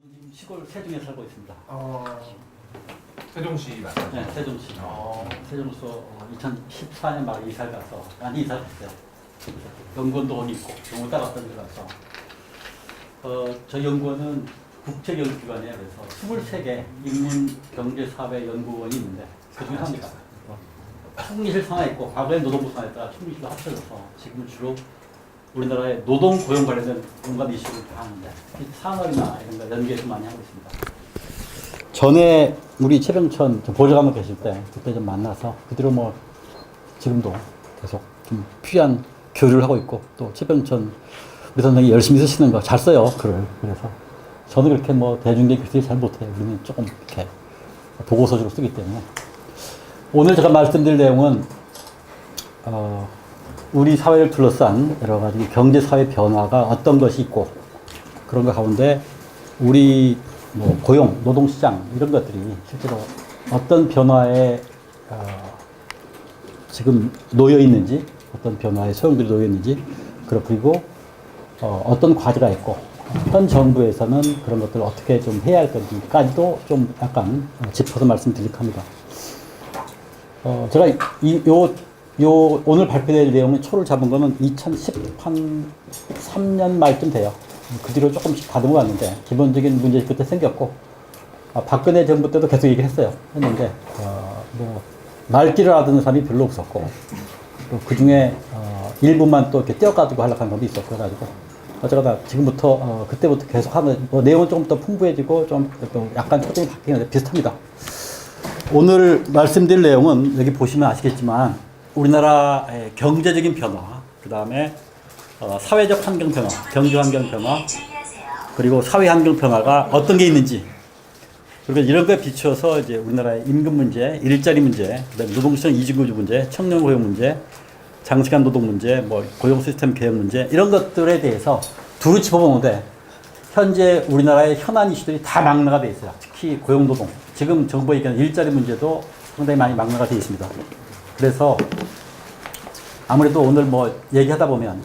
지금 시골 세종에 살고 있습니다. 세종시 맞죠? 네, 세종시. 세종서 2014년 말에 이사를 가서 많이 이사를 했어요. 연구원도 거기 있고 연구 따랐던 데 가서 저희 연구원은 국제연구기관이에요. 그래서 23개 인문경제사회연구원이 있는데 그중에 합니다. 총리실 산하에 있고 과거에 노동부 산하에 있다가 총리실로 합쳐져서 지금은 주로 우리나라의 노동 고용 관련된 온갖 이슈를 다 하는데 산업이나 이런 거 연계해서 많이 하고 있습니다. 전에 우리 최병천 보좌관으로 계실 때 그때 좀 만나서 그대로 뭐 지금도 계속 좀 필요한 교류를 하고 있고 또 최병천 우리 선생님이 열심히 쓰시는 거 잘 써요 글을. 그래서 저는 그렇게 뭐 대중적인 글쓰기 잘 못해요. 우리는 조금 이렇게 보고서적으로 쓰기 때문에 오늘 제가 말씀드릴 내용은 우리 사회를 둘러싼 여러 가지 경제 사회 변화가 어떤 것이 있고 그런 것 가운데 우리 뭐 고용, 노동시장 이런 것들이 실제로 어떤 변화에 지금 놓여 있는지, 어떤 변화의 소용들이 놓여 있는지, 그리고 어떤 과제가 있고 현 정부에서는 그런 것들을 어떻게 좀 해야 할 건지까지도 좀 약간 짚어서 말씀드릴까 합니다. 제가 오늘 발표될 내용은 초를 잡은 거는 2013년 말쯤 돼요. 그 뒤로 조금씩 다듬어 왔는데 기본적인 문제가 그때 생겼고 박근혜 정부 때도 계속 얘기를 했는데 뭐 말귀를 알아듣는 사람이 별로 없었고 또 그 중에 일부만 또 이렇게 떼어가지고 하려고 하는 사람도 있었고 그래가지고 어쨌거나 지금부터 그때부터 계속 하는 뭐 내용은 조금 더 풍부해지고 좀 또 약간 초점이 바뀌는데 비슷합니다. 오늘 말씀드릴 내용은 여기 보시면 아시겠지만 우리나라의 경제적인 변화, 그 다음에 사회적 환경 변화, 경제 환경 변화, 그리고 사회 환경 변화가 어떤 게 있는지, 그리고 이런 거에 비추어서 이제 우리나라의 임금 문제, 일자리 문제, 그다음에 노동시장 이중구조 문제, 청년 고용 문제, 장시간 노동 문제, 뭐 고용 시스템 개혁 문제 이런 것들에 대해서 두루 짚어보는데 현재 우리나라의 현안 이슈들이 다 망라가 돼 있어요. 특히 고용 노동. 지금 정부가 얘기하는 일자리 문제도 상당히 많이 망라가 돼 있습니다. 그래서 아무래도 오늘 뭐 얘기하다 보면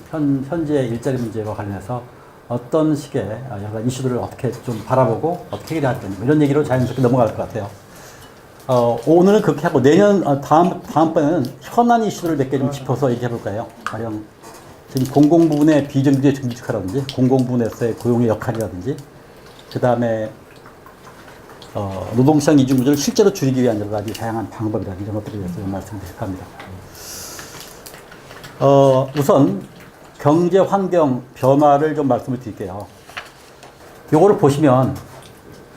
현재 일자리 문제와 관련해서 어떤 식의 여러 가지 이슈들을 어떻게 좀 바라보고 어떻게 해결해야 할 건지 이런 얘기로 자연스럽게 넘어갈 것 같아요. 오늘은 그렇게 하고 내년 다음번에는 현안 이슈들을 몇 개 좀 짚어서 얘기해 볼 거예요. 가령 지금 공공 부분의 비정규직 정규직화라든지 공공 부분에서의 고용의 역할이라든지 그 다음에 노동시장 이중구조를 실제로 줄이기 위한 여러 가지 다양한 방법이라든지 이런 것들에 대해서 말씀드릴까 합니다. 우선 경제 환경 변화를 좀 말씀을 드릴게요. 요거를 보시면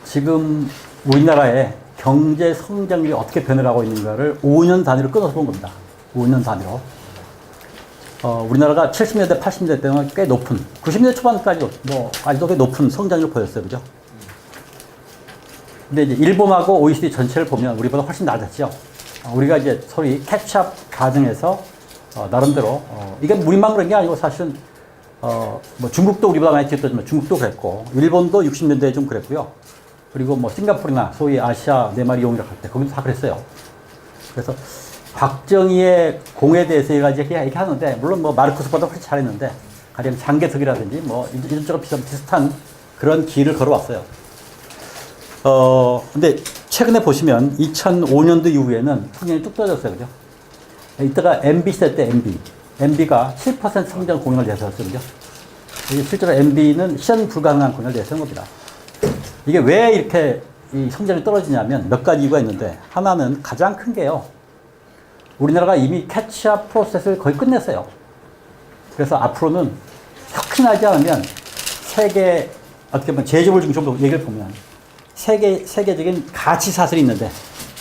지금 우리나라의 경제 성장률이 어떻게 변화를 하고 있는가를 5년 단위로 끊어서 본 겁니다. 5년 단위로. 우리나라가 70년대, 80년대 때는 꽤 높은, 90년대 초반까지도 아직도 꽤 높은 성장률을 보였어요. 그죠? 근데 이제 일본하고 OECD 전체를 보면 우리보다 훨씬 낮았죠. 우리가 이제 소위 캐치업 과정에서 나름대로 이게 우리만 그런 게 아니고 사실은 뭐 중국도 우리보다 많이 뒤었지만 중국도 그랬고 일본도 60년대에 좀 그랬고요. 그리고 뭐 싱가포르나 소위 아시아 네 마리 용이라고 할 때 거기도 다 그랬어요. 그래서 박정희의 공에 대해서 여러 가지 얘기하는데 물론 뭐 마르크스보다 훨씬 잘했는데 가령 장개석이라든지 뭐 이런저런 비슷한 그런 길을 걸어왔어요. 근데 최근에 보시면 2005년도 이후에는 풍년이 뚝 떨어졌어요. 그죠? 이때가 MB 시대 때 MB가 7% 성장 공약을 내세웠죠. 그죠? 실제로 MB는 실현 불가능한 공약을 내세운 겁니다. 이게 왜 이렇게 이 성장이 떨어지냐면 몇 가지 이유가 있는데 하나는 가장 큰 게요. 우리나라가 이미 캐치업 프로세스를 거의 끝냈어요. 그래서 앞으로는 혁신하지 않으면 세계, 어떻게 보면 제조업을 중심으로 얘기를 보면 세계적인 가치 사슬이 있는데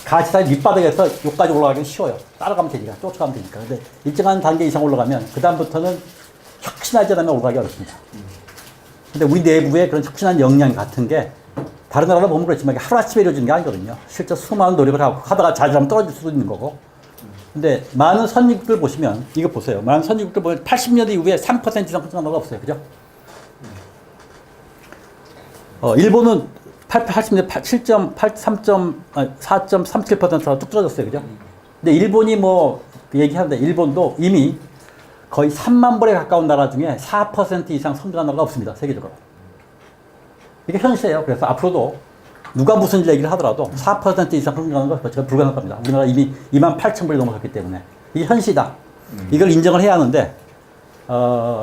가치사슬 밑바닥에서 여기까지 올라가기는 쉬워요. 따라가면 되니까, 쫓아가면 되니까. 근데 일정한 단계 이상 올라가면 그다음부터는 혁신하지 않으면 올라가기 어렵습니다. 근데 우리 내부에 그런 혁신한 역량 같은 게 다른 나라로 보면 그렇지만 하루아침에 이루어지는 게 아니거든요. 실제 수많은 노력을 하다가 잘하면 떨어질 수도 있는 거고. 근데 많은 선진국들 보시면 이거 보세요. 많은 선진국들 보면 80년대 이후에 3% 이상 성장한 나라가 없어요. 그죠? 일본은 80년대 4.37%가 뚝 떨어졌어요. 그죠? 근데 일본이 뭐 얘기하는데 일본도 이미 거의 3만 벌에 가까운 나라 중에 4% 이상 성장한 나라가 없습니다. 세계적으로. 이게 현실이에요. 그래서 앞으로도 누가 무슨 얘기를 하더라도 4% 이상 성장하는 거 자체가 불가능할 겁니다. 우리나라 이미 28,000불이 넘어갔기 때문에. 이게 현실이다. 이걸 인정을 해야 하는데,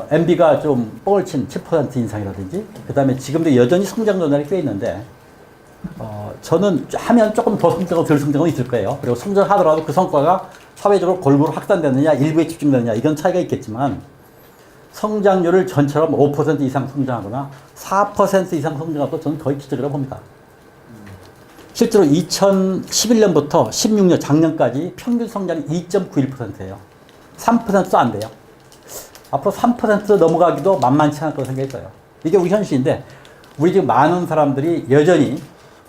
MB가 좀 뻥을 친 7% 인상이라든지, 그 다음에 지금도 여전히 성장 전환이 꽤 있는데, 저는 하면 조금 더 성장하고 덜 성장은 있을 거예요. 그리고 성장하더라도 그 성과가 사회적으로 골고루 확산되느냐, 일부에 집중되느냐, 이건 차이가 있겠지만, 성장률을 전처럼 5% 이상 성장하거나 4% 이상 성장하도 저는 거의 기적이라고 봅니다. 실제로 2011년부터 16년 작년까지 평균 성장이 2.91%예요. 3%도 안 돼요. 앞으로 3% 넘어가기도 만만치 않을 거라고 생각이 들어요. 이게 우리 현실인데, 우리 지금 많은 사람들이 여전히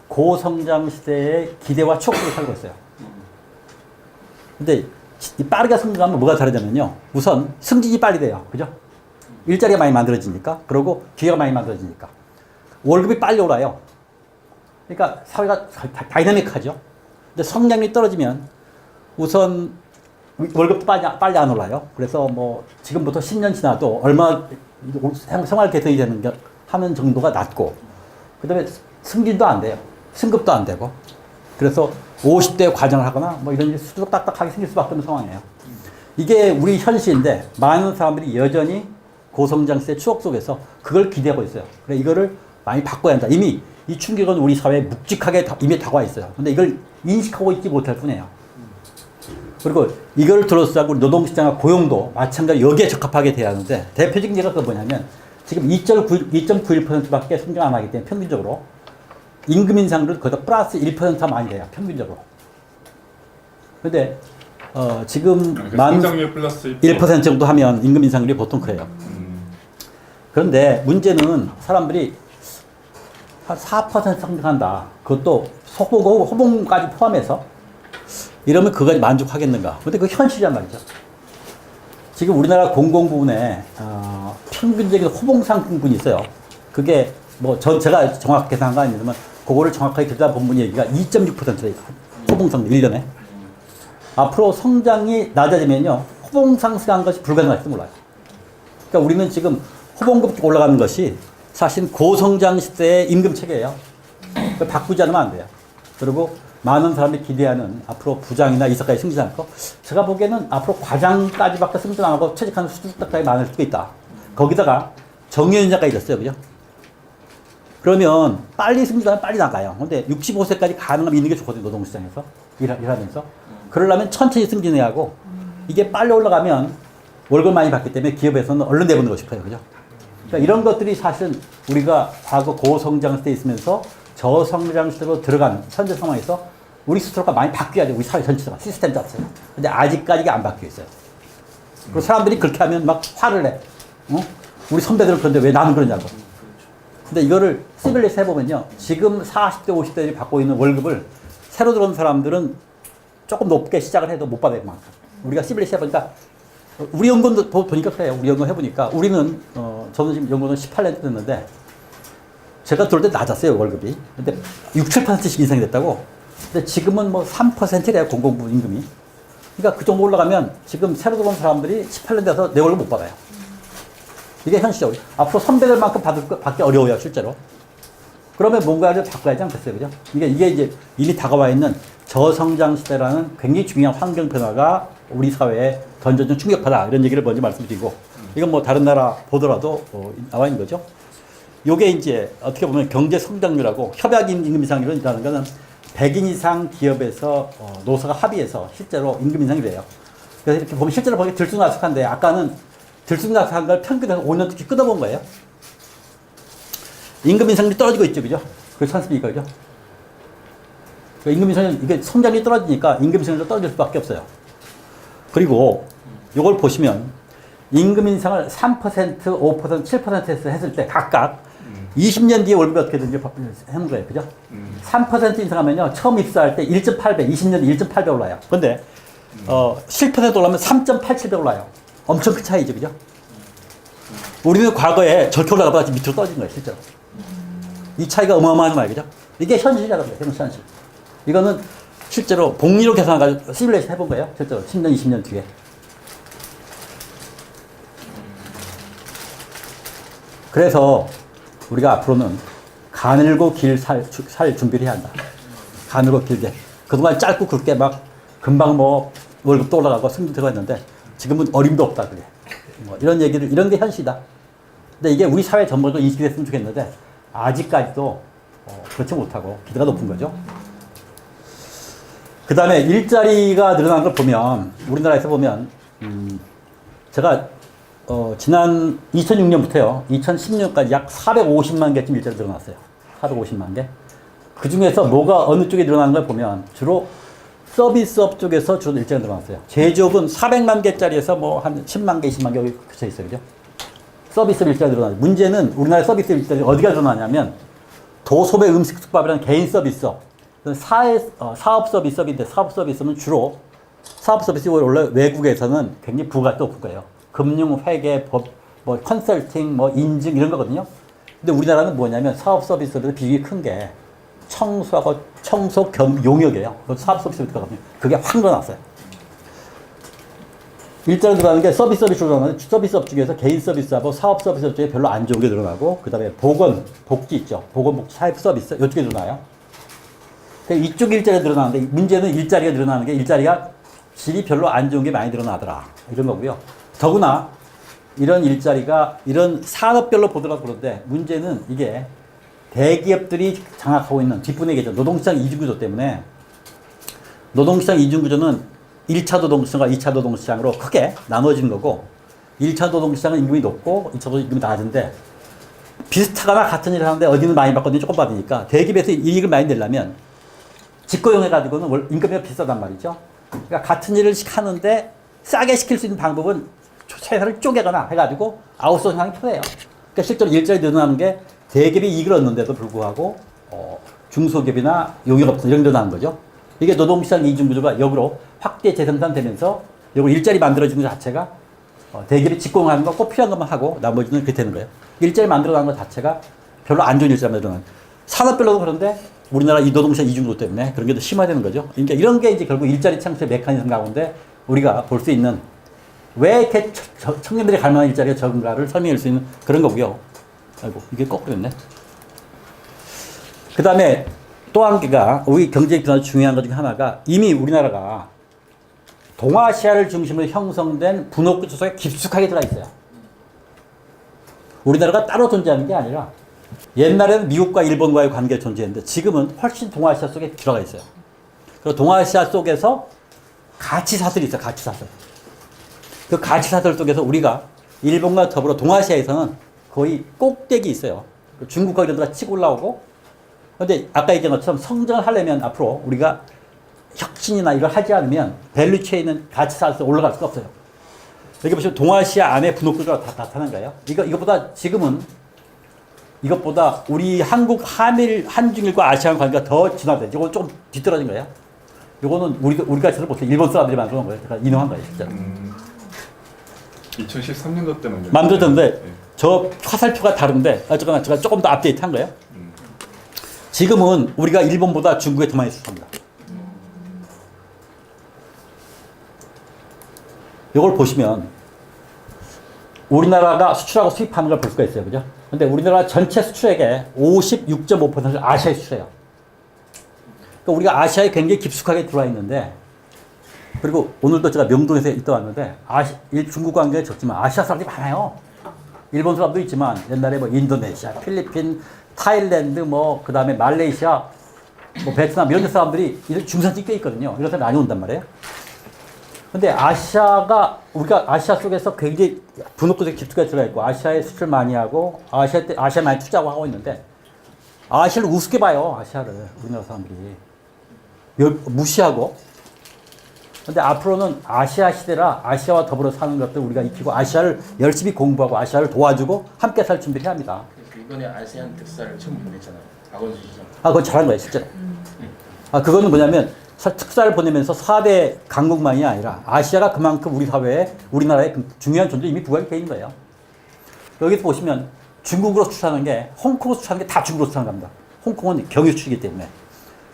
고성장 시대의 기대와 추억 속에 살고 있어요. 근데 이 빠르게 성장하면 뭐가 다르냐면요. 우선 승진이 빨리 돼요. 그죠? 일자리가 많이 만들어지니까. 그리고 기회가 많이 만들어지니까. 월급이 빨리 올라요. 그러니까 사회가 다이나믹하죠. 근데 성장률이 떨어지면 우선 월급도 빨리 안 올라요. 그래서 뭐 지금부터 10년 지나도 얼마 생활 개선이 하는 정도가 낮고, 그 다음에 승진도 안 돼요. 승급도 안 되고. 그래서 50대 과정을 하거나 뭐 이런 일이 수두룩 딱딱하게 생길 수밖에 없는 상황이에요. 이게 우리 현실인데 많은 사람들이 여전히 고성장 시대 추억 속에서 그걸 기대하고 있어요. 그래 이거를 많이 바꿔야 한다. 이미 이 충격은 우리 사회에 묵직하게 이미 다가와 있어요. 근데 이걸 인식하고 있지 못할 뿐이에요. 그리고 이걸 둘러싸고 노동시장과 고용도 마찬가지로 여기에 적합하게 돼야 하는데, 대표적인 예가 그 뭐냐면 지금 2.91%밖에 성장 안 하기 때문에 평균적으로 임금 인상률은 거의 다 플러스 1%가 많이 돼요. 평균적으로. 근데 지금 성장률 플러스 1% 정도 하면 임금 인상률이 보통 그래요. 그런데 문제는 사람들이 한 4% 성장한다. 그것도 소고고 호봉까지 포함해서 이러면 그거까지 만족하겠는가. 근데 그 현실이란 말이죠. 지금 우리나라 공공부문에 평균적인 호봉상승분이 있어요. 그게 뭐 제가 정확히 계산한 거 아니지만 그거를 정확하게 들여다본 얘기가 2.6%예요. 호봉상승 1년에. 앞으로 성장이 낮아지면요. 호봉상승한 것이 불가능할지 몰라요. 그러니까 우리는 지금 호봉급 올라가는 것이 사실 고성장 시대의 임금 체계예요. 그걸 바꾸지 않으면 안 돼요. 그리고 많은 사람들이 기대하는 앞으로 부장이나 이사까지 승진할 거, 제가 보기에는 앞으로 과장까지밖에 승진 안 하고 퇴직하는 수준까지 많을 수도 있다. 거기다가 정년자까지 있었어요. 그죠? 그러면 빨리 승진하면 빨리 나가요. 근데 65세까지 가능하면 있는 게 좋거든요. 노동시장에서. 일하면서. 그러려면 천천히 승진해야 하고, 이게 빨리 올라가면 월급 많이 받기 때문에 기업에서는 얼른 내보내고 싶어요. 그죠? 그러니까 이런 것들이 사실 우리가 과거 고성장 시대에 있으면서 저성장 시대로 들어간 현재 상황에서 우리 스스로가 많이 바뀌어야죠. 우리 사회 전체가, 시스템 자체가. 근데 아직까지 이게 안 바뀌어 있어요. 그리고 사람들이 그렇게 하면 막 화를 내. 우리 선배들은 그런데 왜 나는 그러냐고. 근데 이거를 시뮬레이션 해보면요. 지금 40대, 50대들이 받고 있는 월급을 새로 들어온 사람들은 조금 높게 시작을 해도 못 받을 만큼. 우리가 시뮬레이션 해보니까, 우리 연구도 보니까 그래요. 우리 연구 해보니까 우리는, 저는 지금 연구는 18년 됐는데, 제가 들어올 때 낮았어요, 월급이. 근데 6, 7%씩 인상이 됐다고. 근데 지금은 뭐 3%래요, 공공부 임금이. 그러니까 그 정도 올라가면 지금 새로 들어온 사람들이 18년 돼서 내 월급 못 받아요. 이게 현실이죠. 앞으로 선배들만큼 받기 어려워요, 실제로. 그러면 뭔가를 바꿔야지 않겠어요, 그죠? 이게 이제 이미 다가와 있는 저성장 시대라는 굉장히 중요한 환경 변화가 우리 사회에 던져준 충격파다. 이런 얘기를 먼저 말씀드리고, 이건 뭐 다른 나라 보더라도 나와 있는 거죠. 요게 이제 어떻게 보면 경제 성장률하고 협약 임금 인상률이라는 거는 100인 이상 기업에서 노사가 합의해서 실제로 임금 인상이 돼요. 그래서 이렇게 보면 실제로 보기 들쑥날쑥한데, 아까는 들쑥날쑥한 걸 평균해서 5년씩 끊어본 거예요. 임금 인상률이 떨어지고 있죠, 그죠? 그렇지 않습니까, 그죠? 그러니까 임금 인상률, 이게 성장률이 떨어지니까 임금 인상률도 떨어질 수밖에 없어요. 그리고 요걸 보시면 임금 인상을 3%, 5%, 7%에서 했을 때 각각 20년 뒤에 월급이 어떻게 되는지 하는 거예요. 그죠? 3% 인상하면요. 처음 입사할 때 1.8배, 20년 뒤에 1.8배 올라요. 근데, 7% 올라면 3.87배 올라요. 엄청 큰 차이죠. 그죠? 우리는 과거에 저렇게 올라가다가 밑으로 떨어진 거예요. 실제로. 이 차이가 어마어마한 말이죠. 이게 현실이라는 거예요. 현실. 이거는 실제로 복리로 계산해가지고 시뮬레이션 해본 거예요. 실제로 10년, 20년 뒤에. 그래서 우리가 앞으로는 가늘고 길 살 준비를 해야 한다. 가늘고 길게. 그동안 짧고 굵게 막 금방 뭐 월급도 올라가고 승진도 했는데 지금은 어림도 없다 그래. 뭐 이런 얘기를 이런 게 현실이다. 근데 이게 우리 사회 전반으로 인식이 됐으면 좋겠는데 아직까지도 그렇지 못하고 기대가 높은 거죠. 그 다음에 일자리가 늘어나는 걸 보면 우리나라에서 보면 제가 지난 2006년부터요 2010년까지 약 450만 개쯤 일자리 늘어났어요. 450만 개. 그 중에서 뭐가 어느 쪽에 늘어나는 걸 보면 주로 서비스업 쪽에서 주로 일자리가 늘어났어요. 제조업은 400만 개짜리에서 뭐 한 10만 개, 20만 개 그쳐 있어요. 그죠? 서비스업 일자리가 늘어나요. 문제는 우리나라 서비스 일자리가 어디가 늘어나냐면 도소매 음식 숙박이라는 개인 서비스업. 사업 서비스업인데 사업 서비스는 주로 사업 서비스 원래 외국에서는 굉장히 부가가 높은 거예요. 금융, 회계, 법, 뭐 컨설팅, 뭐 인증 이런 거거든요. 근데 우리나라는 뭐냐면 사업 서비스업에서 비중이 큰 게 청소 겸 용역이에요. 사업 서비스거든요. 그게 확 늘어났어요. 일자리 늘어나는 게 서비스업이 주로 늘어나는데 서비스업 중에서 개인 서비스하고 사업 서비스업 중에 별로 안 좋은 게 늘어나고 그 다음에 보건, 복지 있죠. 보건, 복지, 사회 서비스 이쪽에 늘어나요. 이쪽 일자리가 늘어나는데 문제는 일자리가 늘어나는 게 일자리가 질이 별로 안 좋은 게 많이 늘어나더라. 이런 거고요. 더구나 이런 일자리가 이런 산업별로 보더라도 그런데 문제는 이게 대기업들이 장악하고 있는 뒷분에 계죠. 노동시장 이중구조 때문에 노동시장 이중구조는 1차 노동시장과 2차 노동시장으로 크게 나눠지는 거고 1차 노동시장은 임금이 높고 2차 노동시장은 임금이 낮은데 비슷하거나 같은 일을 하는데 어디는 많이 받거든요. 조금 받으니까 대기업에서 이익을 많이 내려면 직고용해가지고는 임금이 비싸단 말이죠. 그러니까 같은 일을 하는데 싸게 시킬 수 있는 방법은 회사를 쪼개거나 해가지고 아웃소싱하는 게 편해요. 그러니까 실제로 일자리 늘어나는 게 대기업이 이익을 얻는데도 불구하고 중소기업이나 용역업체 이런 데 늘어나는 거죠. 이게 노동시장 이중구조가 역으로 확대 재생산되면서 요거 일자리 만들어지는 것 자체가 대기업이 직공하는 거 꼭 필요한 것만 하고 나머지는 그렇게 되는 거예요. 일자리 만들어가는 것 자체가 별로 안 좋은 일자리만 늘어나는 산업별로도 그런데 우리나라 이 노동시장 이중구조 때문에 그런 게 더 심화되는 거죠. 그러니까 이런 게 이제 결국 일자리 창출의 메커니즘 가운데 우리가 볼 수 있는 왜 이렇게 청년들이 갈 만한 일자리가 적은가를 설명할 수 있는 그런 거고요. 아이고, 이게 거꾸로 됐네. 그 다음에 또 한 개가 우리 경제 변화 중요한 것 중에 하나가 이미 우리나라가 동아시아를 중심으로 형성된 분업구조 속에 깊숙하게 들어가 있어요. 우리나라가 따로 존재하는 게 아니라 옛날에는 미국과 일본과의 관계가 존재했는데 지금은 훨씬 동아시아 속에 들어가 있어요. 그리고 동아시아 속에서 가치사슬이 있어요. 가치사슬. 그 가치사슬 속에서 우리가 일본과 더불어 동아시아에서는 거의 꼭대기 있어요. 중국과 이런 데가 치고 올라오고 근데 아까 얘기한 것처럼 성장을 하려면 앞으로 우리가 혁신이나 이걸 하지 않으면 밸류체인은 가치사슬에 올라갈 수가 없어요. 여기 보시면 동아시아 안에 분업구조가 다 나타난 거예요. 이것보다 지금은 이것보다 우리 한국, 한중일과 아시안 관계가 더 진화돼. 이건 조금 뒤떨어진 거예요. 이거는 우리가 저를 못해. 일본 사람들이 만들어놓은 거예요. 제가 인용한 거예요, 진짜. 2013년도 때 만들었는데, 네. 저 화살표가 다른데, 어쨌거나 제가 조금 더 업데이트 한 거예요. 지금은 우리가 일본보다 중국에 더 많이 수출합니다. 이걸 보시면, 우리나라가 수출하고 수입하는 걸 볼 수가 있어요. 그죠? 근데 우리나라 전체 수출액의 56.5%를 아시아에 수출해요. 그러니까 우리가 아시아에 굉장히 깊숙하게 들어와 있는데, 그리고 오늘도 제가 명동에서 있다 왔는데, 중국 관계가 적지만 아시아 사람들이 많아요. 일본 사람도 있지만, 옛날에 뭐 인도네시아, 필리핀, 타일랜드, 뭐, 그 다음에 말레이시아, 뭐 베트남 이런 데 사람들이 중산층 꽤 있거든요. 이런 사람이 많이 온단 말이에요. 근데 우리가 아시아 속에서 굉장히 분업구조에 깊숙하게 들어가 있고, 아시아에 수출 많이 하고, 아시아에 많이 투자하고 하고 있는데, 아시아를 우습게 봐요, 아시아를. 우리나라 사람들이. 무시하고. 근데 앞으로는 아시아 시대라 아시아와 더불어 사는 것들 우리가 익히고, 아시아를 열심히 공부하고, 아시아를 도와주고, 함께 살 준비를 해야 합니다. 이번에 아세안 특사를 처음 보냈잖아요. 박원순 시장. 그건 잘한 거예요, 실제로. 그거는 뭐냐면, 특사를 보내면서 4대 강국만이 아니라 아시아가 그만큼 우리 사회에 우리나라의 중요한 존재 이미 부각이 돼 있는 거예요. 여기서 보시면 중국으로 수출하는 게 홍콩으로 수출하는 게 다 중국으로 수출하는 겁니다. 홍콩은 경유 수출이기 때문에.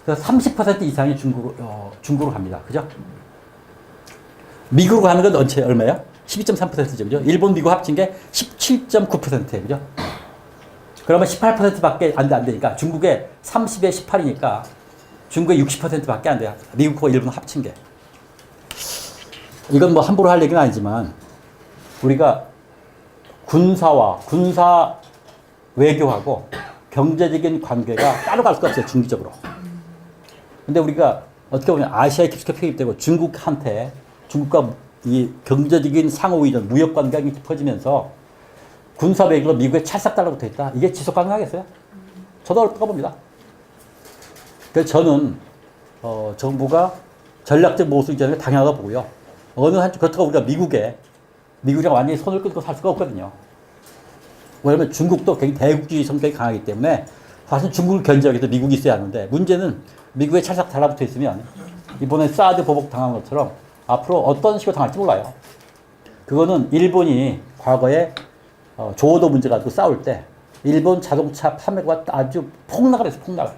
그래서 30% 이상이 중국으로 갑니다. 그죠? 미국으로 가는 건 전체 얼마예요? 12.3%죠. 그죠? 일본, 미국 합친 게 17.9%예요. 그죠? 그러면 18%밖에 안 되니까 중국의 30에 18이니까 중국의 60%밖에 안 돼요. 미국과 일본 합친 게. 이건 뭐 함부로 할 얘기는 아니지만 우리가 군사와 군사 외교하고 경제적인 관계가 따로 갈 수가 없어요. 중기적으로. 근데 우리가 어떻게 보면 아시아에 깊숙이 편입되고 중국한테 중국과 이 경제적인 상호이전 무역 관계가 깊어지면서 군사 외교로 미국에 찰싹 달라붙어 있다. 이게 지속 가능하겠어요? 저도 어렵다고 봅니다. 그래서 저는 정부가 전략적 모수 이전을 당연하다고 보고요. 어느 한쪽 그렇다고 우리가 미국이랑 완전히 손을 끊고 살 수가 없거든요. 왜냐하면 중국도 굉장히 대국주의 성격이 강하기 때문에 사실 중국을 견제하기 위해서 미국이 있어야 하는데 문제는 미국에 찰싹 달라붙어 있으면 이번에 사드 보복 당한 것처럼 앞으로 어떤 식으로 당할지 몰라요. 그거는 일본이 과거에 조오도 문제 가지고 싸울 때 일본 자동차 판매가 아주 폭락을 했어요. 폭락을.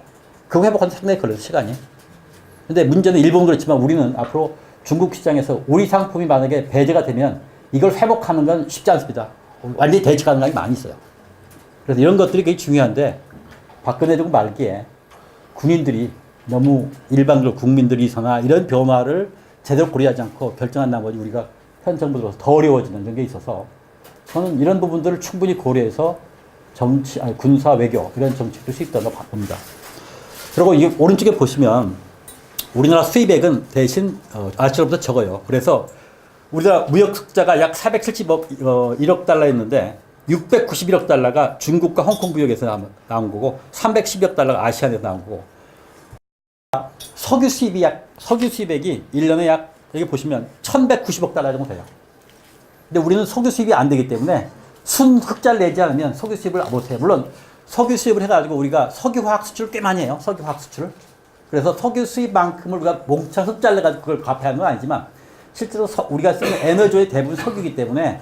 그 회복하는 상당히 걸려서 시간이. 근데 문제는 일본은 그렇지만 우리는 앞으로 중국 시장에서 우리 상품이 만약에 배제가 되면 이걸 회복하는 건 쉽지 않습니다. 완전히 대치 가능성이 많이 있어요. 그래서 이런 것들이 굉장히 중요한데 박근혜 정부 말기에 군인들이 너무 일반적으로 국민들 이서나 이런 변화를 제대로 고려하지 않고 결정한 나머지 우리가 현 정부 들어서 더 어려워지는 그런 게 있어서 저는 이런 부분들을 충분히 고려해서 군사 외교 이런 정책도 수립된다고 봅니다. 그리고 이 오른쪽에 보시면 우리나라 수입액은 대신 아시아보다 적어요. 그래서 우리나라 무역 흑자가 약 471억 달러였는데 691억 달러가 중국과 홍콩 무역에서 나온 거고 312억 달러가 아시안에서 나온 거고 석유 수입액이 1년에 약 여기 보시면 1190억 달러 정도 돼요. 근데 우리는 석유 수입이 안 되기 때문에 순 흑자를 내지 않으면 석유 수입을 못 해요. 물론 석유 수입을 해가지고 우리가 석유화학 수출을 꽤 많이 해요. 석유화학 수출을. 그래서 석유 수입만큼을 우리가 몽창 흑자를 내가지고 그걸 갚아야 하는 건 아니지만 실제로 우리가 쓰는 에너지의 대부분 석유이기 때문에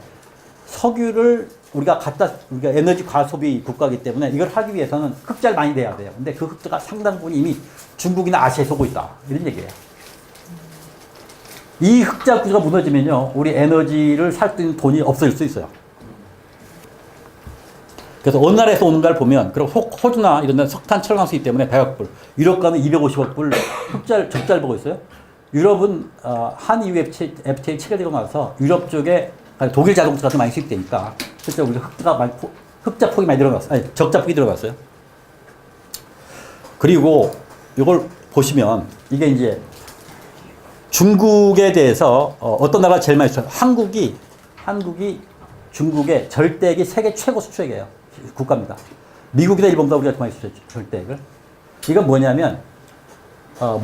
석유를 우리가 에너지 과소비 국가이기 때문에 이걸 하기 위해서는 흑자를 많이 내야 돼요. 근데 그 흑자가 상당 부분 이미 중국이나 아시아에 쏘고 있다. 이런 얘기예요. 이 흑자 구조가 무너지면요, 우리 에너지를 살 수 있는 돈이 없어질 수 있어요. 그래서 어느 나라에서 오는가를 보면, 그리고 호주나 이런 데는 석탄, 철강 수입 때문에 100억 불, 유럽 가는 250억 불 적자를 보고 있어요. 유럽은 한EU FTA 체결되고 나서 유럽 쪽에 독일 자동차가 더 많이 수입되니까 실제 우리 흑자 폭이 많이 늘어났어요. 아니, 적자 폭이 들어갔어요. 그리고 이걸 보시면 이게 이제 중국에 대해서 어떤 나라가 제일 많이 수출해요? 한국이 중국의 절대액이 세계 최고 수출액이에요. 국가입니다. 미국이나 일본보다 우리가 더 많이 수출했죠. 절대액을. 이건 뭐냐면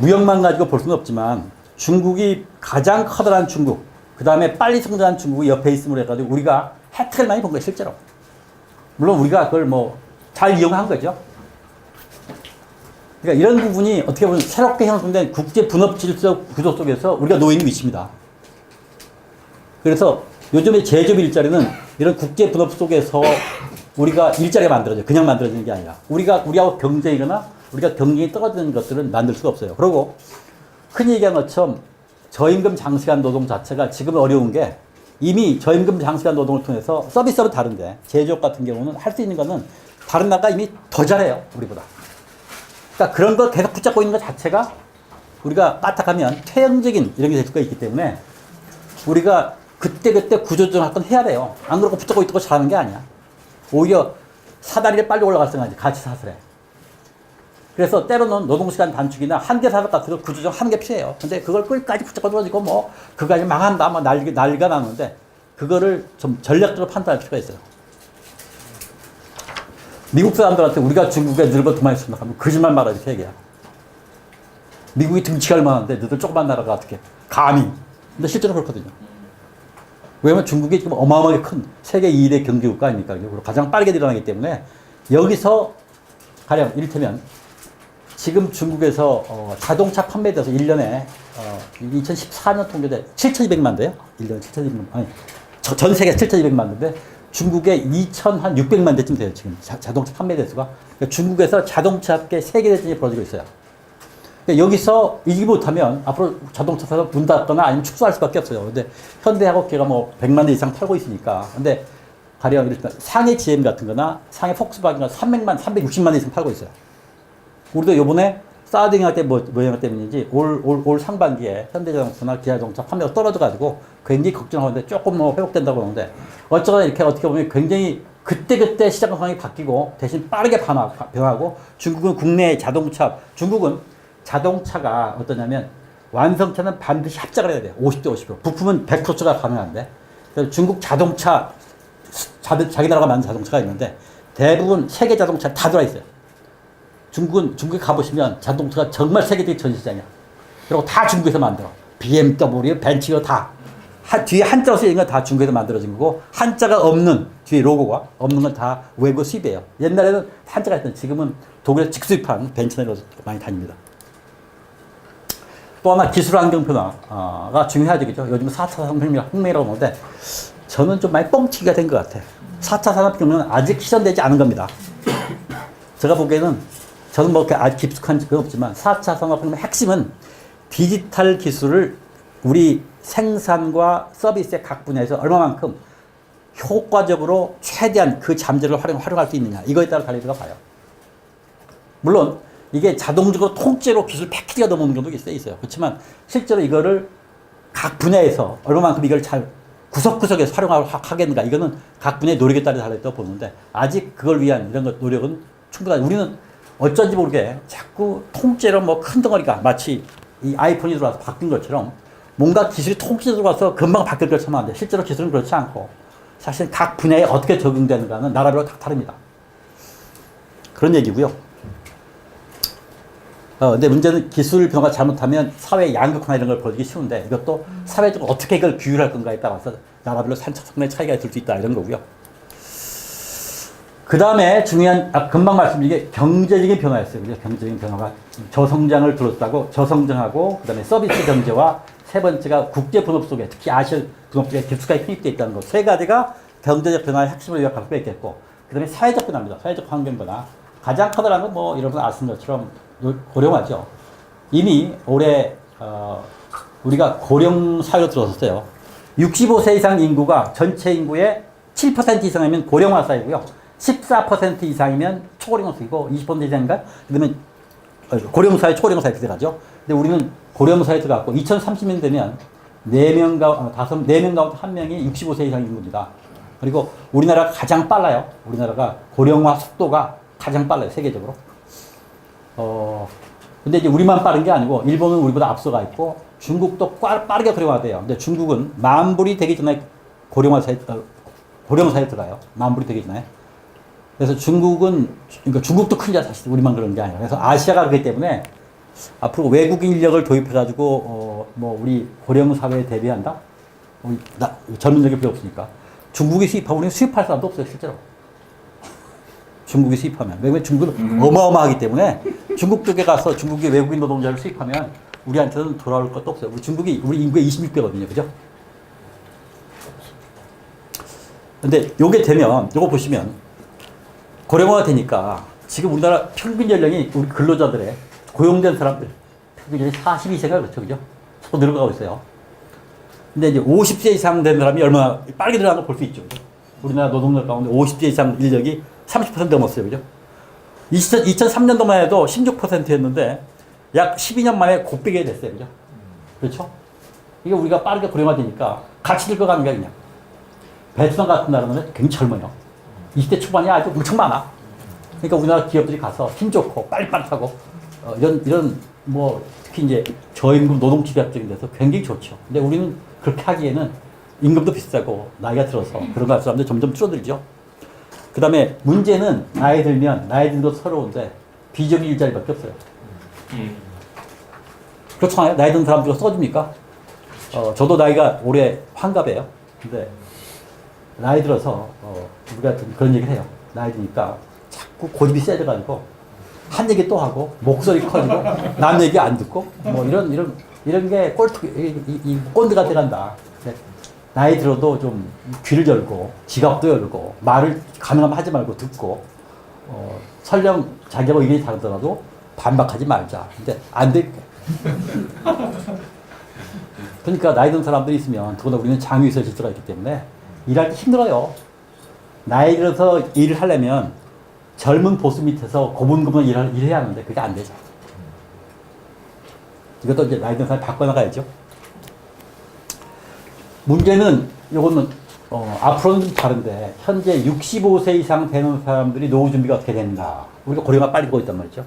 무역만 가지고 볼 수는 없지만 중국이 가장 커다란 중국, 그 다음에 빨리 성장한 중국이 옆에 있음으로 해가지고 우리가 혜택을 많이 본 거예요, 실제로. 물론 우리가 그걸 잘 이용한 거죠. 그러니까 이런 부분이 어떻게 보면 새롭게 형성된 국제 분업 질서 구조 속에서 우리가 놓여 있는 위치입니다. 그래서 요즘에 제조업 일자리는 이런 국제 분업 속에서 우리가 일자리가 만들어져요. 그냥 만들어지는 게 아니라. 우리하고 경쟁이거나 우리가 경쟁이 떨어지는 것들은 만들 수가 없어요. 그리고 흔히 얘기한 것처럼 저임금 장시간 노동 자체가 지금 어려운 게 이미 저임금 장시간 노동을 통해서 서비스업은 다른데 제조업 같은 경우는 할 수 있는 거는 다른 나라가 이미 더 잘해요. 우리보다. 그러니까 그런 걸 계속 붙잡고 있는 것 자체가 우리가 까딱하면 퇴행적인 이런 게 될 수가 있기 때문에 우리가 그때그때 구조조정할 건 해야 돼요. 안 그러고 붙잡고 있다고 잘하는 게 아니야. 오히려 사다리를 빨리 올라갈 생각이지. 같이 사슬해. 그래서 때로는 노동시간 단축이나 한계 사업 같은 거 구조조정 하는 게 필요해요. 근데 그걸 끝까지 붙잡고 떨어지고 그까지 망한다, 난리가 나는데 그거를 좀 전략적으로 판단할 필요가 있어요. 미국 사람들한테 우리가 중국에 늙어 더 많이 생각하면 거짓말 말하지, 그 얘기야. 미국이 등치가 얼마나인데 너희들 조그만 나라가 어떻게 감히. 근데 실제로 그렇거든요. 왜냐면 중국이 지금 어마어마하게 큰 세계 2대 경제국가 아닙니까? 그리고 가장 빠르게 늘어나기 때문에 여기서 가령 이를테면 지금 중국에서 자동차 판매에 대해서 1년에 2014년 통계대 7,200만 대요? 1년에 7,200만 아니 전 세계 7,200만 대인데 중국에 2,600만 대쯤 돼요. 지금 자동차 판매 대수가. 그러니까 중국에서 자동차 업계 세계 대전이 벌어지고 있어요. 그러니까 여기서 이기지 못하면 앞으로 자동차 사서 문 닫거나 아니면 축소할 수밖에 없어요. 근데 현대하고 걔가 100만 대 이상 팔고 있으니까. 근데 가령 일단 상해 GM 같은 거나 상해 폭스바겐가 300만, 360만 이상 팔고 있어요. 우리도 요번에 사드 영향 때문에 뭐 영향 때문인지 올 상반기에 현대자동차나 기아자동차 판매가 떨어져가지고 굉장히 걱정하는데 조금 뭐 회복된다고 하는데 어쩌다 이렇게 어떻게 보면 굉장히 그때그때 시장 상황이 바뀌고 대신 빠르게 변화하고 중국은 국내 자동차, 중국은 자동차가 어떠냐면 완성차는 반드시 합작을 해야 돼요. 50대 50%. 부품은 100%가 가능한데. 그래서 중국 자동차, 자기 나라가 만든 자동차가 있는데 대부분 세계 자동차 다 들어있어요. 중국에 가보시면 자동차가 정말 세계적인 전시장이야. 그리고 다 중국에서 만들어. BMW, 벤츠가 다. 뒤에 한자로 쓰여있는 건 다 중국에서 만들어진 거고, 한자가 없는, 뒤에 로고가 없는 건 다 외국 수입이에요. 옛날에는 한자가 있던, 지금은 독일에서 직수입한 벤츠나 이런 많이 다닙니다. 또 하나 기술 환경 변화가 중요하죠. 요즘 4차 산업혁명이라고 하는데, 저는 좀 많이 뻥튀기가 된 것 같아요. 4차 산업혁명은 아직 실현되지 않은 겁니다. 제가 보기에는 저는 뭐 아주 깊숙한 건 없지만 4차 산업혁명의 핵심은 디지털 기술을 우리 생산과 서비스의 각 분야에서 얼마만큼 효과적으로 최대한 그 잠재를 활용할 수 있느냐 이거에 따라 달리다가 봐요. 물론 이게 자동적으로 통째로 기술 패키지가 넘어오는 경우도 있어요. 그렇지만 실제로 이거를 각 분야에서 얼마만큼 이걸 잘 구석구석에서 활용하겠는가 이거는 각 분야의 노력에 따라 달렸다고 보는데 아직 그걸 위한 이런 노력은 충분하지. 우리는 어쩐지 모르게 자꾸 통째로 뭐 큰 덩어리가 마치 이 아이폰이 들어와서 바뀐 것처럼 뭔가 기술이 통째로 들어와서 금방 바뀔 것처럼 하는데 실제로 기술은 그렇지 않고 사실 각 분야에 어떻게 적용되는가는 나라별로 다 다릅니다. 그런 얘기고요. 근데 문제는 기술 변화가 잘못하면 사회 양극화나 이런 걸 벌이기 쉬운데 이것도 사회적으로 어떻게 이걸 규율할 건가에 따라서 나라별로 상당히 차이가 있을 수 있다 이런 거고요. 그 다음에 중요한, 금방 말씀드린 게 경제적인 변화였어요. 그죠? 경제적인 변화가 저성장을 둘러싸고 저성장하고 그 다음에 서비스 경제와 세 번째가 국제 분업 속에 특히 아시아 분업 속에 깊숙하게 편입되어 있다는 것. 세 가지가 경제적 변화의 핵심을 요약할 수 있겠고 그 다음에 사회적 변화입니다. 사회적 환경 변화. 가장 커다란 건 뭐 여러분 아시는 것처럼 고령화죠. 이미 올해 우리가 고령 사회로 들어섰어요. 65세 이상 인구가 전체 인구의 7% 이상이면 고령화 사회고요. 14% 이상이면 초고령화 사회고 20% 이상인가? 그러면 고령사회, 초고령사회 들어가죠. 근데 우리는 고령사회에 들어갔고 2030년 되면 4명 가운데 1명이 65세 이상 인구입니다. 그리고 우리나라가 가장 빨라요. 우리나라가 고령화 속도가 가장 빨라요. 세계적으로. 근데 이제 우리만 빠른 게 아니고 일본은 우리보다 앞서가 있고 중국도 빠르게 고령화돼요. 근데 중국은 만불이 되기 전에 고령사회에 들어가요. 만불이 되기 전에. 그래서 그러니까 중국도 큰일 사실 우리만 그런 게 아니라. 그래서 아시아가 그렇기 때문에 앞으로 외국인 인력을 도입해가지고, 우리 고령 사회에 대비한다? 젊은이들이 필요 없으니까. 중국이 수입하고 우리는 수입할 사람도 없어요, 실제로. 중국이 수입하면. 왜냐면 중국은 어마어마하기 때문에 중국 쪽에 가서 중국의 외국인 노동자를 수입하면 우리한테는 돌아올 것도 없어요. 우리 인구의 26배거든요. 그죠? 근데 요게 되면, 요거 보시면 고령화가 되니까 지금 우리나라 평균 연령이 우리 근로자들의 고용된 사람들 평균 연령이 42세가 그렇죠. 그죠? 또 늘어가고 있어요. 근데 이제 50세 이상 된 사람이 얼마나 빠르게 들어가는 걸 볼 수 있죠. 그죠? 우리나라 노동력 가운데 50세 이상 인력이 30% 넘었어요. 그죠? 2003년도만 해도 16%였는데 약 12년 만에 곱배기가 됐어요. 그죠? 그렇죠? 이게 우리가 빠르게 고령화되니까 같이 늙어가는 게 아니냐. 베트남 같은 나라는 굉장히 젊어요. 20대 초반이 아주 엄청 많아. 그러니까 우리나라 기업들이 가서 힘 좋고 빨리빨리하고 이런 특히 이제 저임금 노동 집약적인 데서 굉장히 좋죠. 근데 우리는 그렇게 하기에는 임금도 비싸고 나이가 들어서 그런 거 할 사람들 점점 줄어들죠. 그 다음에 문제는 나이 들면 나이 든 것도 서러운데 비정규 일자리밖에 없어요. 그렇잖아요. 나이 든 사람들도 써줍니까? 저도 나이가 올해 환갑이에요. 근데 나이 들어서 우리가 좀 그런 얘기를 해요. 나이 드니까 자꾸 고집이 세져가지고 한 얘기 또 하고 목소리 커지고 남 얘기 안 듣고 이런 게 꼰대가 돼간다. 나이 들어도 좀 귀를 열고 지갑도 열고 말을 가능하면 하지 말고 듣고 설령 자기하고 의견이 다르더라도 반박하지 말자. 근데 안 돼. 그러니까 나이 든 사람들이 있으면 더구나 우리는 장유유서 질서가 있기 때문에 일할 때 힘들어요. 나이 들어서 일을 하려면 젊은 보스 밑에서 고분고분 일해야 하는데 그게 안 되죠. 이것도 이제 나이 든 사람이 바꿔나가야죠. 문제는 요거는 앞으로는 좀 다른데 현재 65세 이상 되는 사람들이 노후 준비가 어떻게 되는가. 우리가 고령화 빨리 되고 있단 말이죠.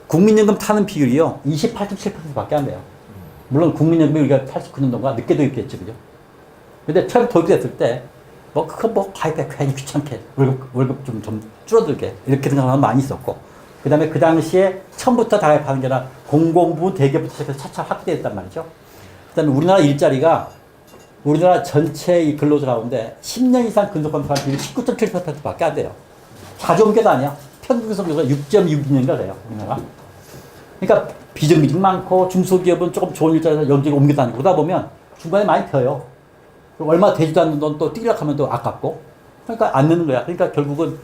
국민연금 타는 비율이요 28.7%밖에 안 돼요. 물론 국민연금이 우리가 89년도인가 늦게 도입됐죠, 그죠? 근데 처음 도입됐을 때 그거 가입해 괜히 귀찮게 월급 좀 줄어들게 이렇게 생각하는 많이 있었고, 그 다음에 그 당시에 처음부터 다 가입하는 게 아니라 공공부 대기업부터 시작해서 차차 확대했단 말이죠. 그 다음에 우리나라 일자리가 우리나라 전체 이 근로자 가운데 10년 이상 근속한 사람 비율이 19.7%밖에 안 돼요. 자주 옮겨도 아니야. 평균 근속료가 6.62년인가 돼요, 우리나라. 그러니까 비정규직 많고 중소기업은 조금 좋은 일자리에서 여기저기 옮겨 다니고 그러다 보면 중간에 많이 펴요. 얼마 되지도 않는 돈 또 뛰려고 하면 또 아깝고. 그러니까 안 넣는 거야. 그러니까 결국은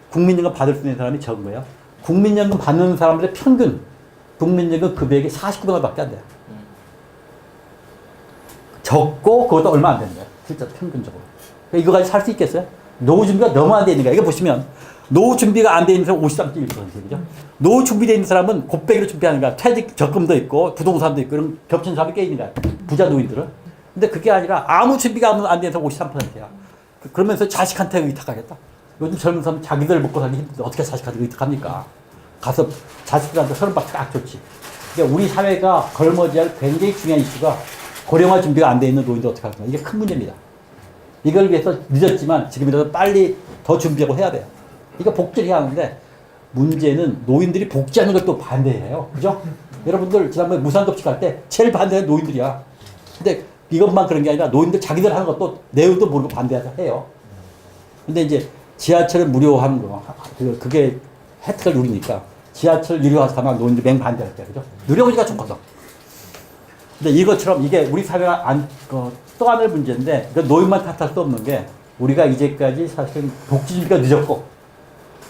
국민연금 받을 수 있는 사람이 적은 거예요. 국민연금 받는 사람들의 평균 국민연금 급여액이 49만 원밖에 안 돼요. 적고 그것도 얼마 안 되는 거예요. 진짜 평균적으로. 그러니까 이거 가지고 살 수 있겠어요? 노후 준비가 너무 안 돼 있는 거야. 이거 보시면 노후 준비가 안 돼 있는 사람 53.1%죠. 노후 준비되어 있는 사람은 곱빼기로 준비하는 거야. 퇴직 적금도 있고 부동산도 있고 이런 겹친 사람이 꽤 있는 거야. 부자 노인들은. 근데 그게 아니라 아무 준비가 안 돼서 53%야. 그러면서 자식한테 의탁하겠다. 요즘 젊은 사람은 자기들 먹고 살기 힘든데 어떻게 자식한테 의탁합니까? 가서 자식들한테 서른 박딱 좋지. 그러니까 우리 사회가 걸머지할 굉장히 중요한 이슈가 고령화 준비가 안 돼 있는 노인들 어떻게 할까? 이게 큰 문제입니다. 이걸 위해서 늦었지만 지금이라도 빨리 더 준비하고 해야 돼요. 이거 복지를 해야 하는데 문제는 노인들이 복지하는 걸 또 반대해요. 그죠? 여러분들 지난번에 무상급식 할 때 제일 반대는 노인들이야. 근데 이것만 그런 게 아니라 노인들 자기들 하는 것도 내용도 모르고 반대해서 해요. 근데 이제 지하철을 무료하는 거, 그게 혜택을 누리니까 지하철 유료화하면 노인들 맹반대할 때, 그죠? 누려보니까 좋거든. 근데 이것처럼 이게 우리 사회가 떠안을 문제인데, 노인만 탓할 수 없는 게 우리가 이제까지 사실 복지 준비가 늦었고,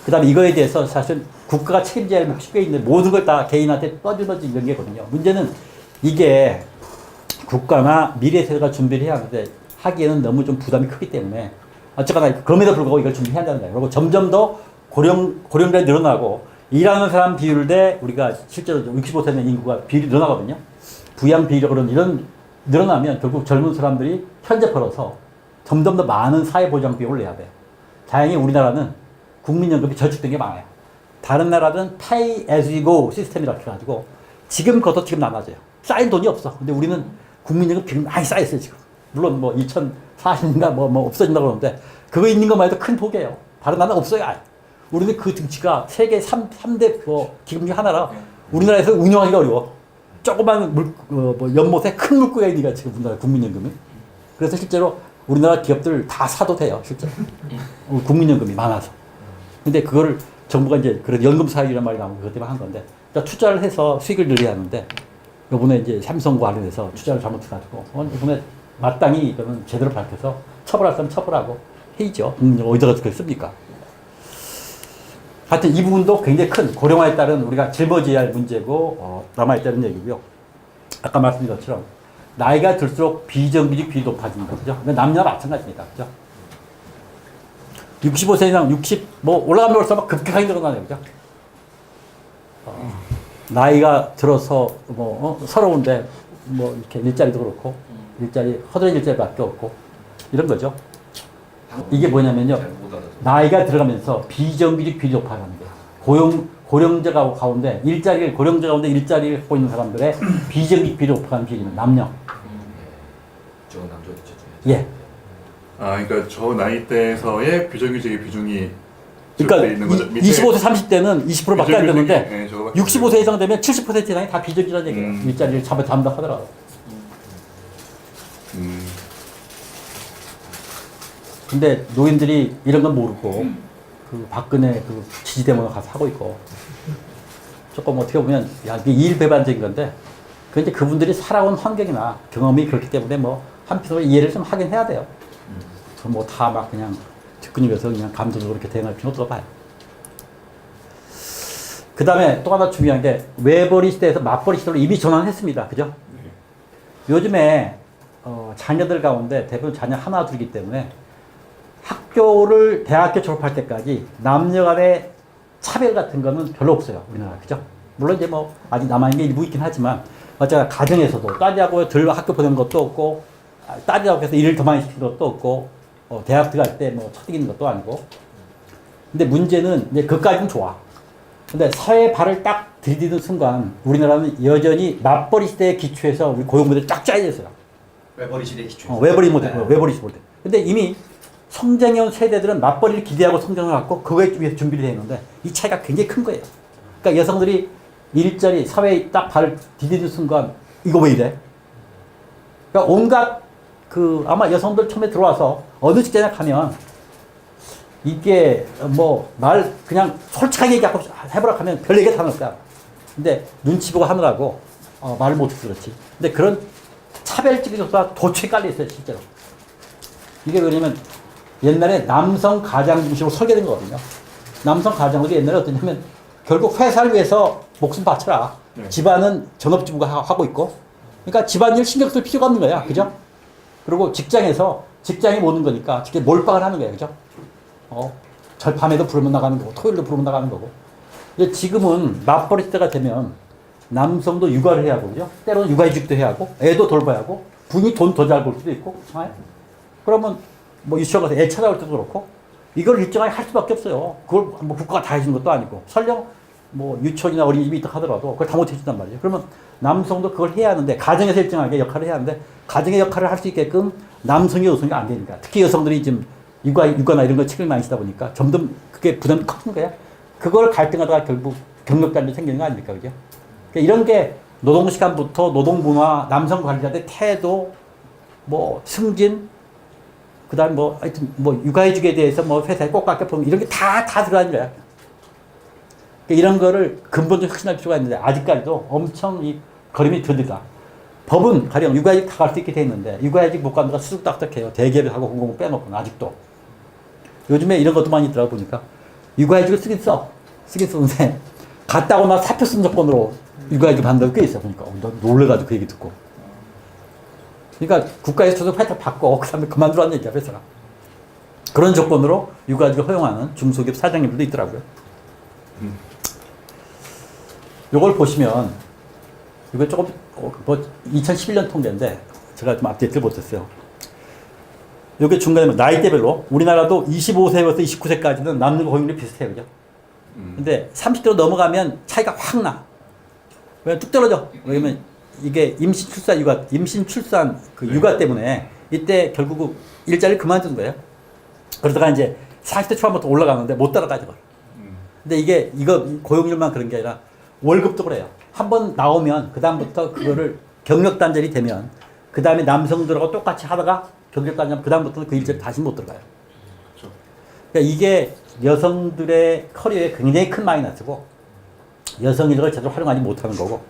그 다음에 이거에 대해서 사실 국가가 책임져야 할 몫이 꽤 있는데 모든 걸 다 개인한테 떠주너지 이런 게거든요. 문제는 이게 국가나 미래 세대가 준비를 해야 하는데 하기에는 너무 좀 부담이 크기 때문에 어쨌거나 그럼에도 불구하고 이걸 준비해야 한다는 거예요. 그리고 점점 더 고령자가 늘어나고 일하는 사람 비율 대 우리가 실제로 65세 된 인구가 비율이 늘어나거든요. 부양 비율이 그런 이런 늘어나면 결국 젊은 사람들이 현재 벌어서 점점 더 많은 사회보장 비용을 내야 돼요. 다행히 우리나라는 국민연금이 저축된 게 많아요. 다른 나라는 pay as you go 시스템이라고 해가지고 지금 그것도 지금 나눠져요. 쌓인 돈이 없어. 근데 우리는 국민연금 비용이 많이 쌓였어요, 지금. 물론 2040년가 없어진다고 그러는데 그거 있는 것만 해도 큰 복이에요. 다른 나라는 없어요, 아예. 우리는 그 등치가 세계 3대 기금 중 하나라 우리나라에서 운영하기가 어려워. 조그만 연못에 큰 물고기가 있으니까 지금 우리나라 국민연금이. 그래서 실제로 우리나라 기업들 다 사도 돼요, 실제로. 국민연금이 많아서. 근데 그거를 정부가 이제 그래도 연금사회이란 말이 나오고 그것 때문에 한 건데, 그러니까 투자를 해서 수익을 늘려야 하는데, 이번에 이제 삼성과 관련해서 투자를 잘못해가지고, 이번에 마땅히 이거는 제대로 밝혀서 처벌할 사람 처벌하고 해야죠. 어디다가 그걸 씁니까? 하여튼 이 부분도 굉장히 큰 고령화에 따른 우리가 짊어져야 할 문제고, 남아있다는 얘기고요. 아까 말씀드린 것처럼, 나이가 들수록 비정규직 비율이 높아지는 거죠. 남녀나 마찬가지입니다. 그죠? 65세 이상 60 올라가면 올수록 급격하게 늘어나네요. 그죠? 나이가 들어서 서러운데 이렇게 일자리도 그렇고 허드렛 일자리밖에 없고 이런 거죠. 이게 뭐냐면요. 나이가 들어가면서 비정규직 비율이 높아지는 거예요. 고령자 가운데 고령자 가운데 일자리를 갖고 있는 사람들의 비정규직 비율이 높아가는 비율이면 남녀. 저건 남자였죠. 예. 그러니까 저 나이대에서의 비정규직의 비중이 그러니까 있는 거죠. 25세 30대는 20%밖에 안 되는데 네, 65세 이상 되면 70% 이상이 다 비정규직이라는 얘기예요. 일자리를 담당하더라고요. 근데 노인들이 이런 건 모르고 그 박근혜 그 지지대모로 가서 하고 있고 조금 어떻게 보면 이게 이일배반적인 건데 그 이제 그분들이 살아온 환경이나 경험이 그렇기 때문에 한편으로 이해를 좀 하긴 해야 돼요. 다 막 그냥 측근육에서 그냥 감정적으로 이렇게 대응할 필요는 없다고 봐요. 그 다음에 또 하나 중요한 게 외벌이 시대에서 맞벌이 시대로 이미 전환했습니다. 그죠? 요즘에 자녀들 가운데 대부분 자녀 하나 둘이기 때문에 대학교 졸업할 때까지 남녀 간의 차별 같은 거는 별로 없어요. 우리나라. 그죠? 물론 이제 뭐 아직 남아있는 게 일부 있긴 하지만 어쨌든 가정에서도 딸이라고 덜 학교 보내는 것도 없고 딸이라고 해서 일을 더 많이 시키는 것도 없고 대학 들어갈 때 뭐 쳐다기는 것도 아니고 근데 문제는 이제 그까지는 좋아. 근데 사회에 발을 딱 들이대는 순간 우리나라는 여전히 맞벌이 시대의 기초에서 우리 고용 모델이 딱 짜여 있어요. 외벌이 시대 기초. 외벌이 모델, 외벌이 모델. 근데 이미 성장해온 세대들은 맞벌이를 기대하고 성장을 갖고 그거에 위해서 준비를 해 있는데 이 차이가 굉장히 큰 거예요. 그러니까 여성들이 일자리, 사회에 딱 발을 디디는 순간 이거 왜 이래? 그러니까 온갖 아마 여성들 처음에 들어와서 어느 직장에 가면 이게 뭐 말 그냥 솔직하게 얘기하고 해보라 하면 별 얘기 다 나올 거야. 근데 눈치 보고 하느라고 말을 못해서 그렇지. 근데 그런 차별적인 요소가 도처에 깔려 있어요, 실제로. 이게 왜냐면 옛날에 남성 가장 중심으로 설계된 거거든요. 남성 가장으로 옛날에 어떠냐면 결국 회사를 위해서 목숨 바쳐라. 네. 집안은 전업주부가 하고 있고. 그러니까 집안일 신경 쓸 필요가 없는 거야. 그죠? 그리고 직장에서 직장에 모는 거니까 직접 몰빵을 하는 거야. 그죠? 저 밤에도 부르면 나가는 거고, 토요일도 부르면 나가는 거고. 근데 지금은 맞벌이 때가 되면 남성도 육아를 해야 하고, 그죠? 때로는 육아휴직도 해야 하고, 애도 돌봐야 하고, 부인이 돈 더 잘 벌 수도 있고, 그러면 뭐 유치원 가서 애 찾아올 때도 그렇고, 이걸 일정하게 할 수밖에 없어요. 그걸 뭐 국가가 다 해주는 것도 아니고, 설령 뭐 유치원이나 어린이집이 있다 하더라도 그걸 다 못 해준단 말이에요. 그러면 남성도 그걸 해야 하는데, 가정에서 일정하게 역할을 해야 하는데, 가정의 역할을 할 수 있게끔 남성이 여성이 안 되니까. 특히 여성들이 지금 육아나 이런 거 책임을 많이 쓰다 보니까 점점 그게 부담이 커진 거야. 그걸 갈등하다가 결국 경력단도 생기는 거 아닙니까? 그죠? 그러니까 이런 게 노동시간부터 노동문화, 남성 관리자들의 태도, 뭐 승진, 그 다음에 뭐 하여튼 뭐 육아휴직에 대해서 뭐 회사에 꼭 깎여보면 이런 게 다 들어가는 거야. 그러니까 이런 거를 근본적으로 혁신할 필요가 있는데 아직까지도 엄청 이 걸음이 드니까 법은 가령 육아휴직 다 갈 수 있게 돼 있는데 육아휴직 못 가는 거 수습딱딱해요. 대기업을 하고 공공을 빼놓고는 아직도. 요즘에 이런 것도 많이 들어가 보니까 육아휴직을 쓰긴 쓰는데 갔다 오나 사표 쓴 조건으로 육아휴직 받는 게 꽤 있어. 그러니까 너 놀래가지고 그 얘기 듣고. 그러니까 국가에서 저도 회사 받고 그 다음에 그만두라는 얘기야 회사가. 그런 조건으로 육아휴직을 허용하는 중소기업 사장님들도 있더라고요. 요걸 보시면 이거 조금 뭐 2011년 통계인데 제가 좀 업데이트를 못했어요. 여기 중간에 나이대별로 우리나라도 25세부터 29세까지는 남녀 고용률이 비슷해요. 그죠? 근데 30대로 넘어가면 차이가 확 나. 왜 뚝 떨어져? 왜냐면 이게 임신 출산 그 육아 때문에 이때 결국 일자리를 그만두는 거예요. 그러다가 이제 40대 초반부터 올라가는데 못 따라가죠. 근데 이거 고용률만 그런 게 아니라 월급도 그래요. 한번 나오면 그다음부터 그거를 경력 단절이 되면 그다음에 남성들하고 똑같이 하다가 경력 단절 그 다음부터는 그 일자리 다시 못 들어가요. 그렇죠. 그러니까 이게 여성들의 커리어에 굉장히 큰 마이너스고 여성 인력을 제대로 활용하지 못하는 거고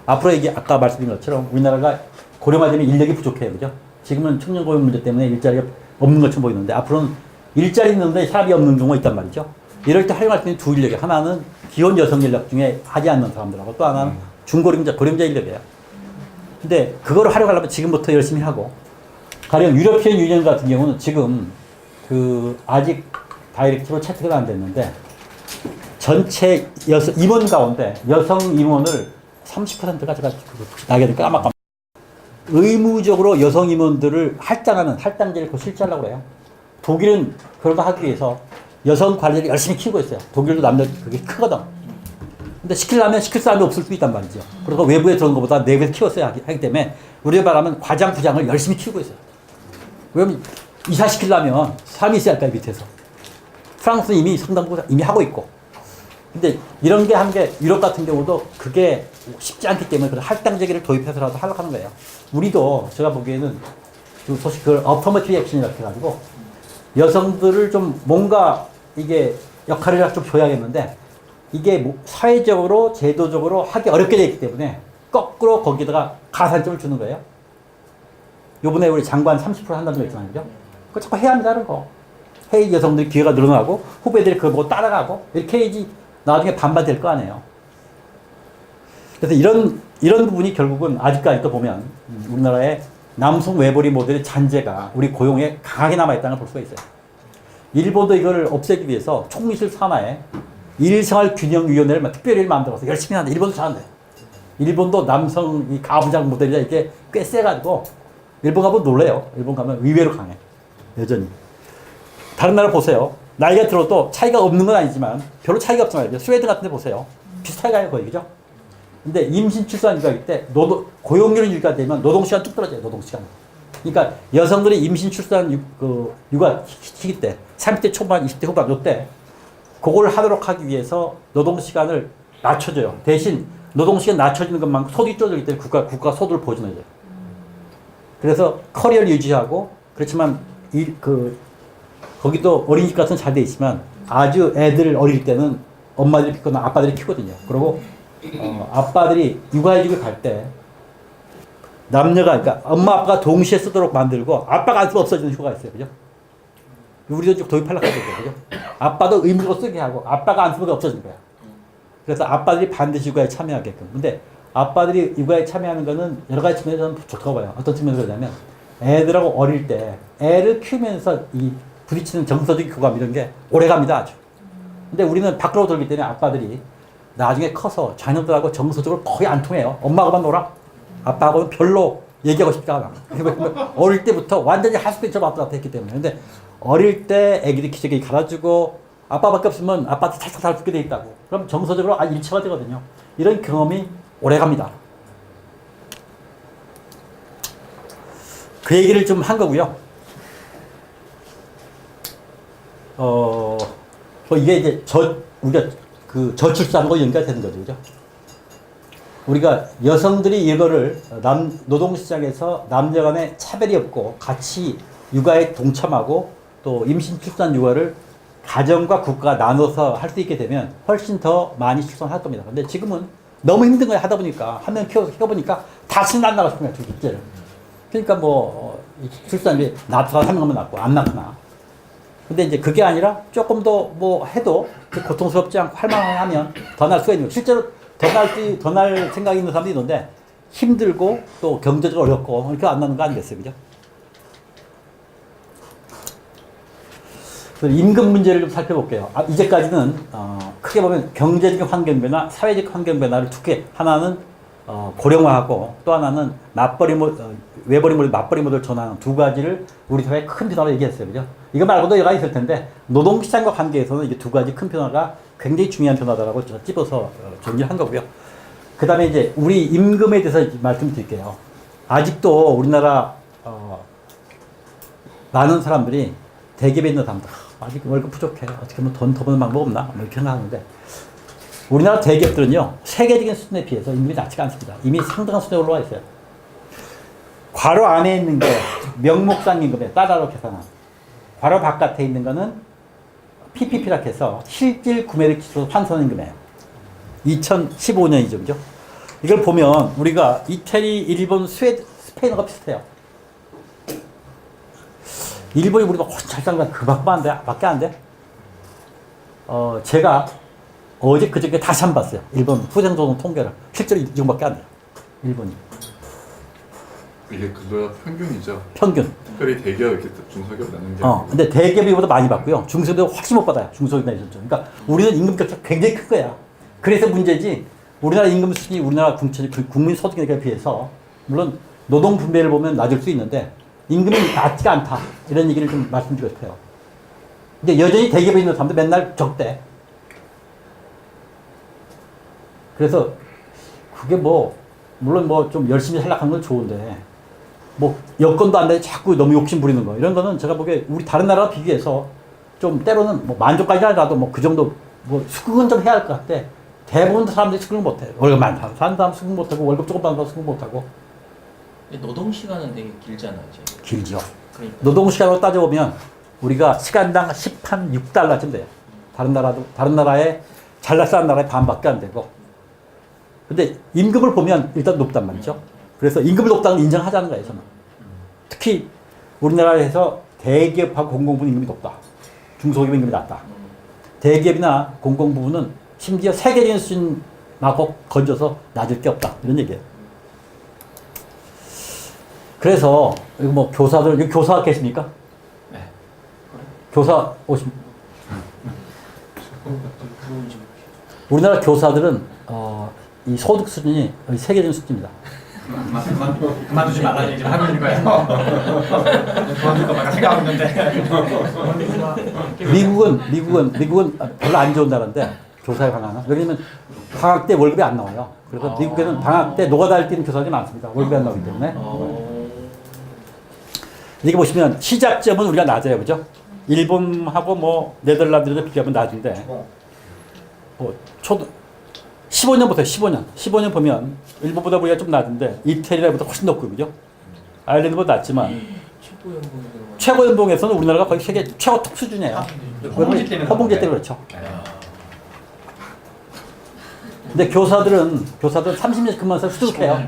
앞으로 이게 아까 말씀드린 것처럼 우리나라가 고령화되면 인력이 부족해요. 그죠? 지금은 청년 고용 문제 때문에 일자리가 없는 것처럼 보이는데 앞으로는 일자리 있는데 사람이 없는 경우가 있단 말이죠. 이럴 때 활용할 수 있는 두 인력이 하나는 기혼 여성 인력 중에 하지 않는 사람들하고 또 하나는 고령자 인력이에요. 근데 그거를 활용하려면 지금부터 열심히 하고 가령 유러피언 유니언 같은 경우는 지금 아직 다이렉티브로 채택은 안 됐는데 전체 임원 가운데 여성 임원을 30%가 제가 나게 까맣까 의무적으로 여성 임원들을 할당제를 실시하려고 해요. 독일은 그런 거 하기 위해서 여성 관리를 열심히 키우고 있어요. 독일도 남녀 그게 크거든. 근데 시키려면 시킬 사람이 없을 수 있단 말이죠. 그래서 외부에 들어온 것보다 내부에서 키웠어야 하기 때문에 우리가 말하면 과장, 부장을 열심히 키우고 있어요. 왜냐면 이사 시키려면 사람이 있어야 할까요, 밑에서. 프랑스는 이미 상당부 이미 하고 있고. 근데 이런 게 한 게 유럽 같은 경우도 그게 쉽지 않기 때문에 그런 할당제기를 도입해서라도 하려고 하는 거예요. 우리도 제가 보기에는 소식 그걸 어퍼머티브 액션이라고 해가지고 여성들을 좀 뭔가 이게 역할을 좀 줘야겠는데 이게 사회적으로 제도적으로 하기 어렵게 되어 있기 때문에 거꾸로 거기다가 가산점을 주는 거예요. 요번에 우리 장관 30% 한다는 거 있잖아요. 그죠? 그거 자꾸 해야 한다는 거. 회의 여성들 기회가 늘어나고 후배들이 그걸 보고 따라가고 이렇게 해야지 나중에 반반 될 거 아니에요. 그래서 이런 부분이 결국은 아직까지도 보면 우리나라의 남성 외벌이 모델의 잔재가 우리 고용에 강하게 남아있다는 걸 볼 수가 있어요. 일본도 이걸 없애기 위해서 총리실 산하에 일생활균형위원회를 특별히 만들어서 열심히 한다. 일본도 잘한대. 일본도 남성 이 가부장 모델이라 이게 꽤 세가지고 일본 가면 놀래요. 일본 가면 의외로 강해. 여전히. 다른 나라 보세요. 나이가 들어도 차이가 없는 건 아니지만 별로 차이가 없잖아요. 스웨덴 같은 데 보세요. 비슷하게 가요, 거의. 그죠? 근데 임신 출산 육아일 때 고용률이 유지가 되면 노동시간 뚝 떨어져요, 노동시간. 그러니까 여성들이 임신 출산 육아 시기 때 30대 초반, 20대 후반 요때 그걸 하도록 하기 위해서 노동시간을 낮춰줘요. 대신 노동시간 낮춰주는 것만큼 소득이 줄어들기 때문에 국가 소득을 보존해줘요. 그래서 커리어를 유지하고 그렇지만 거기도 어린이집 같은 잘 돼 있지만 아주 애들 어릴 때는 엄마들이 키거나 아빠들이 키거든요. 그리고 아빠들이 육아휴직을 갈 때 남녀가 그러니까 엄마 아빠가 동시에 쓰도록 만들고 아빠가 안 쓰면 없어지는 휴가가 있어요. 그죠? 우리도 좀 도입하려고 하죠. 그죠? 아빠도 의무로 쓰게 하고 아빠가 안 쓰면 없어지는 거야. 그래서 아빠들이 반드시 육아에 참여하게끔. 근데 아빠들이 육아에 참여하는 거는 여러 가지 측면에서 저는 좋다고 봐요. 어떤 측면에서 그러냐면 애들하고 어릴 때 애를 키우면서 이 부딪히는 정서적 교감 이런 게 오래갑니다. 아주. 근데 우리는 밖으로 돌기 때문에 아빠들이 나중에 커서 자녀들하고 정서적으로 거의 안 통해요. 엄마하고만 놀아. 아빠하고는 별로 얘기하고 싶지가 않아. 어릴 때부터 완전히 하수빛처럼 왔다 갔다 했기 때문에. 근데 어릴 때 애기들 기저귀 갈아주고 아빠밖에 없으면 아빠한테 살짝 잘 붙게 돼 있다고. 그럼 정서적으로 일치가 되거든요. 이런 경험이 오래갑니다. 그 얘기를 좀 한 거고요. 이게 이제 우리가 저출산과 연결되는 거죠. 그죠? 우리가 여성들이 이거를 노동시장에서 남녀 간에 차별이 없고 같이 육아에 동참하고 또 임신 출산 육아를 가정과 국가가 나눠서 할 수 있게 되면 훨씬 더 많이 출산할 겁니다. 근데 지금은 너무 힘든 걸 하다 보니까 한 명 키워보니까 다시는 안 나가고 싶은 거야, 둘째를. 그러니까 출산이 나타나 3명만 낳고 안 나타나. 근데 이제 그게 아니라 조금 더 해도 고통스럽지 않고 할만하면 더 날 수가 있는 거예요. 실제로 더 날 생각이 있는 사람들이 있는데 힘들고 또 경제적으로 어렵고 이렇게 안 나는 거 아니겠어요. 그죠? 임금 문제를 좀 살펴볼게요. 이제까지는 크게 보면 경제적 환경 변화, 사회적 환경 변화를 두 개. 하나는 고령화하고 또 하나는 외벌이 모델, 맞벌이 모델 전환 두 가지를 우리 사회의 큰 변화로 얘기했어요. 그죠? 이거 말고도 여러 가지 있을 텐데 노동시장과 관계에서는 이게 두 가지 큰 변화가 굉장히 중요한 변화다라고 찝어서 정리를 한 거고요. 그 다음에 이제 우리 임금에 대해서 말씀드릴게요. 아직도 우리나라 많은 사람들이 대기업에 있는 사람들 아직 월급 부족해. 어떻게 하면 돈 더 버는 방법 없나? 이렇게 생각하는데 우리나라 대기업들은요. 세계적인 수준에 비해서 임금이 낮지가 않습니다. 이미 상당한 수준에 올라와 있어요. 괄호 안에 있는 게 명목상 임금에 따라로 계산한 괄호 바깥에 있는 거는 PPP라고 해서 실질 구매력 지수 환산 임금이에요. 2015년이죠. 그죠? 이걸 보면 우리가 이태리, 일본, 스페인어가 비슷해요. 일본이 우리가 훨씬 잘 사는 건 그밖에 안 돼. 제가 어제 그저께 다시 한번 봤어요. 일본 후생소득 통계를. 실제로 이 정도밖에 안 돼요. 일본이. 이게 그거야 평균이죠. 평균. 특별히 대기업 이렇게 중소기업 나는 게. 근데 대기업이 보다 많이 받고요. 중소기업이 훨씬 못 받아요. 중소기업이나 이런 쪽. 그러니까 우리는 임금 격차가 굉장히 큰 거야. 그래서 문제지. 우리나라 임금 수준이 우리나라 국민 소득에 비해서 물론 노동 분배를 보면 낮을 수 있는데 임금이 낮지가 않다. 이런 얘기를 좀 말씀드리고 싶어요. 근데 여전히 대기업에 있는 사람들 맨날 적대. 그래서 그게 물론 좀 열심히 살락하는 건 좋은데 여건도 안 돼 자꾸 너무 욕심 부리는 거 이런 거는 제가 보기에 우리 다른 나라와 비교해서 좀 때로는 만족까지 하더라도 그 정도 수긍은 좀 해야 할 것 같아. 대부분 사람들이 수긍을 못해. 월급 많이 사는 사람 수긍 못하고 월급 조금 받는 사람 수긍 못하고. 노동 시간은 되게 길잖아요. 지금. 길죠. 그러니까. 노동 시간으로 따져보면 우리가 시간당 6달러쯤 돼요. 다른 나라에 잘 사는 나라의 반밖에 안 되고. 근데 임금을 보면 일단 높단 말이죠. 그래서 임금이 높다는 걸 인정하자는 거예요, 저는. 특히 우리나라에서 대기업하고 공공부는 임금이 높다. 중소기업 임금이 낮다. 대기업이나 공공부는 심지어 세계적인 수준하고 건져서 낮을 게 없다. 이런 얘기예요. 그래서 이거 교사들 여기 교사 계십니까? 네. 교사 오십 그런 좀 우리나라 교사들은 이 소득 수준이 세계적인 수준입니다. 그만두지 말라는 얘기 좀 하고 있는 거예요. 그만둘 거 막 생각하고 있는데. 미국은 별로 안 좋은 나라인데 교사의 방학은 왜냐면 방학 때 월급이 안 나와요. 그래서 미국에는 방학 때 노가다를 뛰는 교사들이 많습니다. 월급이 안 나오기 때문에. 이렇게 보시면 시작점은 우리가 낮아요, 그죠? 일본하고 뭐 네덜란드도 비교하면 낮은데 뭐 15년부터 15년 보면 일본보다 우리가 좀 낮은데 이태리보다 훨씬 높고 그죠? 아일랜드보다 낮지만 최고 연봉에서는 우리나라가 거의 세계 최고 톱 수준이에요. 허봉제 때문에 허봉제 때문에 그렇죠. 근데 교사들은 30년씩 근무해서 수두룩해요.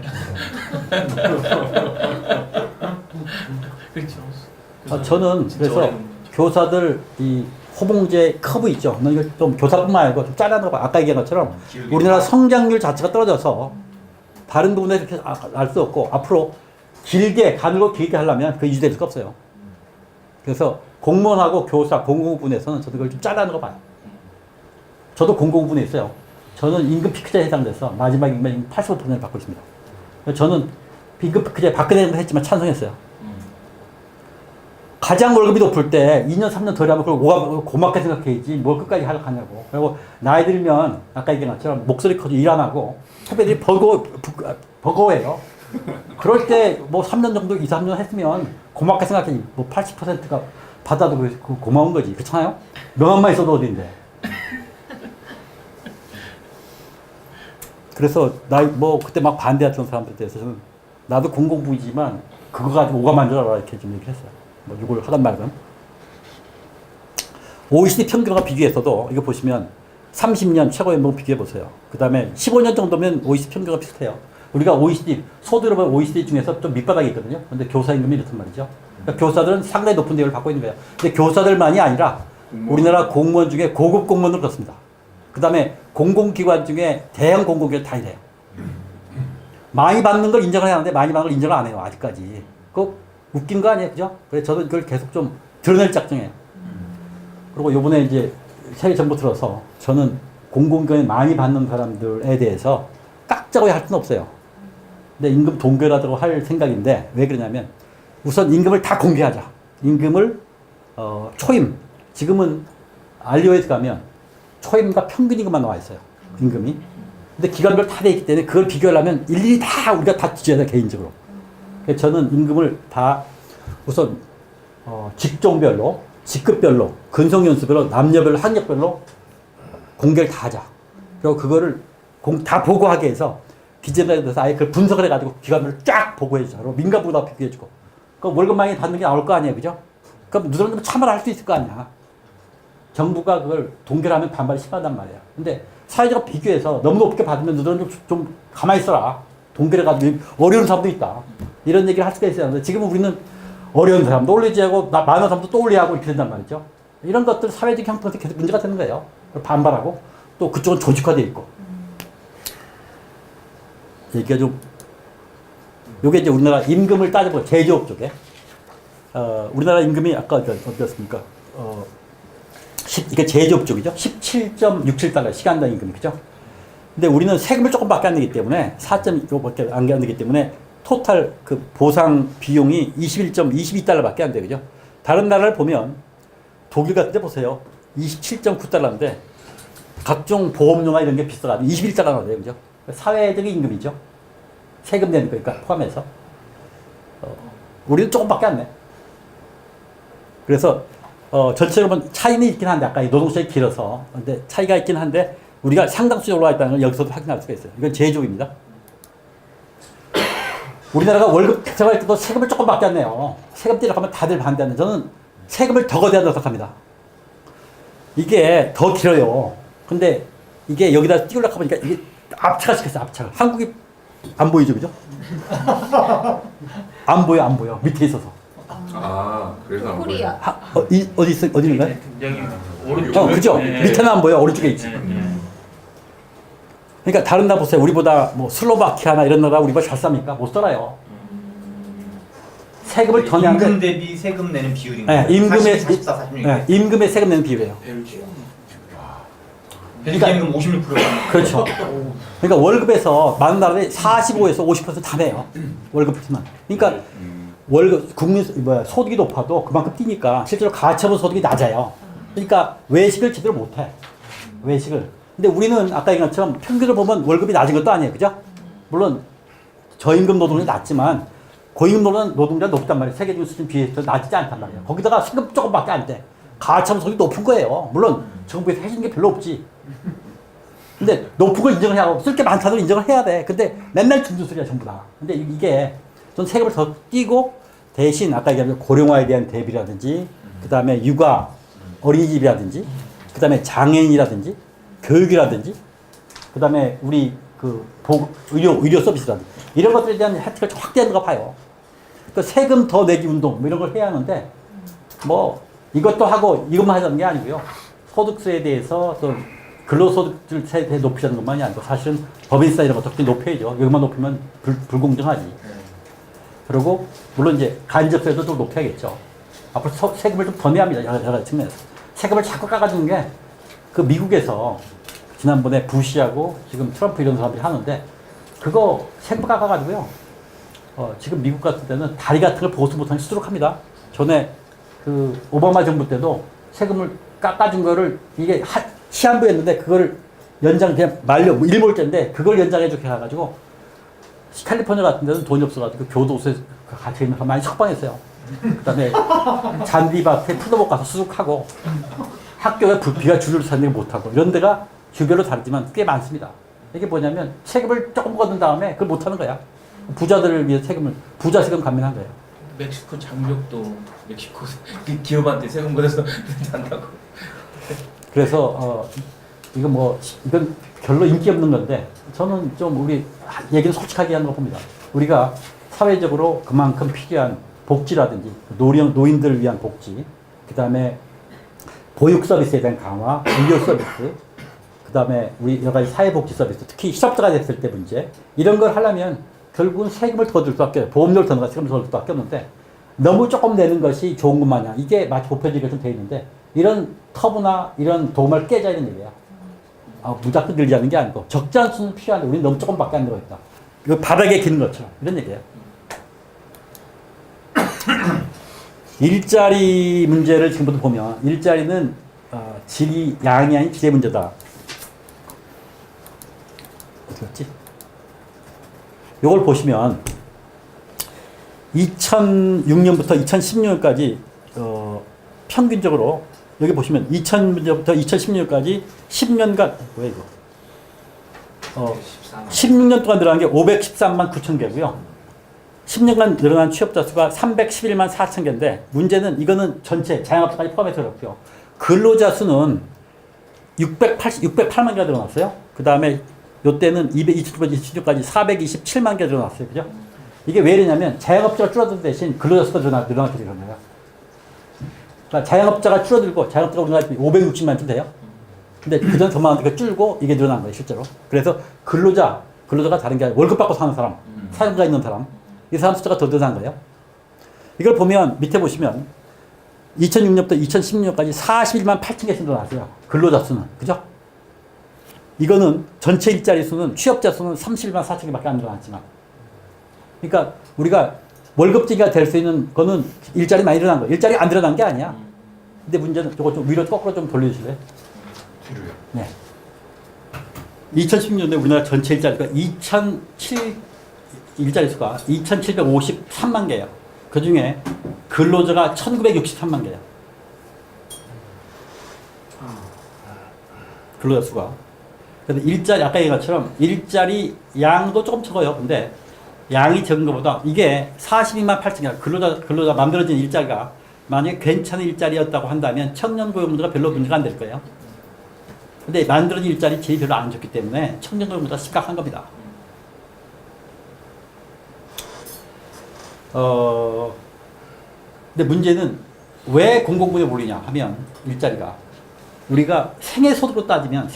그렇죠. 저는 그래서 교사들 이 호봉제 커브 있죠. 이걸 좀 교사뿐만 아니고 좀 잘라놓고 아까 얘기한 것처럼 우리나라 성장률 자체가 떨어져서 다른 부분에 이렇게 알 수 없고 앞으로 길게 가늘고 길게 하려면 그 유지될 수가 없어요. 그래서 공무원하고 교사 공공부문에서는 저도 그걸 좀 잘라놓고 봐요. 저도 공공부문에 있어요. 저는 임금 피크제에 해당돼서 마지막 임금 85%를 받고 있습니다. 저는 임금 피크제 박근혜도 했지만 찬성했어요. 가장 월급이 높을 때 2년 3년 덜 하면 그걸 고맙게 생각해야지 뭘 끝까지 하려고 하냐고. 그리고 나이 들면 아까 얘기한 것처럼 목소리 커지고 일 안 하고 후배들이 버거워해요. 그럴 때 뭐 3년 정도 2, 3년 했으면 고맙게 생각해야지. 뭐 80%가 받아도 그 고마운 거지. 그렇잖아요? 명함만 있어도 어딘데. 그래서 뭐 그때 막 반대했던 사람들 대해서 저는 나도 공공부이지만 그거 가지고 오감한 줄 알아 이렇게 좀 얘기를 했어요. 뭐 이걸 하단 말은 OECD 평균과 비교해서도 이거 보시면 30년 최고연봉 비교해 보세요. 그 다음에 15년 정도면 OECD 평균과 비슷해요. 우리가 OECD 소득을 보면 OECD 중에서 좀 밑바닥에 있거든요. 근데 교사 임금이 이렇단 말이죠. 그러니까 교사들은 상당히 높은 대우를 받고 있는 거예요. 근데 교사들만이 아니라 우리나라 공무원 중에 고급 공무원도 그렇습니다. 그 다음에 공공기관 중에 대형 공공기관 다 이래요. 많이 받는 걸 인정을 해야 하는데 많이 받는 걸 인정을 안 해요. 아직까지. 그 웃긴 거 아니에요, 그죠? 그래서 저도 그걸 계속 좀 드러낼 작정이에요. 그리고 요번에 이제 새 정부 들어서 저는 공공기관에 많이 받는 사람들에 대해서 깎자고 할 수는 없어요. 근데 임금 동결하도록 할 생각인데 왜 그러냐면 우선 임금을 다 공개하자. 임금을 초임. 지금은 알리오에서 가면 초임과 평균 임금만 나와 있어요. 임금이. 근데 기관별 다 돼 있기 때문에 그걸 비교하려면 일일이 다 우리가 다 뒤져야 돼, 개인적으로. 저는 임금을 다 우선 직종별로, 직급별로, 근속연수별로, 남녀별로, 학력별로 공개를 다 하자. 그리고 그거를 다 보고하게 해서 비전에 대해서 아예 그걸 분석을 해가지고 기관별로 쫙 보고해주자. 그리고 민간보다 비교해주고. 그럼 월급 많이 받는 게 나올 거 아니에요, 그죠? 그럼 누구든 참여를 할 수 있을 거 아니야. 정부가 그걸 동결하면 반발이 심하단 말이야. 근데 사회자가 비교해서 너무 높게 받으면 너희들은 좀 가만히 있어라. 동결해가지고 어려운 사람도 있다. 이런 얘기를 할 수가 있어야 하는데 지금은 우리는 어려운 사람도 올리지 하고 많은 사람도 또 올리하고 이렇게 된단 말이죠. 이런 것들 사회적 형편에서 계속 문제가 되는 거예요. 반발하고 또 그쪽은 조직화되어 있고. 얘기가 좀 요게 이제 우리나라 임금을 따져보고 제조업 쪽에 우리나라 임금이 아까 어디였습니까? 이게 제조업 쪽이죠. 17.67달러 시간당 임금이 그죠? 근데 우리는 세금을 조금밖에 안 내기 때문에 4.6밖에 안 내기 때문에 토탈 그 보상 비용이 21.22달러밖에 안 돼요. 그죠? 다른 나라를 보면 독일 같은 데 보세요. 27.9달러인데 각종 보험료나 이런 게 비싸가지고 21달러 나와요. 그죠? 사회적인 임금이죠. 세금 내는 거니까 포함해서. 우리는 조금밖에 안 내. 그래서 전체로 보면 차이는 있긴 한데 아까 노동시간이 길어서 근데 차이가 있긴 한데 우리가 상당수 올라와 있다는 걸 여기서도 확인할 수가 있어요. 이건 제조입니다. 우리나라가 월급 생활할 때도 세금을 조금밖에 안 내요. 세금 떼려고 하면 다들 반대하는데 저는 세금을 더 거대하다고 생각합니다. 이게 더 길어요. 근데 이게 여기다 띄우려고 하니까 이게 압착을 시켰어요. 압착을. 한국이 안 보이죠, 그죠? 안 보여. 밑에 있어서. 그래서 안 코리아. 보여요. 어디 있어? 어디 있는 거야? 여기 오른쪽. 그죠? 밑에는 안 보여. 오른쪽에 있지. 그러니까 다른 나라 보세요. 우리보다 뭐 슬로바키아나 이런 나라 우리보다 잘 삽니까? 못 살아요. 세금을 더 내는 임금 대비 세금 내는 비율인가요? 네, 임금의 44, 46. 네, 임금의 세금 내는 비율이에요. 그러니까 임금 56%가 그렇죠. 그러니까 월급에서 많은 나라들이 45에서 50%다 내요. 월급만. 그러니까 월급 국민 소득이 높아도 그만큼 뛰니까 실제로 가처분 소득이 낮아요. 그러니까 외식을 제대로 못 해. 외식을. 근데 우리는 아까 얘기한 것처럼 평균을 보면 월급이 낮은 것도 아니에요. 그죠? 물론 저임금 노동이 낮지만 고임금 노동자 높단 말이에요. 세계적인 수준 비해서 낮지 않단 말이에요. 거기다가 세금 조금밖에 안 돼. 가처분 소득이 높은 거예요. 물론 정부에서 해주는 게 별로 없지. 근데 높은 걸 인정을 해야 하고 쓸 게 많다도 인정을 해야 돼. 근데 맨날 듣는 소리야 전부 다. 근데 이게 좀 세금을 더 띄고 대신 아까 얘기한 고령화에 대한 대비라든지 그 다음에 육아 어린이집이라든지 그 다음에 장애인이라든지 교육이라든지 그 다음에 우리 그 의료 서비스라든지 이런 것들에 대한 혜택을 좀 확대한다고 봐요. 그 세금 더 내기 운동 뭐 이런 걸 해야 하는데 뭐 이것도 하고 이것만 하자는 게 아니고요. 소득세에 대해서 또 근로소득을 세대 높이자는 것만이 아니고 사실은 법인세 이런 것도 높여야죠. 여기만 높이면 불공정하지. 그리고 물론 이제 간접세도 좀 높여야겠죠. 앞으로 세금을 좀 더 내야 합니다. 여러 가지 측면에서. 세금을 자꾸 깎아주는 게 그 미국에서 지난번에 부시하고 지금 트럼프 이런 사람들이 하는데 그거 세금 깎아가지고요. 지금 미국 같은 데는 다리 같은 걸 보수 못하니 쓰도록 합니다. 전에 그 오바마 정부 때도 세금을 깎아준 거를 이게 시한부였는데 그거를 연장 그냥 일몰제인데 그걸 연장해주게 해가지고 캘리포니아 같은 데는 돈이 없어가지고 교도소에 갇혀 있는 사람 많이 석방했어요. 그다음에 잔디밭에 풀도복 가서 수족하고 학교에 비가 줄줄 서는 게 못하고 이런 데가 주별로 다르지만 꽤 많습니다. 이게 뭐냐면 세금을 조금 걷은 다음에 그걸 못하는 거야. 부자들을 위해 부자 세금 감면한 거예요. 멕시코 장벽도 멕시코 기업한테 세금 걷어서 한다고. 그래서 이건 별로 인기 없는 건데 저는 좀 우리 얘기는 솔직하게 하는 거 봅니다. 우리가 사회적으로 그만큼 필요한 복지라든지 노인들을 위한 복지, 그 다음에 보육 서비스에 대한 강화, 의료 서비스, 그 다음에 우리 여러 가지 사회복지 서비스, 특히 실업자가 됐을 때 문제 이런 걸 하려면 결국은 세금을 더 줄 수밖에 없어요. 보험료를 더 넣어서 세금을 더 줄 수밖에 없는데 너무 조금 내는 것이 좋은 것 마냥 이게 마치 보편적으로 좀 돼 있는데 이런 터부나 이런 도움을 깨자 이런 얘기야. 무작정 늘리자는 게 아니고 적절한 수는 필요한데 우리는 너무 조금밖에 안 들어있다. 이거 바닥에 기는 것처럼 이런 얘기예요. 일자리 문제를 지금부터 보면 일자리는 질이 양이 아닌 질의 문제다. 어디 갔지? 이걸 보시면 2006년부터 2016년까지 평균적으로 여기 보시면 2000년부터 2016년까지 10년간 뭐야 이거? 16년 동안 늘어난 게 513만 9천 개고요. 10년간 늘어난 취업자 수가 311만 4천 개인데 문제는 이거는 전체 자영업자까지 포함해서 그렇고요. 근로자 수는 608만 개가 늘어났어요. 그 다음에 이때는 2020년까지 427만 개가 늘어났어요. 그죠? 이게 왜 이러냐면 자영업자가 줄어든 대신 근로자 수가 늘어나게 되는 거예요. 그러니까 자영업자가 줄어들고 자영업자가 우리나라 560만쯤 돼요. 근데 그전 더 많은데 줄고 이게 늘어난 거예요, 실제로. 그래서 근로자가 다른 게 아니라 월급 받고 사는 사람, 사용자 있는 사람, 이 사람 숫자가 더 늘어난 거예요. 이걸 보면 밑에 보시면 2006년부터 2016년까지 41만 8천 개씩 늘어났어요. 근로자 수는. 그죠? 이거는 전체 일자리 수는 취업자 수는 31만 4천 개밖에 안 늘어났지만. 그러니까 우리가 월급쟁이가 될 수 있는 거는 일자리 많이 일어난 거예요. 일자리가 안 일어난 게 아니야. 근데 문제는 이거 좀 위로 거꾸로 좀 돌려주실래요? 뒤로요. 네. 2016년에 우리나라 전체 일자리가 일자리 수가 2,753만 개예요. 그 중에 근로자가 1,963만 개예요. 근로자 수가. 그래서 일자리, 아까 얘기한 것처럼 일자리 양도 조금 적어요. 근데 양이 적은 것보다 이게 42만 8천 개, 근로자 만들어진 일자리가 만약에 괜찮은 일자리였다고 한다면 청년 고용 문제가 별로 문제가 안 될 거예요. 근데 만들어진 일자리 질이 별로 안 좋기 때문에 청년 고용 문제가 심각한 겁니다. 근데 문제는 왜 공공부에 몰리냐 하면 일자리가 우리가 생애소득으로 따지면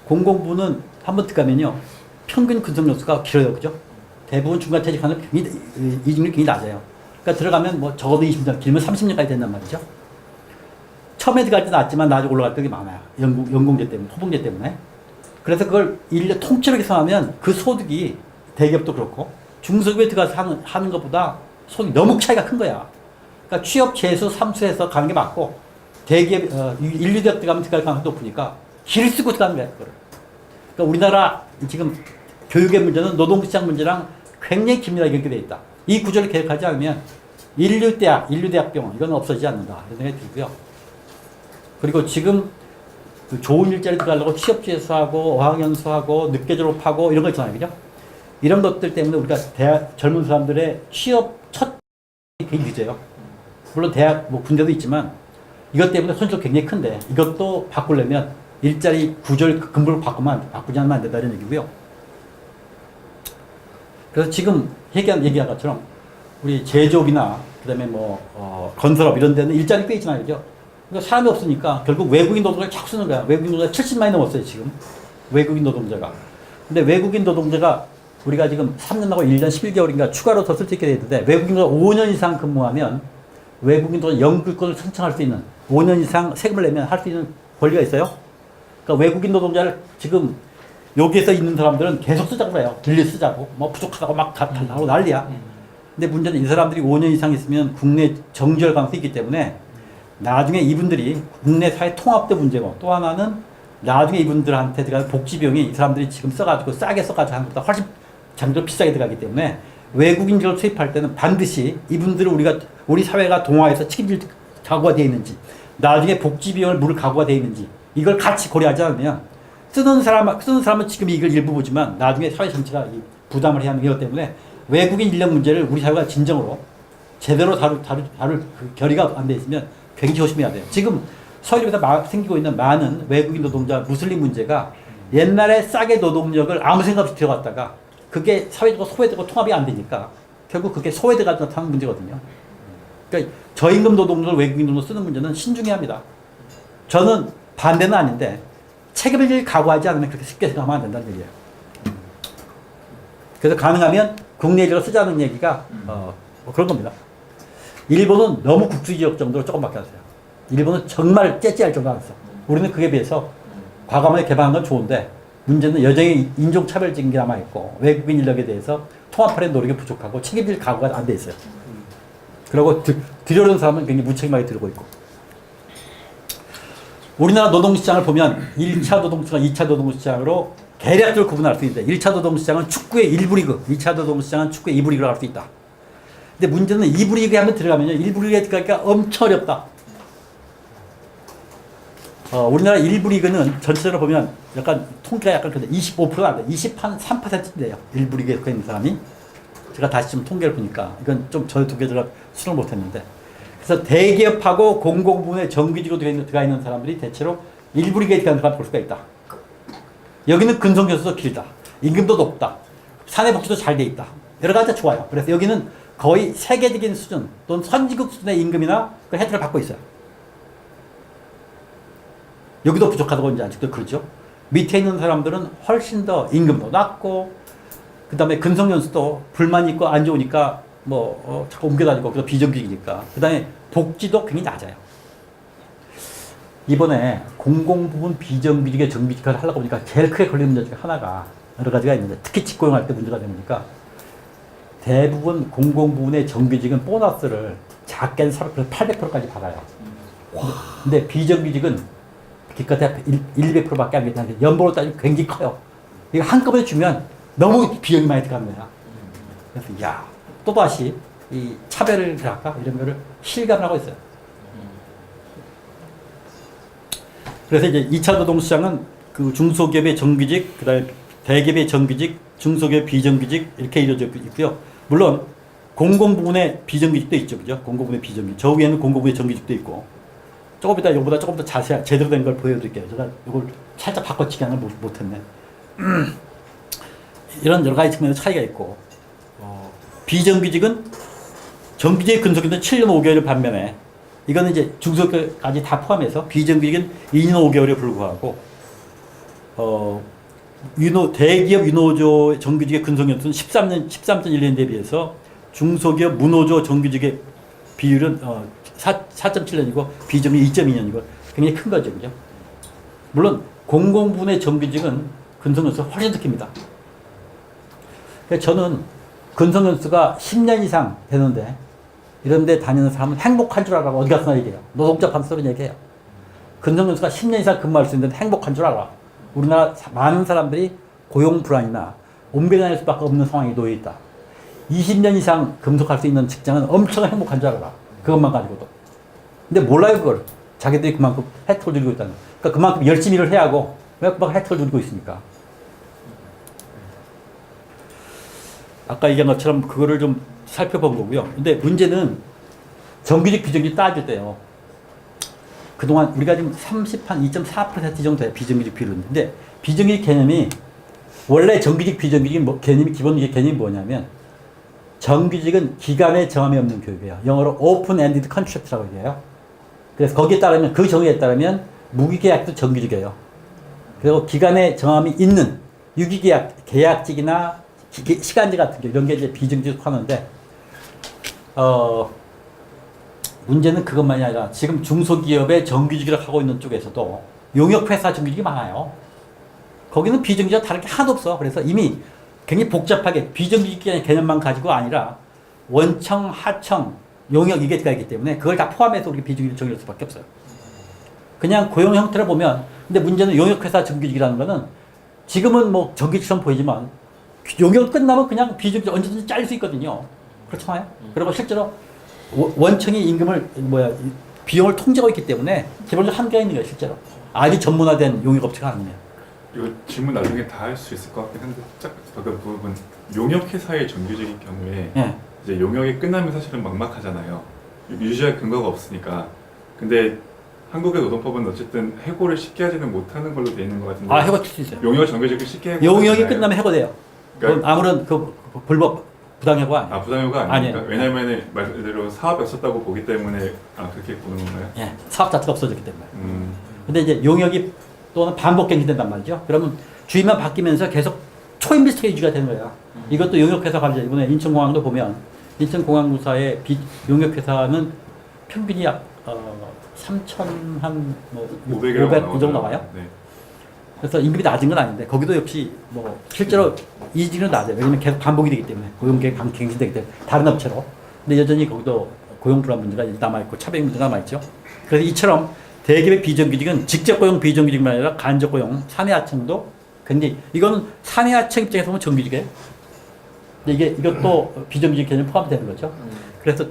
공공부는 한번 들어가면요 평균 근속 연수가 길어요, 그죠? 대부분 중간퇴직하는 이직률이 굉장히 낮아요. 그러니까 들어가면 뭐 적어도 20년, 길면 30년까지 된단 말이죠. 처음에 들어갈 때 낮지만 나중에 올라갈 때가 많아요. 연공제 때문에, 토봉제 때문에. 그래서 그걸 1년 통째로 계산하면 그 소득이 대기업도 그렇고 중소기업에 들어가서 하는 것보다 소득이 너무 차이가 큰 거야. 그러니까 취업 재수 삼수해서 가는 게 맞고 대기업, 인류대학 들어가면 들어갈 가능성이 높으니까 길을 쓰고 들어가는 거야, 그거를. 그러니까 우리나라 지금 교육의 문제는 노동시장 문제랑 굉장히 긴밀하게 연결되어 있다. 이 구조를 개혁하지 않으면 인류대학병원, 이건 없어지지 않는다. 이런 생각이 들고요. 그리고 지금 그 좋은 일자리 들어가려고 취업재수하고 어학연수하고 늦게 졸업하고 이런 거 있잖아요. 그죠? 이런 것들 때문에 우리가 젊은 사람들의 취업 첫 굉장히 늦어요. 물론 대학, 뭐 군대도 있지만 이것 때문에 손실도 굉장히 큰데 이것도 바꾸려면 일자리 구조를 근본으로 바꾸지 않으면 안 된다 이런 얘기고요. 그래서 지금 얘기한 것처럼 우리 제조업이나 그다음에 뭐 건설업 이런 데는 일자리 꽤 있잖아요. 그죠? 그러니까 사람이 없으니까 결국 외국인 노동자를 자꾸 쓰는 거야. 외국인 노동자가 70만이 넘었어요, 지금. 외국인 노동자가. 근데 외국인 노동자가 우리가 지금 3년 하고 1년 11개월인가 추가로 더 쓸 수 있게 돼 있는데 외국인 노동자 5년 이상 근무하면 외국인 노동자 영주권을 신청할 수 있는 5년 이상 세금을 내면 할 수 있는 권리가 있어요. 그러니까 외국인 노동자를 지금 여기에서 있는 사람들은 계속 쓰자고 해요. 빌리 쓰자고. 뭐 부족하다고 막 달라고 난리야. 근데 문제는 이 사람들이 5년 이상 있으면 국내 정지할 가능성이 있기 때문에 나중에 이분들이 국내 사회 통합도 문제고 또 하나는 나중에 이분들한테 들어가는 복지 비용이 이 사람들이 지금 써가지고 싸게 써가지고 하는 것보다 훨씬 장기적으로 비싸게 들어가기 때문에 외국인들을 투입할 때는 반드시 이분들을 우리 사회가 동화해서 책임질 각오가 되어 있는지 나중에 복지 비용을 물을 각오가 되어 있는지 이걸 같이 고려하지 않으면 쓰는 사람은 지금 이걸 일부 보지만 나중에 사회 전체가 부담을 해야 하는 이것 때문에 외국인 인력 문제를 우리 사회가 진정으로 제대로 다룰 그 결의가 안 돼 있으면 굉장히 조심해야 돼요. 지금 서울에서 생기고 있는 많은 외국인 노동자 무슬림 문제가 옛날에 싸게 노동력을 아무 생각 없이 들어갔다가 그게 사회적으로 소외되고 통합이 안 되니까 결국 그게 소외돼가 나타나는 문제거든요. 그러니까 저임금 노동력을 외국인 노동으로 쓰는 문제는 신중해야 합니다. 저는 반대는 아닌데 책임을 각오하지 않으면 그렇게 쉽게 생각하면 안 된다는 얘기예요. 그래서 가능하면 국내 인력을 쓰자는 얘기가 뭐 그런 겁니다. 일본은 너무 국수지역 정도로 조금밖에 안 써요. 일본은 정말 째째할 정도 안 써. 우리는 그에 비해서 과감하게 개방한 건 좋은데 문제는 여전히 인종차별적인 게 남아있고 외국인 인력에 대해서 통합하려는 노력이 부족하고 책임질 각오가 안 돼 있어요. 그리고 들여오는 사람은 굉장히 무책임하게 들고 있고. 우리나라 노동시장을 보면 1차 노동시장, 2차 노동시장으로 대략적으로 구분할 수 있는데 1차 노동시장은 축구의 1부 리그, 2차 노동시장은 축구의 2부 리그로 할 수 있다. 근데 문제는 2부 리그에 한번 들어가면요. 1부 리그에 들어가기가 엄청 어렵다. 우리나라 1부 리그는 전체적으로 보면 약간 통계가 약간 그런데 25%가 안 돼. 23%인데요. 1부 리그에 속해 있는 사람이. 제가 다시 좀 통계를 보니까 이건 좀 저희 통계 제가 수정을 못했는데. 그래서 대기업하고 공공부문의 정규직으로 들어가 있는 사람들이 대체로 1부 리그에 들어가는 사람을 볼 수가 있다. 여기는 근속연수도 길다. 임금도 높다. 사내복지도 잘 돼 있다. 여러 가지가 좋아요. 그래서 여기는 거의 세계적인 수준 또는 선진국 수준의 임금이나 그 혜택을 받고 있어요. 여기도 부족하다고 이제 아직도 그러죠. 밑에 있는 사람들은 훨씬 더 임금도 낮고 그 다음에 근속연수도 불만이 있고 안 좋으니까 자꾸 옮겨다니고 그래서 비정규직이니까 그 다음에 복지도 굉장히 낮아요. 이번에 공공부문 비정규직의 정규직화를 하려고 보니까 제일 크게 걸리는 문제 중에 하나가 여러 가지가 있는데 특히 직고용할 때 문제가 되니까 대부분 공공부문의 정규직은 보너스를 작게는 800%까지 받아요. 근데 비정규직은 기껏해 200%밖에 안 되는데 연봉으로 따지면 굉장히 커요. 이거 한꺼번에 주면 너무 비용이 많이 들어가는 거야. 그래서 또다시 이 차별을 할까? 이런 거를 실감을 하고 있어요. 그래서 이제 2차 노동시장은 그 중소기업의 정규직, 그 다음에 대기업의 정규직, 중소기업 비정규직 이렇게 이루어져 있고요. 물론 공공부문의 비정규직도 있죠. 그죠? 공공부문의 비정규직. 저 위에는 공공부문의 정규직도 있고 조금 이따 이거보다 조금 더 자세한 제대로 된 걸 보여드릴게요. 제가 이걸 살짝 바꿔치기 하는 걸 못했네. 이런 여러 가지 측면에서 차이가 있고 비정규직은 정규직의 근속기는 7년 5개월의 반면에 이거는 이제 중소기업까지 다 포함해서 비정규직은 2년 5개월에 불과하고 대기업 유노조 정규직의 근속연수는 13.1년에 비해서 중소기업 무노조 정규직의 비율은 4.7년이고 비정규직 2.2년이고 굉장히 큰 거죠. 그죠? 물론 공공부문의 정규직은 근속연수가 훨씬 더 깁니다. 그래서 저는 근속연수가 10년 이상 되는데 이런 데 다니는 사람은 행복한 줄 알아. 어디 가서나 얘기해요. 노동자 판서는 얘기해요. 근속연수가 10년 이상 근무할 수 있는데 행복한 줄 알아. 우리나라 많은 사람들이 고용 불안이나 옮겨 다닐 수밖에 없는 상황에 놓여 있다. 20년 이상 근속할 수 있는 직장은 엄청 행복한 줄 알아. 그것만 가지고도. 근데 몰라요, 그걸. 자기들이 그만큼 혜택을 누리고 있다는. 그러니까 그만큼 열심히 일을 해야 하고, 왜 그만큼 혜택을 누리고 있으니까. 아까 얘기한 것처럼 그거를 좀 살펴본 거고요. 근데 문제는 정규직, 비정규직 따질 때요. 그동안 우리가 지금 2.4% 정도 돼요. 비정규직 비율은. 근데 비정규직 개념이 원래 정규직, 비정규직 개념이 기본 개념이 뭐냐면 정규직은 기간의 정함이 없는 교육이에요. 영어로 open-ended contract라고 얘기해요. 그래서 거기에 따르면 그 정의에 따르면 무기계약도 정규직이에요. 그리고 기간의 정함이 있는 유기계약, 계약직이나 시간제 같은 게 이런 게 이제 비정규직 하는데 문제는 그것만이 아니라 지금 중소기업의 정규직을 하고 있는 쪽에서도 용역회사 정규직이 많아요. 거기는 비정규직과 다른 게 하나도 없어. 그래서 이미 굉장히 복잡하게 비정규직 개념만 가지고 아니라 원청, 하청, 용역 이게 들어가 있기 때문에 그걸 다 포함해서 우리가 비정규직 정의할 수밖에 없어요. 그냥 고용 형태를 보면 근데 문제는 용역회사 정규직이라는 거는 지금은 뭐 정규직처럼 보이지만 용역 끝나면 그냥 비정규직 언제든지 잘릴 수 있거든요. 그렇잖아요. 그리고 실제로 원청이 임금을 비용을 통제하고 있기 때문에 기본적으로 한계가 있는 거예요. 실제로 아주 전문화된 용역업체가 아니면. 이거 질문 나중에 다 할 수 있을 것 같긴 한데 그 부분 용역회사의 정규직일 경우에 예. 이제 용역이 끝나면 사실은 막막하잖아요. 유지할 근거가 없으니까. 근데 한국의 노동법은 어쨌든 해고를 쉽게 하지는 못하는 걸로 돼 있는 것 같은데. 아, 해고 칠수 있어요. 용역 정규직을 쉽게 해고. 용역이 끝나면 해고돼요. 그러니까 아무런 불법 부당해고 아니에요. 아 부당해고가 아니니까. 아니에요. 왜냐면은 말대로 사업이 없었다고 보기 때문에 그렇게 보는 건가요? 예, 사업 자체가 없어졌기 때문에. 근데 이제 용역이 또는 반복 갱신된단 말이죠. 그러면 주인만 바뀌면서 계속 초임비스트가 유지가 되는 거예요. 이것도 용역회사 관리자. 이번에 인천공항도 보면 인천공항구사의 용역회사는 평균이 약 3,000 한 500 그 정도 나와요. 네. 그래서 임금이 낮은 건 아닌데 거기도 역시 뭐 실제로 이직은 낮아요. 왜냐면 계속 반복이 되기 때문에 고용계획 갱신되기 때문에 다른 업체로. 근데 여전히 거기도 고용 불안 문제가 남아있고 차별 문제가 남아있죠. 그래서 이처럼 대기업의 비정규직은 직접 고용 비정규직만 아니라 간접 고용 사내하청도 굉장히 이거는 사내하청 입장에서 보면 정규직이에요. 근데 이것도 비정규직 개념 포함되는 거죠. 그래서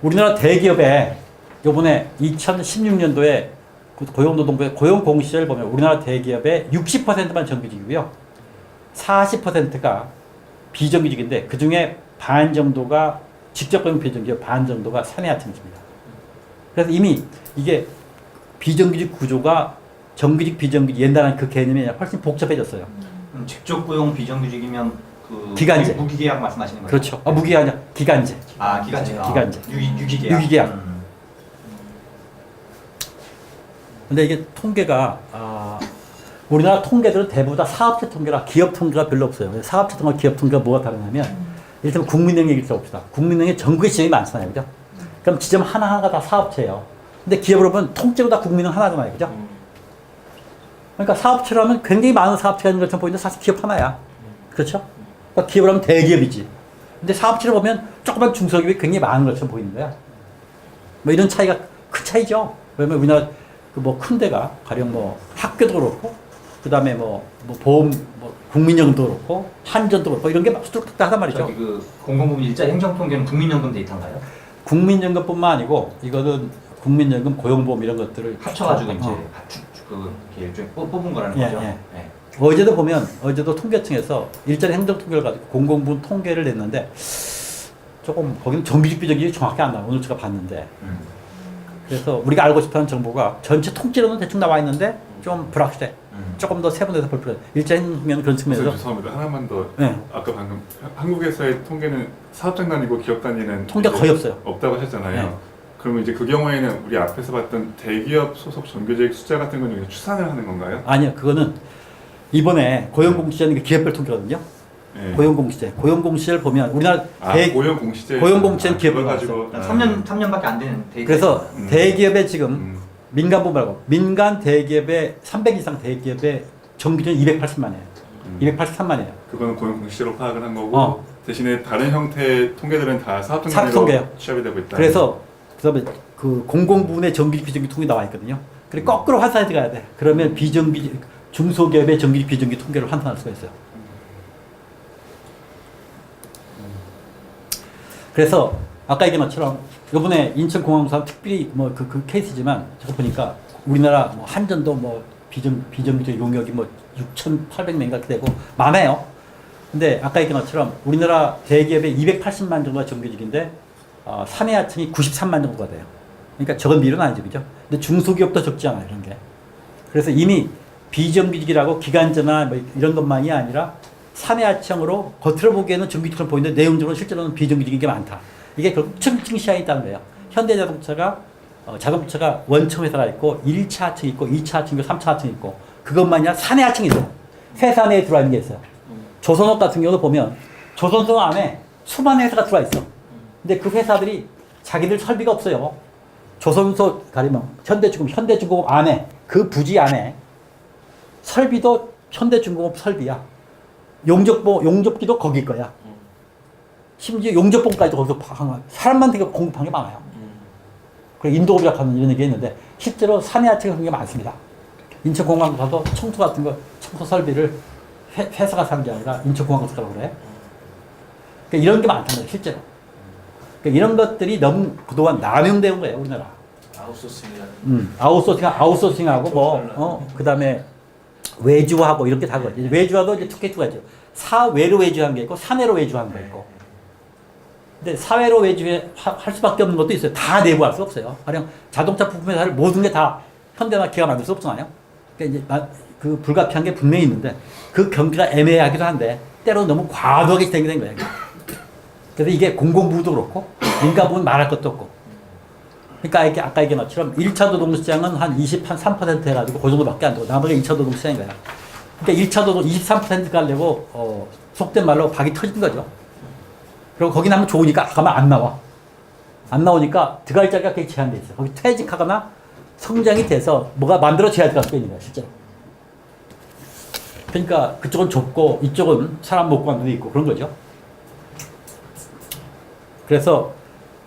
우리나라 대기업에 요번에 2016년도에 고용노동부의 고용공시를 보면 우리나라 대기업의 60%만 정규직이고요. 40%가 비정규직인데 그 중에 반 정도가 직접 고용 비정규직, 반 정도가 사내하청입니다. 그래서 이미 이게 비정규직 구조가 정규직, 비정규직 옛날엔 그 개념이 훨씬 복잡해졌어요. 직접 고용 비정규직이면 그 기간제. 무기계약 말씀하시는 거죠? 그렇죠. 무기계약 아니라 기간제. 아 기간제. 기간제. 유기계약. 유기계약. 근데 이게 통계가 우리나라 통계들은 대부분 다 사업체 통계라 기업 통계가 별로 없어요. 사업체 통계와 기업 통계가 뭐가 다르냐면 일단 국민은행 얘기를 들어봅시다. 국민은행에 전국에 지점이 많잖아요. 그죠? 그럼 지점 하나하나가 다 사업체예요. 근데 기업으로 보면 통째로 다 국민은행 하나잖아요. 그죠? 그러니까 사업체라면 굉장히 많은 사업체가 있는 것처럼 보이는데 사실 기업 하나야. 그렇죠? 그러니까 기업을 하면 대기업이지. 근데 사업체를 보면 조그만 중소기업이 굉장히 많은 것처럼 보이는 거야. 뭐 이런 차이가 큰 차이죠. 왜냐면 우리나라 큰 데가 가령 학교도 그렇고 그다음에 보험 국민연금도 그렇고 한전도 그렇고 이런 게 막 수두룩 다 하단 말이죠. 저기 그 공공부문 일자 행정 통계는 국민연금 데이터인가요? 국민연금뿐만 아니고 이거는 국민연금 고용보험 이런 것들을 합쳐가지고 이제 일종의 뽑은 거라는 예, 거죠. 예. 네. 어제도 통계청에서 일자리 행정 통계를 가지고 공공부문 통계를 냈는데 조금 거기는 정규직 비정규직이 정확히 안 나와요. 오늘 제가 봤는데. 그래서 우리가 알고 싶어하는 정보가 전체 통째로는 대충 나와 있는데 좀 불확실해. 조금 더 세분해서 볼 필요해. 일자리 행정 그런 측면에서. 죄송합니다. 하나만 더. 네. 아까 방금 한국에서의 통계는 사업장 단위고 기업 단위는 통계가 거의 없어요. 없다고 하셨잖아요. 네. 그러면 이제 그 경우에는 우리 앞에서 봤던 대기업 소속 정규직 숫자 같은 건 추산을 하는 건가요? 아니요. 그거는 이번에 고용공시제는 이게 기업별 통계거든요. 네. 고용공시제를 보면 우리나라 고용공시제. 고용공시제는 기업별 가지고 3년밖에 안 되는 데이터. 그래서 대기업에 지금 음. 민간부 말고 민간 대기업의 300 이상 대기업의 정규직은 280만이에요. 283만이에요. 그거는 고용공시제로 파악을 한 거고 어. 대신에 다른 형태의 통계들은 다 사업통계예요. 사업통계로 취합이 되고 있다. 그래서 그다음에 그 공공부문의 정규직 비정규직 통계 나와 있거든요. 그래 거꾸로 환산해 가야 돼. 그러면 비정규직 중소기업의 정규직 비정규직 통계를 환산할 수가 있어요. 그래서 아까 얘기한 것처럼 이번에 인천공항사 특별히 뭐 그 케이스지만 제가 보니까 우리나라 뭐 한전도 뭐 비정규직 용역이 뭐 6,800명인가 그렇게 되고 많아요. 근데 아까 얘기한 것처럼 우리나라 대기업의 280만 정도가 정규직인데 사내하청이 93만 정도가 돼요. 그러니까 적은 비율은 아니죠, 그죠? 근데 중소기업도 적지 않아요, 이런 게. 그래서 이미 비정규직이라고 기간제나 뭐 이런 것만이 아니라 사내하청으로 겉으로 보기에는 정규직처럼 보이는데 내용적으로 실제로는 비정규직인 게 많다. 이게 결국 층층 시야에 있다는 거예요. 현대자동차가 자동차가 원청 회사가 있고 1차 하청이 있고 2차 하청이 있고 3차 하청이 있고 그것만이 아니라 사내 하청이 있어요. 회사 내에 들어와 있는 게 있어요. 조선업 같은 경우도 보면 조선소 안에 수많은 회사가 들어와 있어. 근데 그 회사들이 자기들 설비가 없어요. 조선소 가리면 현대중공업 안에 그 부지 안에 설비도 현대중공업 설비야. 용접기도 거기 거야. 심지어 용접봉까지도 거기서 사람만 되게 공급한 게 많아요. 그리고 인도업이라고 하는 이런 얘기 했는데 실제로 사내하청이 그런 게 많습니다. 인천공항 가도 청소 같은 거 청소 설비를 회사가 산 게 아니라 인천공항에서 가라고 그래. 그러니까 이런 게 많다는 거예요, 실제로. 그러니까 이런 것들이 너무 그동안 남용된 거예요, 우리나라. 아웃소싱이라는. 아웃소싱하고 뭐, 그 다음에 외주하고 이렇게 다 거죠. 외주화도 이제 두 가지죠. 사외로 외주한 게 있고, 사내로 외주한 거 있고. 근데 사회로 외주할 수밖에 없는 것도 있어요. 다 내부할 수 없어요. 가령 자동차 부품 회사를 모든 게 다 현대나 기아 만들 수 없잖아요. 그러니까 이제 그 불가피한 게 분명히 있는데 그 경기가 애매하기도 한데 때로 너무 과도하게 진행된 거예요. 그래서 이게 공공부도 그렇고 민간부는 말할 것도 없고. 그러니까 이렇게 아까 얘기한 것처럼 1차 노동시장은 한 23% 해가지고 그 정도밖에 안 되고 나머지가 2차 노동시장인 거야. 그러니까 1차 노동 23% 가려고 속된 말로 박이 터진 거죠. 그리고 거기 나면 좋으니까 가면 안 나와. 안 나오니까 들어갈 자리가 굉장히 제한돼 있어. 거기 퇴직하거나 성장이 돼서 뭐가 만들어져야 들어갈 수 있는 거야, 실제로. 그러니까 그쪽은 좁고 이쪽은 사람 못 구하는 데 있고 그런 거죠. 그래서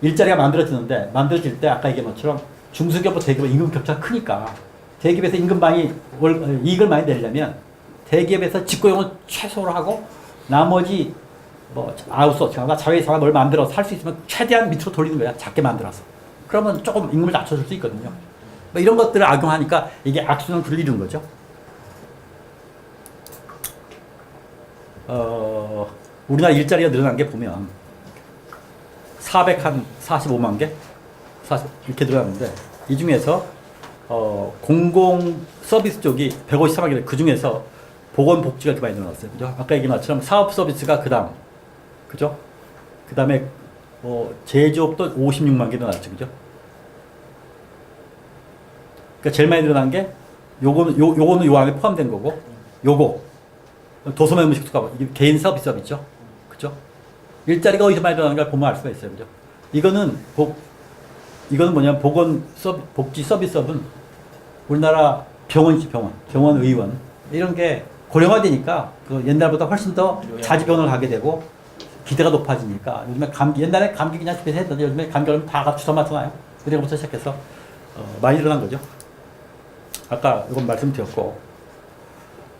일자리가 만들어지는데 만들어질 때 아까 얘기한 것처럼 중소기업과 대기업 임금 격차가 크니까 대기업에서 이익을 많이 내려면 대기업에서 직고용을 최소로 하고 나머지 뭐 아웃소싱하거나 자회사가 뭘 만들어서 할 수 있으면 최대한 밑으로 돌리는 거야. 작게 만들어서. 그러면 조금 임금을 낮춰줄 수 있거든요. 뭐 이런 것들을 악용하니까 이게 악순환을 이루는 거죠. 우리나라 일자리가 늘어난 게 보면 445만 개? 이렇게 늘어났는데 이 중에서 공공 서비스 쪽이 153만 개, 그 중에서 보건복지가 이렇게 많이 늘어났어요. 그죠? 아까 얘기한 것처럼 사업 서비스가 그 다음. 그죠? 그 다음에 제조업도 56만 개 늘어났죠. 그죠? 그러니까 제일 많이 늘어난 게 요거는 요 안에 포함된 거고 요거 도소매 음식 수가 이게 개인 서비스업 있죠. 그죠? 일자리가 어디서 많이 늘어나는 걸 보면 알 수가 있어요. 그죠? 이거는 뭐냐면 복지 서비스업은 우리나라 병원 의원 이런 게 고령화되니까 그 옛날보다 훨씬 더 자주 병원을 가게 되고 기대가 높아지니까 요즘에 옛날에 감기 그냥 집에서 했는데 요즘에 감기 걸리면 다 주사 맞잖아요. 그때부터 시작해서 많이 일어난 거죠. 아까 이건 말씀드렸고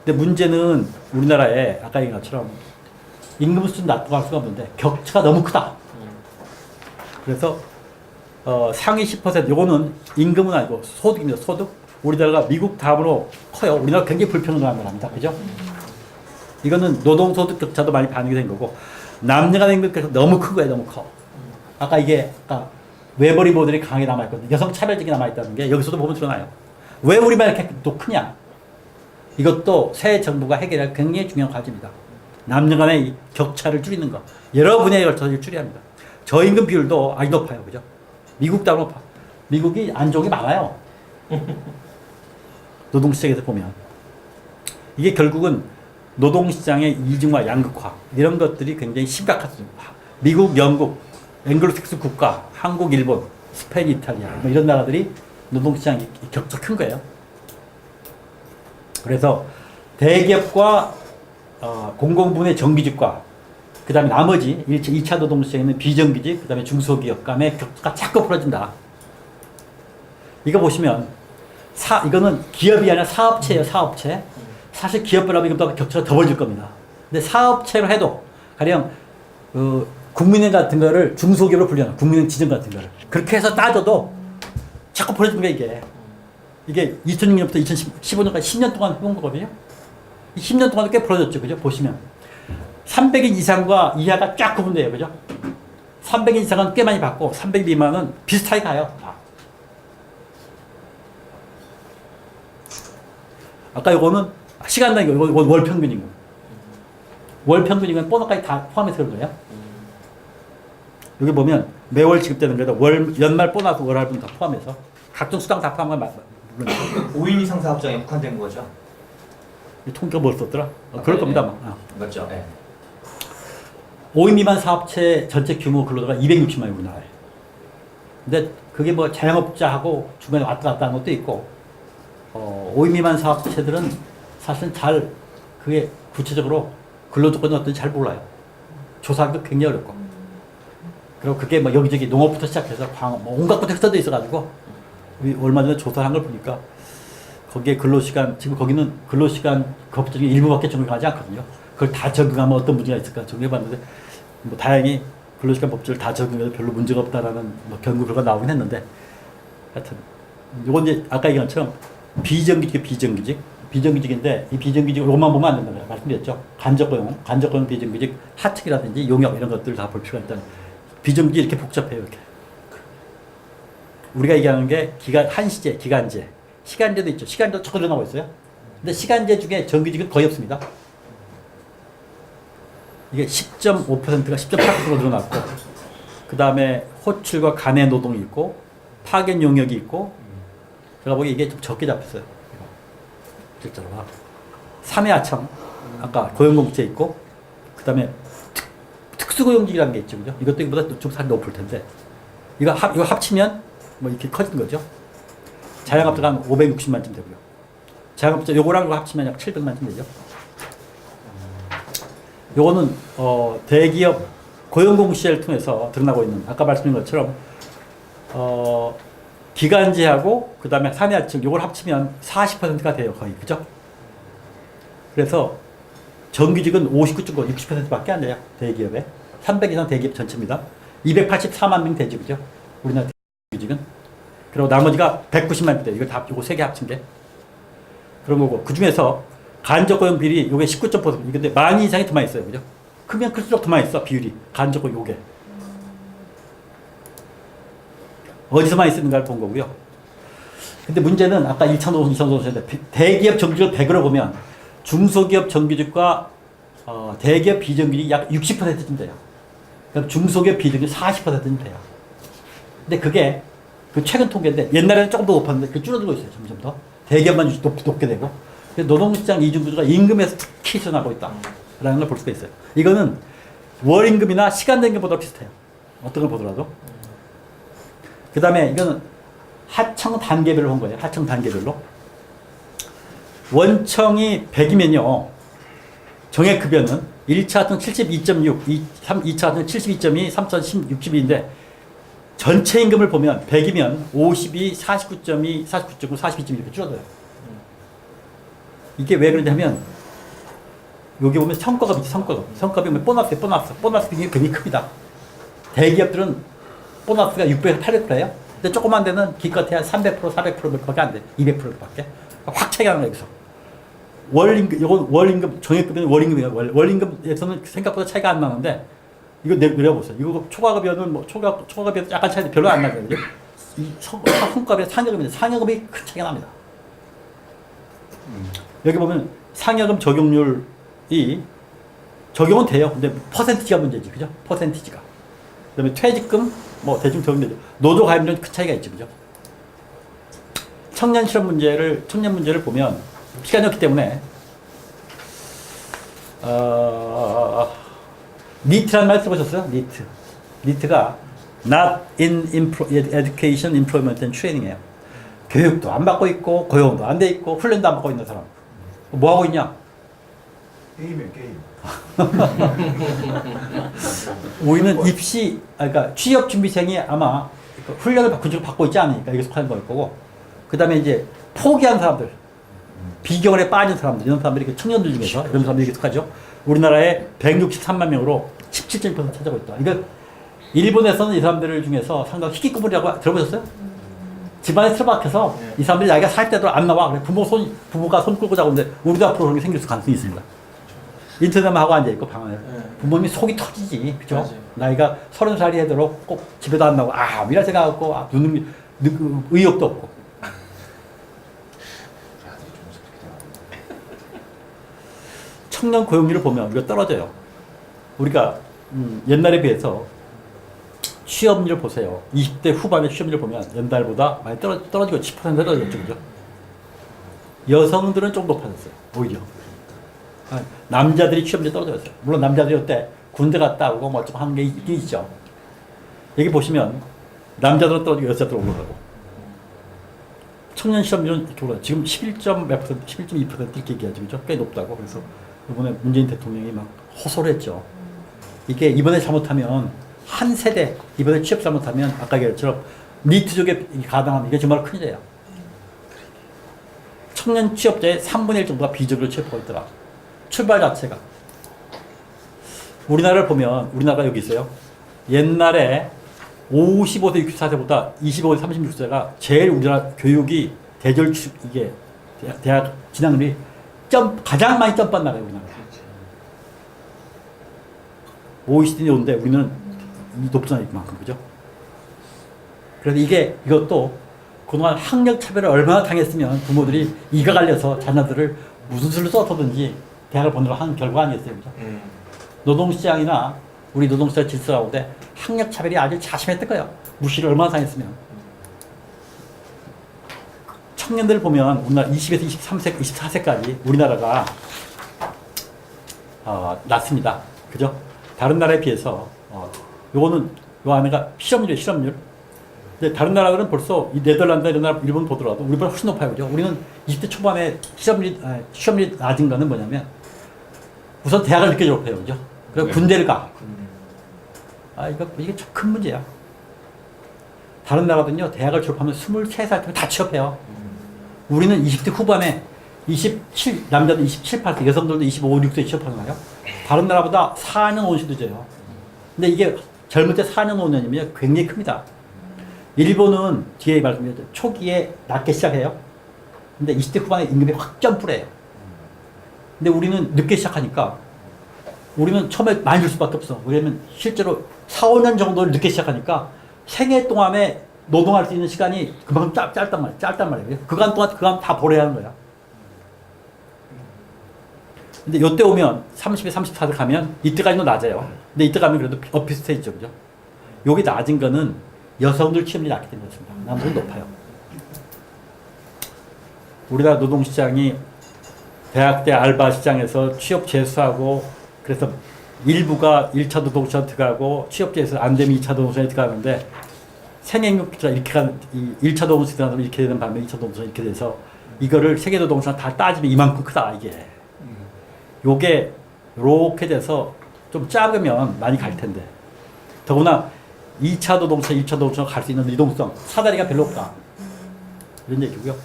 근데 문제는 우리나라에 아까 얘기한 것처럼 임금 수준 낮고 할 수가 없는데 격차가 너무 크다. 그래서 상위 10% 요거는 임금은 아니고 소득입니다. 소득. 우리나라가 미국 다음으로 커요. 우리나라 굉장히 불평등한 나라입니다. 그죠? 이거는 노동소득 격차도 많이 반영이 된 거고 남녀 간의 임금 격차가 너무 큰 거예요. 너무 커. 아까 외벌이 모델이 강하게 남아있거든요. 여성 차별적이 남아있다는 게 여기서도 보면 드러나요. 왜 우리만 이렇게 또 크냐? 이것도 새 정부가 해결할 굉장히 중요한 과제입니다. 남녀 간의 격차를 줄이는 거. 여러 분야에 걸쳐서 줄여야 합니다. 저임금 비율도 아주 높아요. 그죠? 미국도 높아. 미국이 안 좋은 게 많아요. 노동시장에서 보면. 이게 결국은 노동시장의 이중화, 양극화 이런 것들이 굉장히 심각하습니다. 미국, 영국, 앵글로색슨 국가, 한국, 일본, 스페인, 이탈리아 뭐 이런 나라들이 노동시장이 격차 큰 거예요. 그래서 대기업과 공공부문의 정규직과 그 다음에 나머지 2차 노동시장에는 비정규직, 그 다음에 중소기업 간의 격차가 자꾸 벌어진다. 이거 보시면 이거는 기업이 아니라 사업체예요. 사업체. 사실 기업별로 하면 이것보다 격차가 더 벌어질 겁니다. 근데 사업체로 해도 가령 국민은행 같은 거를 중소기업으로 분류하는 국민은행 지정 같은 거를 그렇게 해서 따져도 자꾸 벌어지는 거야 이게. 이게 2006년부터 2015년까지 10년 동안 해본 거거든요. 10년 동안도 꽤 벌어졌죠. 그죠? 보시면 300인 이상과 이하가 쫙 구분돼요. 그죠? 300인 이상은 꽤 많이 받고 300 미만은 비슷하게 가요. 다. 아까 요거는 시간당 이거 월 평균인 거. 월 평균인 건 보너까지 다 포함해서 그런 거예요. 여기 보면 매월 지급되는 거다. 연말 보너스 월할분 다 포함해서 각종 수당 다 포함한 거 물론 5인 이상 사업장에 국한된 거죠? 이 통계가 뭘 썼더라? 그럴 겁니다. 막. 맞죠? 네. 5인 미만 사업체 전체 규모 근로자가 260만이 우리나라에. 근데 그게 뭐 자영업자하고 중간에 왔다 갔다 하는 것도 있고 5인 미만 사업체들은 사실은 그게 구체적으로 근로조건이 어떤지 잘 몰라요. 조사하기도 굉장히 어렵고. 그리고 그게 뭐 여기저기 농업부터 시작해서 뭐 온갖 것들이 흩어져 있어가지고 우리 얼마 전에 조사한 걸 보니까 거기에 근로시간, 지금 거기는 근로시간 그 중에 일부밖에 적용하지 않거든요. 그걸 다 적용하면 어떤 문제가 있을까 적용해봤는데 뭐 다행히 근로시간 법칙을 다 적용해도 별로 문제가 없다라는 뭐 연구 결과 나오긴 했는데 하여튼 이건 이제 아까 얘기한 것처럼 비정규직인데 이 비정규직으로만 보면 안 된다고 말씀드렸죠. 간접고용 비정규직 하청이라든지 용역 이런 것들을 다 볼 필요가 있다. 비정규직 이렇게 복잡해요. 이렇게. 우리가 얘기하는 게 한시제, 기간제, 시간제도 있죠. 시간제도 적어 나오고 있어요. 근데 시간제 중에 정규직은 거의 없습니다. 이게 10.5%가 10.8%로 늘어났고, 그 다음에 호출과 간의 노동이 있고, 파견 용역이 있고, 제가 보기에 이게 좀 적게 잡혔어요. 실제로. 3회 하청, 아까 고용공채 있고, 그 다음에 특수고용직이라는 게 있죠. 그죠? 이것도 이거보다 좀 살이 높을 텐데, 이거 합치면 뭐 이렇게 커지는 거죠. 자영업자가 한 560만쯤 되고요. 자영업자 요거랑 이거 합치면 약 700만쯤 되죠. 요거는 대기업 고용공시를 통해서 드러나고 있는 아까 말씀드린 것처럼 기간제하고 그 다음에 사내하청 요걸 합치면 40%가 돼요. 거의. 그죠? 그래서 정규직은 59.9, 60%밖에 안 돼요. 대기업에. 300 이상 대기업 전체입니다. 284만 명 되죠. 그죠? 우리나라 정규직은. 그리고 나머지가 190만 명 돼요. 이거 다, 요거 세 개 합친 게. 그런 거고. 그 중에서 간접고용 비율이 요게 19.5%. 근데 만 이상이 더 많이 있어요. 그죠? 크면 클수록 더 많이 있어. 비율이. 간접고용 요게. 어디서 많이 쓰는가를 본 거고요. 근데 문제는 아까 1차 노동, 2차 노동인데 대기업 정규직을 100으로 보면 중소기업 정규직과 대기업 비정규직이 약 60%쯤 돼요. 그럼 중소기업 비정규직 40%쯤 돼요. 근데 그게 그 최근 통계인데 옛날에는 조금 더 높았는데 그 줄어들고 있어요. 점점 더. 대기업만 높게 되고. 노동시장 이중구조가 임금에서 특히 일어나고 있다라는 걸 볼 수가 있어요. 이거는 월임금이나 시간임금보다 비슷해요. 어떤 걸 보더라도. 그 다음에 이거는 하청 단계별로 본 거예요. 하청 단계별로. 원청이 100이면요. 정액급여는 1차 하청 72.6, 2차 하청 72.2, 3차 62인데 전체 임금을 보면 100이면 52, 49.2, 49.9, 42.2 이렇게 줄어들어요. 이게 왜 그러냐면 여기 보면 성과급 있죠. 성과급이 보너스 비중이 굉장히 큽니다. 대기업들은 보너스가 600에서 800%예요. 근데 조그만 데는 기껏해야 300%, 400%밖에 안 돼. 200%밖에. 확 차이가 나는 거예요. 월임금, 이건 월임금, 정액급여는 월임금이에요. 월임금에서는 생각보다 차이가 안 나는데 이거 내려보세요. 이거 초과급여는 뭐 초과급여도 약간 차이 별로 안 나거든요. 이 성과급의 상여금인데 상여금이 큰 차이가 납니다. 여기 보면 상여금 적용률이 적용은 돼요. 근데 퍼센티지가 문제지, 그죠? 퍼센티지가. 그다음에 퇴직금 뭐 대충 적용되죠. 노조 가입률은 큰 차이가 있죠, 그죠? 청년 문제를 보면 시간이 없기 때문에 니트라는 말 들어보셨어요? 니트. 니트가 Not in Education, Employment and Training이에요. 교육도 안 받고 있고 고용도 안 돼 있고 훈련도 안 받고 있는 사람. 뭐 하고 있냐? 게임이에요, 게임. 우리는 입시, 그러니까 취업 준비생이 아마 훈련을 받고 있지 않으니까 이게 속하는 거일 거고, 그 다음에 이제 포기한 사람들, 비경에 빠진 사람들, 이런 사람들이 청년들 중에서 이런 사람들이 속하죠. 우리나라에 163만 명으로 17.1% 차지하고 있다. 이거 일본에서는 이 사람들 중에서 상당히 희귀구물이라고 들어보셨어요? 집안에 틀어박혀서 이 사람들이 나이가 40대도 안 나와. 그래 부모가 손 끌고 자고 있는데 우리도 앞으로 그런 게 생길 가능성이 있습니다. 인터넷만 하고 앉아있고 방 안에. 부모님이 속이 터지지. 그죠? 맞아요. 나이가 30살이 되도록 꼭 집에도 안 나오고, 이라 생각하고, 의욕도 없고. 청년 고용률을 보면 우리가 떨어져요. 우리가 옛날에 비해서 취업률 보세요. 20대 후반의 취업률 보면 옛날보다 많이 떨어지고 10% 떨어졌죠. 그죠? 여성들은 좀 높아졌어요. 오히려. 남자들이 취업률이 떨어졌어요. 물론 남자들이 그때 군대 갔다 오고 뭐 좀 하는 게 있긴 있죠. 여기 보시면 남자들은 떨어지고 여자들은 올라가고. 청년 실업률은 이렇게 올라요. 지금 11.2% 이렇게 얘기하죠. 그죠? 꽤 높다고. 그래서 이번에 문재인 대통령이 막 호소를 했죠. 이게 이번에 잘못하면 한 세대, 이번에 취업 잘못하면 아까 얘기했처럼 니트족에 가담하면 이게 정말 큰일이에요. 청년 취업자의 3분의 1 정도가 비정규로 취업하고 있더라. 출발 자체가. 우리나라를 보면, 우리나라가 여기 있어요. 옛날에 55세, 64세보다 25세, 36세가 제일 우리나라 교육이 이게 대학 진학률이 가장 많이 점프한 나라예요, 우리나라. OECD 오는데 우리는 높잖아요, 이만큼, 그죠? 그래서 이것도 그동안 학력차별을 얼마나 당했으면 부모들이 이가 갈려서 자녀들을 무슨 수를 써서든지 대학을 보내려고 하는 결과 아니겠어요, 그죠? 노동시장이나 우리 노동시장 질서 가운데 학력차별이 아주 자심했던 거예요. 무시를 얼마나 당했으면. 청년들 보면 우리나라 20에서 23세, 24세까지 우리나라가 낮습니다. 그죠? 다른 나라에 비해서 요 안에가 실업률이에요, 실업률. 근데 다른 나라들은 벌써 이 네덜란드 이런 나라, 일본 보더라도 우리보다 훨씬 높아요, 그죠? 우리는 20대 초반에 취업률이 낮은 거는 뭐냐면 우선 대학을 늦게 졸업해요, 그죠? 그리고 군대를 가. 이게 참 큰 문제야. 다른 나라들은요, 대학을 졸업하면 23살 때면 다 취업해요. 우리는 20대 후반에 남자들 27, 8세, 여성들도 25, 6세 취업하는 거예요. 다른 나라보다 4년, 5년 늦어요. 근데 이게 젊을 때 4년, 5년이면 굉장히 큽니다. 일본은 뒤에 말씀드렸죠. 초기에 낮게 시작해요. 근데 20대 후반에 임금이 확 점프를 해요. 근데 우리는 늦게 시작하니까 우리는 처음에 많이 줄 수밖에 없어. 왜냐면 실제로 4, 5년 정도를 늦게 시작하니까 생애 동안에 노동할 수 있는 시간이 그만큼 짧단 말이에요. 그간 다 보내야 하는 거야. 근데 요때 오면 30에 34세 가면 이때까지도 낮아요. 근데 이때 가면 그래도 비슷해지죠. 그죠? 여기 낮은 거는 여성들 취업률이 낮기 때문에 그렇습니다. 남성은 높아요. 우리나라 노동시장이 대학 때 알바 시장에서 취업 재수하고 그래서 일부가 1차 노동시장 들어가고 취업 재수 안 되면 2차 노동시장에 들어가는데 생애인력자 이렇게 가는 1차 노동시장 이렇게 되는 반면 2차 노동시장 이렇게 돼서 이거를 세계 노동시장 다 따지면 이만큼 크다 이게. 요게 이렇게 돼서 좀 작으면 많이 갈 텐데 더구나 2차 노동시장, 1차 노동시장 갈 수 있는 이동성 사다리가 별로 없다 이런 얘기고요.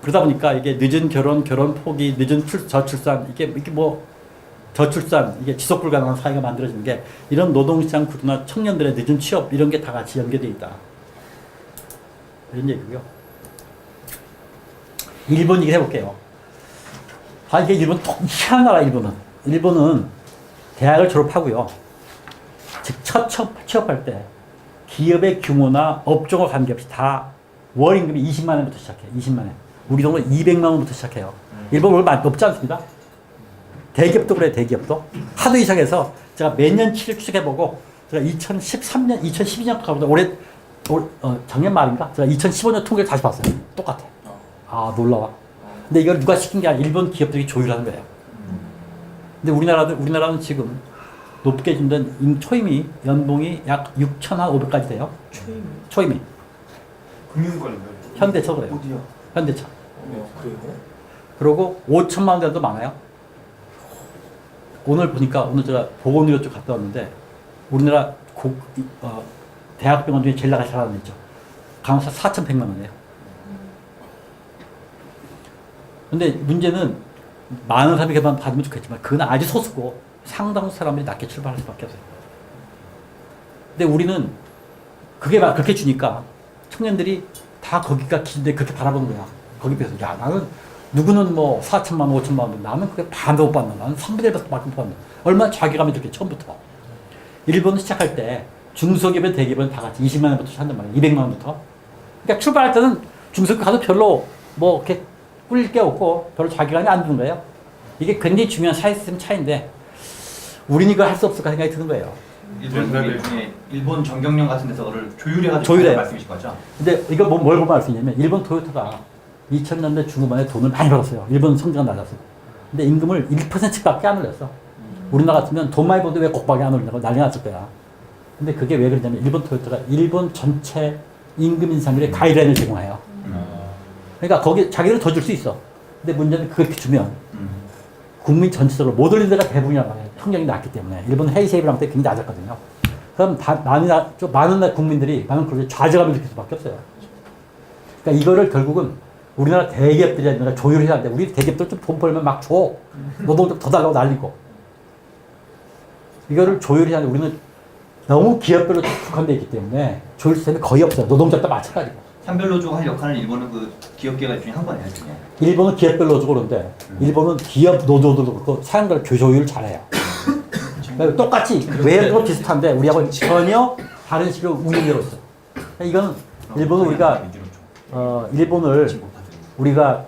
그러다 보니까 이게 늦은 결혼 포기, 늦은 저출산 이게 뭐 저출산 이게 지속 불가능한 사회가 만들어지는 게 이런 노동시장 구조나 청년들의 늦은 취업 이런 게 다 같이 연계되어 있다 이런 얘기고요. 일본 얘기 해볼게요. 이게 일본 통 희한한 나라 일본은 대학을 졸업하고요. 즉 첫 취업할 때 기업의 규모나 업종과 관계없이 다 월 임금이 20만 원부터 시작해요. 20만 원. 우리 정도 200만 원부터 시작해요. 일본 월 많이 높지 않습니다. 대기업도 그래요. 대기업도. 하도 이상해서 제가 몇 년치를 추적해보고 제가 2013년, 2012년 가보다 작년 말인가? 제가 2015년 통계를 다시 봤어요. 똑같아. 놀라워. 근데 이걸 누가 시킨 게 아니라 일본 기업들이 조율하는 거예요. 근데 우리나라는 지금 높게 준다는 초임이 연봉이 약 6,500까지 돼요. 초임이. 금융권인가요? 현대차 그래요. 어디요? 현대차. 그래요? 그리고 5천만 원 대도 많아요. 오늘 보니까 오늘 제가 보건의료 쪽 갔다 왔는데 우리나라 대학병원 중에 제일 나가 잘하는 데 있죠. 간호사 4,100만 원이에요. 근데 문제는 많은 사람이 그만 받으면 좋겠지만 그건 아주 소수고 상당수 사람들이 낮게 출발할 수밖에 없어요. 근데 우리는 그렇게 주니까 청년들이 다 거기가 기준데 그렇게 바라보는 거야. 거기 비해서 야 나는 누구는 뭐 4천만 원, 5천만 원, 나는 그게 반도 못 받는, 나는 3분의 1밖에 못 받는. 얼마나 자괴감이 들게 처음부터. 일본은 시작할 때 중소기업은 대기업은 다 같이 20만 원부터 한단 말이에요. 200만 원부터. 그러니까 출발할 때는 중소기업 가도 별로 뭐 이렇게 꿀릴 게 없고 별로 자괴감이 안 드는 거예요. 이게 굉장히 중요한 사회 시스템 차이인데 우리는 이걸 할 수 없을까 생각이 드는 거예요. 일본 전경련 같은 데서 그걸 조율해가지고 조율해요. 말씀이신 거죠? 근데 이거 뭘 보면 알 수 있냐면 일본 토요타가 2000년대 중후반에 돈을 많이 벌었어요. 일본 성장은 낮았어. 근데 임금을 1%밖에 안 올렸어. 우리나라 같으면 돈 많이 벌도 왜 곡박이 안 올리냐고 난리 났을 거야. 근데 그게 왜 그러냐면 일본 토요타가 일본 전체 임금 인상률의 가이드라인을 제공해요. 그러니까 거기 자기는 더 줄 수 있어. 근데 문제는 그렇게 주면 국민 전체적으로 못 올린 데가 대부분이란 말이에요. 통장이 낮기 때문에. 일본 헤이세이브랑 때 굉장히 낮았거든요. 그럼 많은 국민들이 많은 그룹이 좌절감을 느낄 수밖에 없어요. 그러니까 이거를 결국은 우리나라 대기업들이 아니라 조율해야 하는데 우리 대기업들 좀 돈 벌면 막 줘. 노동력 더 달라고 날리고. 이거를 조율해야 하는데 우리는 너무 기업별로 국한되어 있기 때문에 조율 시스템이 거의 없어요. 노동자도 마찬가지고. 산별노조가 할 역할은 일본은 그 기업계가 중에 한 거네요. 중에. 일본은 기업별로 노조가 그런데 일본은 기업 노조들도 그렇고 사람들 조율을 잘해요. 그러니까 똑같이 외형도 비슷한데 우리하고 전혀 다른 식으로 운영되고 있어. 그러니까 이건 일본은 우리가 일본을 우리가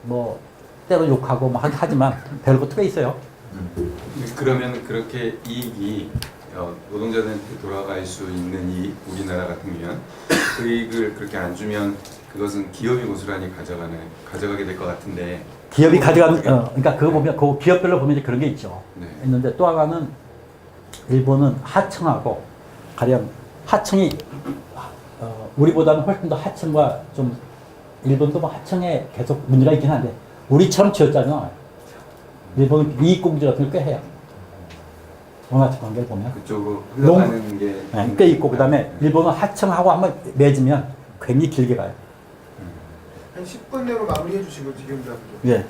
뭐 때로 욕하고 뭐 하지만 배울 것도 꽤 있어요. 그러면 그렇게 이익이 노동자들한테 돌아갈 수 있는 이 우리나라 같으면 그 이익을 그렇게 안 주면 그것은 기업이 고스란히 가져가게 될 것 같은데 기업이 가져가는 그러니까 그거 보면 그 기업별로 보면 이제 그런 게 있죠. 네. 있는데 또 하나는 일본은 하청하고 가령 하청이 우리보다는 훨씬 더 하청과 좀 일본도 뭐 하청에 계속 문제가 있긴 한데 우리처럼 쥐어짜잖아요. 일본은 이익공제 같은 걸 꽤 해요. 원화적 관계를 보면. 그쪽으로 흘러가는 게 네, 꽤 있고 그다음에 일본은 하청하고 한번 맺으면 굉장히 길게 가요. 한 10분 내로 마무리해 주시고 지금 다 예.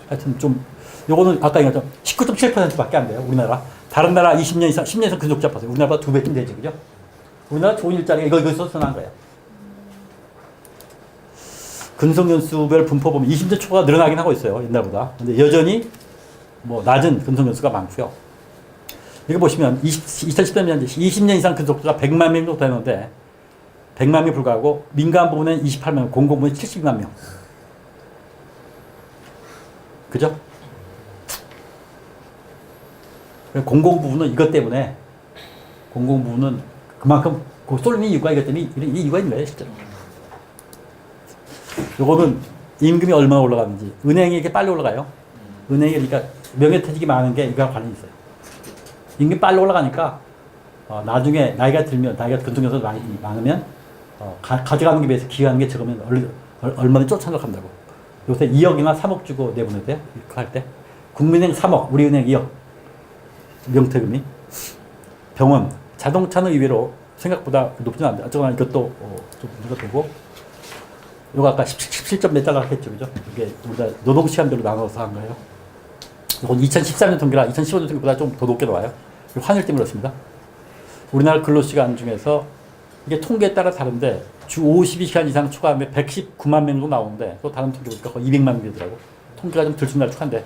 하여튼 좀 요거는 아까 얘기했던 19.7%밖에 안 돼요. 우리나라. 다른 나라 20년 이상, 10년 이상 근속자 보세요. 우리나라보다 2배쯤 되죠. 그죠? 우리나라 좋은 일자리가 이거 써난 거예요. 근속연수별 분포 보면 20대 초가 늘어나긴 하고 있어요. 옛날보다. 근데 여전히 뭐 낮은 근속연수가 많고요. 이거 보시면 2013년 20년 이상 근속자가 100만 명 정도 되는데 100만 명 불과하고 민간 부문은 28만 명, 공공 부문은 70만 명. 그죠? 공공 부문은 이것 때문에 공공 부문은 그만큼 쏠리는 이유가 이것 때문에 이 이유가 있는 거예요, 실제로. 요거는 임금이 얼마나 올라가는지. 은행이 이렇게 빨리 올라가요. 은행이 그러니까 명예퇴직이 많은 게 이거와 관련이 있어요. 임금이 빨리 올라가니까 나중에 나이가 들면 나이가 근속연수가 많으면 가져가는 게 비해서 기여하는 게 적으면 얼마나 쫓아나간다고. 요새 2억이나 3억 주고 내보내야 돼요. 이거 할 때. 국민은행 3억, 우리은행 2억. 명퇴금이. 병원, 자동차는 의외로 생각보다 높지는 않은데 어쩌거나 이것도 좀 문제가 되고. 요거 아까 17점 몇 달러 했죠, 그죠? 이게 우리가 노동시간별로 나눠서 한 거예요. 이건 2013년 통계라 2015년 통계보다 좀 더 높게 나와요. 환율 때문에 그렇습니다. 우리나라 근로시간 중에서 이게 통계에 따라 다른데 주 52시간 이상 초과하면 119만 명 정도 나오는데 또 다른 통계 보니까 거의 200만 명 되더라고. 통계가 좀 들쭉날쭉한데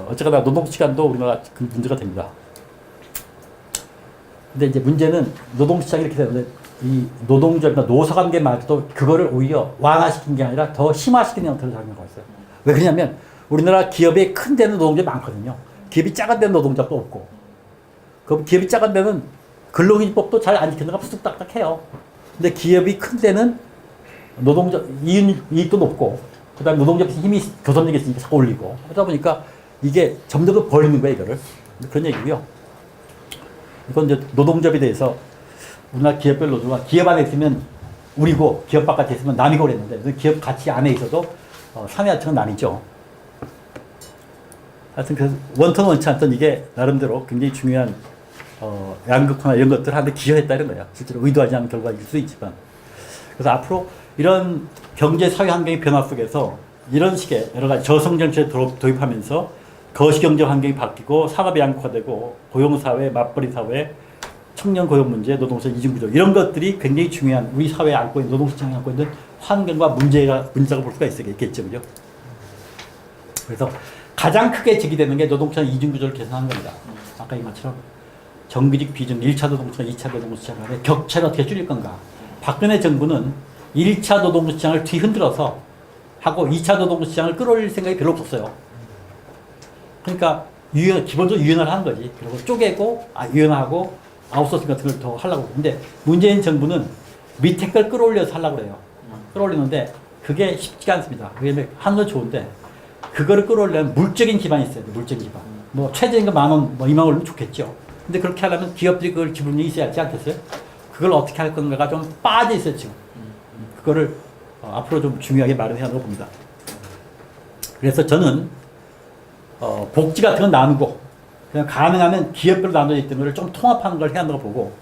어쨌거나 노동시간도 우리나라 문제가 됩니다. 근데 이제 문제는 노동시장이 이렇게 되는데 이 노동조합이나 노사관계마저도 그거를 오히려 완화시킨 게 아니라 더 심화시키는 형태로 작용하고 있어요. 왜 그러냐면 우리나라 기업이 큰 데는 노동자가 많거든요. 기업이 작은 데는 노동자도 없고. 그 기업이 작은 데는 근로기준법도 잘 안 지키는 데가 푸뚝딱딱해요. 근데 기업이 큰 데는 노동자 이익도 높고 그다음에 노동자 힘이 교섭력이 있으니까 자꾸 올리고 그러다 보니까 이게 점점 더 벌리는 거예요, 이거를. 그런 얘기고요. 이건 이제 노동조합에 대해서 우리나라 기업별 노조가 기업 안에 있으면 우리고 기업 바깥에 있으면 남이고 그랬는데 기업 가치 안에 있어도 상하층은 남이죠. 하여튼 그래서 원통 원치 않던 이게 나름대로 굉장히 중요한 양극화나 이런 것들 하는데 기여했다 이런 거예요. 실제로 의도하지 않은 결과일 수도 있지만. 그래서 앞으로 이런 경제 사회 환경의 변화 속에서 이런 식의 여러 가지 저성 정책을 도입하면서 거시경제 환경이 바뀌고 산업이 양극화되고 고용사회, 맞벌이 사회, 청년 고용 문제, 노동시장 이중구조 이런 것들이 굉장히 중요한 우리 사회에 안고 있는 노동시장에 안고 있는 환경과 문제라고 볼 수가 있겠죠. 그죠? 그래서 가장 크게 제기되는 게 노동시장 이중구조를 개선하는 겁니다. 아까 이 것처럼 정규직, 비정규직, 1차 노동시장, 2차 노동시장 간의 격차를 어떻게 줄일 건가. 박근혜 정부는 1차 노동시장을 뒤흔들어서 하고 2차 노동시장을 끌어올릴 생각이 별로 없었어요. 그러니까 기본적으로 유연화를 하는 거지. 그리고 쪼개고 유연화하고 아웃소싱 같은 걸 더 하려고. 근데 문재인 정부는 밑에 걸 끌어올려서 하려고 그래요. 끌어올리는데 그게 쉽지가 않습니다. 그게 하는 건 좋은데 그거를 끌어올리려면 물적인 기반이 있어야 돼. 물적인 기반. 뭐 최저인 거 10,000원, 뭐 20,000원 올리면 좋겠죠. 근데 그렇게 하려면 기업들이 그걸 지분이 있어야 하지 않겠어요? 그걸 어떻게 할 건가가 좀 빠져 있어요, 지금. 그거를 앞으로 좀 중요하게 마련해야 한다고 봅니다. 그래서 저는 복지 같은 건 나누고 그냥 가능하면 기업별로 나눠져 있던 거를 좀 통합하는 걸 해야 한다고 보고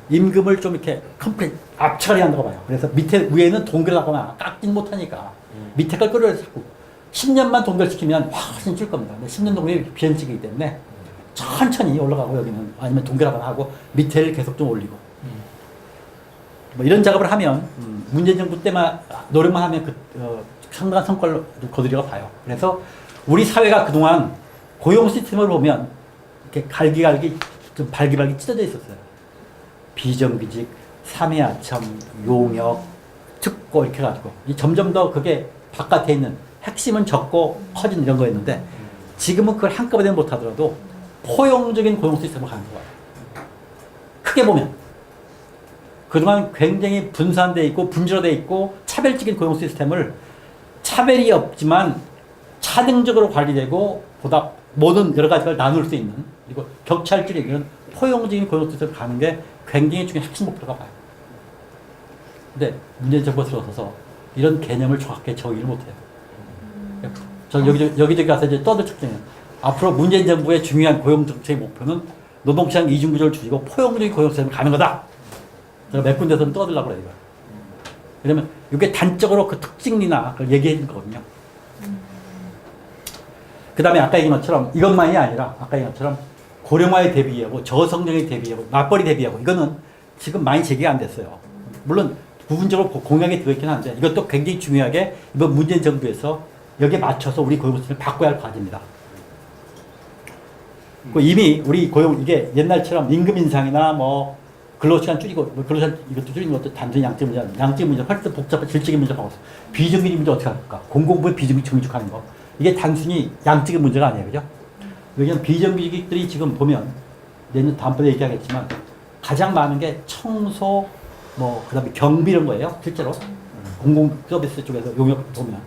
임금을 좀 이렇게 컴플릿 압착을 해야 한다고 봐요. 그래서 밑에 위에는 동결하거나 깎진 못하니까 밑에 걸 끌어올려서 자꾸 10년만 동결시키면 훨씬 줄 겁니다. 근데 10년 동결이 비현실이기 때문에 천천히 올라가고 여기는 아니면 동결하거나 하고 밑에를 계속 좀 올리고 뭐 이런 작업을 하면 문재인 정부 때만 노력만 하면 상당한 성과를 거두려고 봐요. 그래서 우리 사회가 그동안 고용 시스템을 보면 이렇게 갈기갈기 좀 발기발기 찢어져 있었어요. 비정규직, 3회 아첨, 용역, 특고 이렇게 해가지고 점점 더 그게 바깥에 있는 핵심은 적고 커진 이런 거였는데 지금은 그걸 한꺼번에 못하더라도 포용적인 고용 시스템을 가는 거예요. 크게 보면 그동안 굉장히 분산되어 있고 분절되어 있고 차별적인 고용 시스템을 차별이 없지만 차등적으로 관리되고 보다 모든 여러 가지를 나눌 수 있는 그리고 격차를 줄이는 포용적인 고용 시스템을 가는 게 굉장히 중요한 핵심 목표가 봐요. 근데 문재인 정부가 들어서서 이런 개념을 정확하게 정의를 못해요. 저는 여기저기 가서 이제 떠들썩해요. 앞으로 문재인 정부의 중요한 고용 정책의 목표는 노동시장 이중구조를 줄이고 포용적인 고용 시스템을 가는 거다. 제가 몇 군데서는 떠들려고 그래요. 왜냐면 이게 단적으로 그 특징이나 그걸 얘기해 준 거거든요. 그 다음에 아까 얘기한 것처럼 이것만이 아니라 아까 얘기한 것처럼 고령화에 대비하고 저성장에 대비하고 맞벌이 대비하고 이거는 지금 많이 제기가 안 됐어요. 물론 부분적으로 공약에 들어있긴 한데 이것도 굉장히 중요하게 이번 문재인 정부에서 여기에 맞춰서 우리 고용 시스템을 바꿔야 할 과제입니다. 이미 우리 고용 이게 옛날처럼 임금 인상이나 뭐 근로시간 줄이고 뭐 근로시간 이것도 줄이는 것도 단순히 양적 문제 양적 문제 훨씬 복잡한 질적인 문제가 있어. 비정규직 문제 어떻게 할까? 공공부의 비정규직 정규직하는 거 이게 단순히 양적인 문제가 아니에요, 그죠? 왜냐면 비정규직들이 지금 보면 내년 다음번에 얘기하겠지만 가장 많은 게 청소 뭐 그다음에 경비 이런 거예요, 실제로 공공 서비스 쪽에서 용역 보면.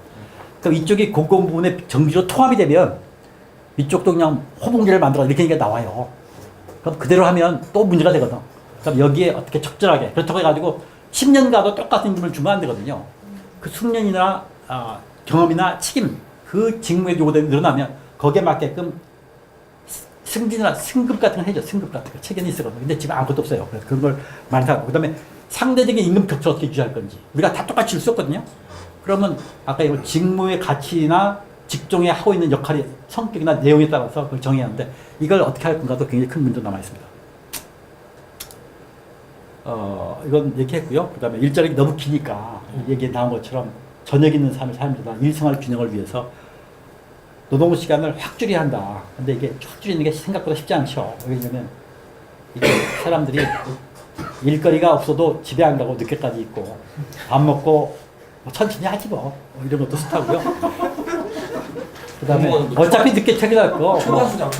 그럼 이쪽이 공공 부분에 정규직으로 통합이 되면 이쪽도 그냥 호봉제를 만들어 이렇게 얘기가 나와요. 그럼 그대로 하면 또 문제가 되거든. 그럼 여기에 어떻게 적절하게 그렇다고 해가지고 10년 가도 똑같은 임금을 주면 안 되거든요. 그 숙련이나 경험이나 책임 그 직무에 요구되는 늘어나면 거기에 맞게끔 승진이나 승급 같은 걸 해줘. 승급 같은 거 책임이 있거든요. 근데 지금 아무것도 없어요. 그래서 그런 걸 많이 하고 그다음에 상대적인 임금 격차 어떻게 유지할 건지 우리가 다 똑같이 줄 수 없거든요. 그러면 아까 이거 직무의 가치나 직종에 하고 있는 역할이 성격이나 내용에 따라서 그걸 정해야 하는데 이걸 어떻게 할 건가도 굉장히 큰 문제가 남아 있습니다. 이건 얘기했고요. 그 다음에 일자리가 너무 기니까 얘기 나온 것처럼 저녁 있는 삶을 살면서 일생활 균형을 위해서 노동 시간을 확 줄여야 한다. 근데 이게 확 줄이는 게 생각보다 쉽지 않죠. 왜냐면 이게 사람들이 일거리가 없어도 집에 안 가고 늦게까지 있고 밥 먹고 뭐 천천히 하지 뭐 이런 것도 싫다고요. 그 다음에 어차피 늦게 퇴근할 거 초과수당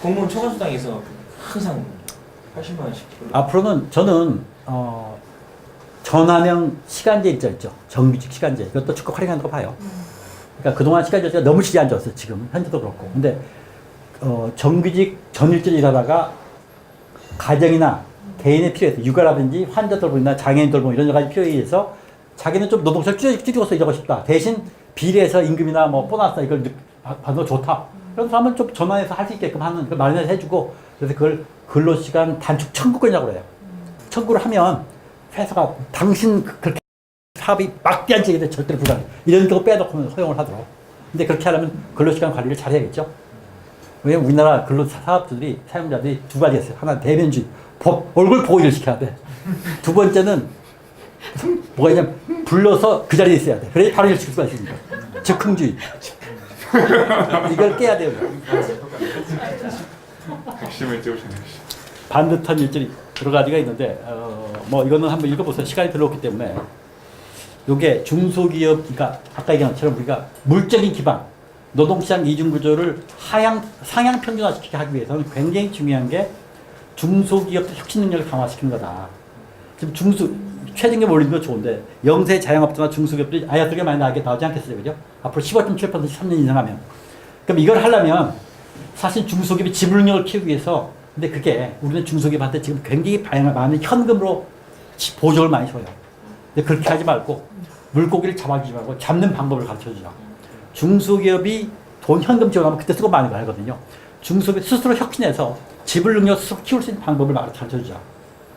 공무원 초과수당에서 항상 80만 원씩 앞으로는 저는 전환형 시간제 있죠. 정규직 시간제 이것도 적극 활용한다고 봐요. 그러니까 그러니까 그동안 시간 자체가 너무 질이 안 좋았어요. 지금 현재도 그렇고. 근데 정규직 전일제로 일하다가 가정이나 개인의 필요에서 육아라든지 환자 돌봄이나 장애인 돌봄 이런 여러 가지 필요에 의해서 자기는 좀 노동시간을 줄여서 일하고 싶다. 대신 비례해서 임금이나 뭐 보너스 이걸 받는 거 좋다. 그런 사람은 좀 전환해서 할 수 있게끔 하는 그 마련해서 해주고 그래서 그걸 근로시간 단축 청구권이라고 그래요. 청구를 하면 회사가 당신 그렇게 사업이 막대한 지역에 절대로 불가능해. 이런 거 빼놓고 허용을 하도록. 근데 그렇게 하려면 근로시간 관리를 잘 해야겠죠. 왜냐면 우리나라 근로사업주들이 사용자들이 두 가지 있어요. 하나는 대면주의. 얼굴 보고 일을 시켜야 돼. 두 번째는 뭐가 있냐면 불러서 그 자리에 있어야 돼. 그래야 바로 일을 시킬 수가 있습니다. 즉흥주의. 이걸 깨야 돼요. 핵심을 찝으시네요. 반듯한 일들이 여러 가지가 있는데 뭐 이거는 한번 읽어보세요. 시간이 별로 없기 때문에 이게 중소기업, 그러니까 아까 얘기한 것처럼 우리가 물적인 기반, 노동시장 이중구조를 상향 평준화시키게 하기 위해서는 굉장히 중요한 게 중소기업의 혁신 능력을 강화시키는 거다. 지금 최저임금 올리는 거 좋은데 영세 자영업자나 중소기업들이 아야들이 많이 나게 나오지 않겠어요, 그죠? 앞으로 15.7% 3년 이상하면. 그럼 이걸 하려면 사실 중소기업이 지불 능력을 키우기 위해서, 근데 그게 우리는 중소기업한테 지금 굉장히 많은 현금으로 보조를 많이 줘요. 근데 그렇게 하지 말고 물고기를 잡아주지 말고 잡는 방법을 가르쳐주자. 중소기업이 현금 지원하면 그때 쓰고 많이 가거든요. 중소기업 스스로 혁신해서 지불 능력 스스로 키울 수 있는 방법을 가르쳐주자.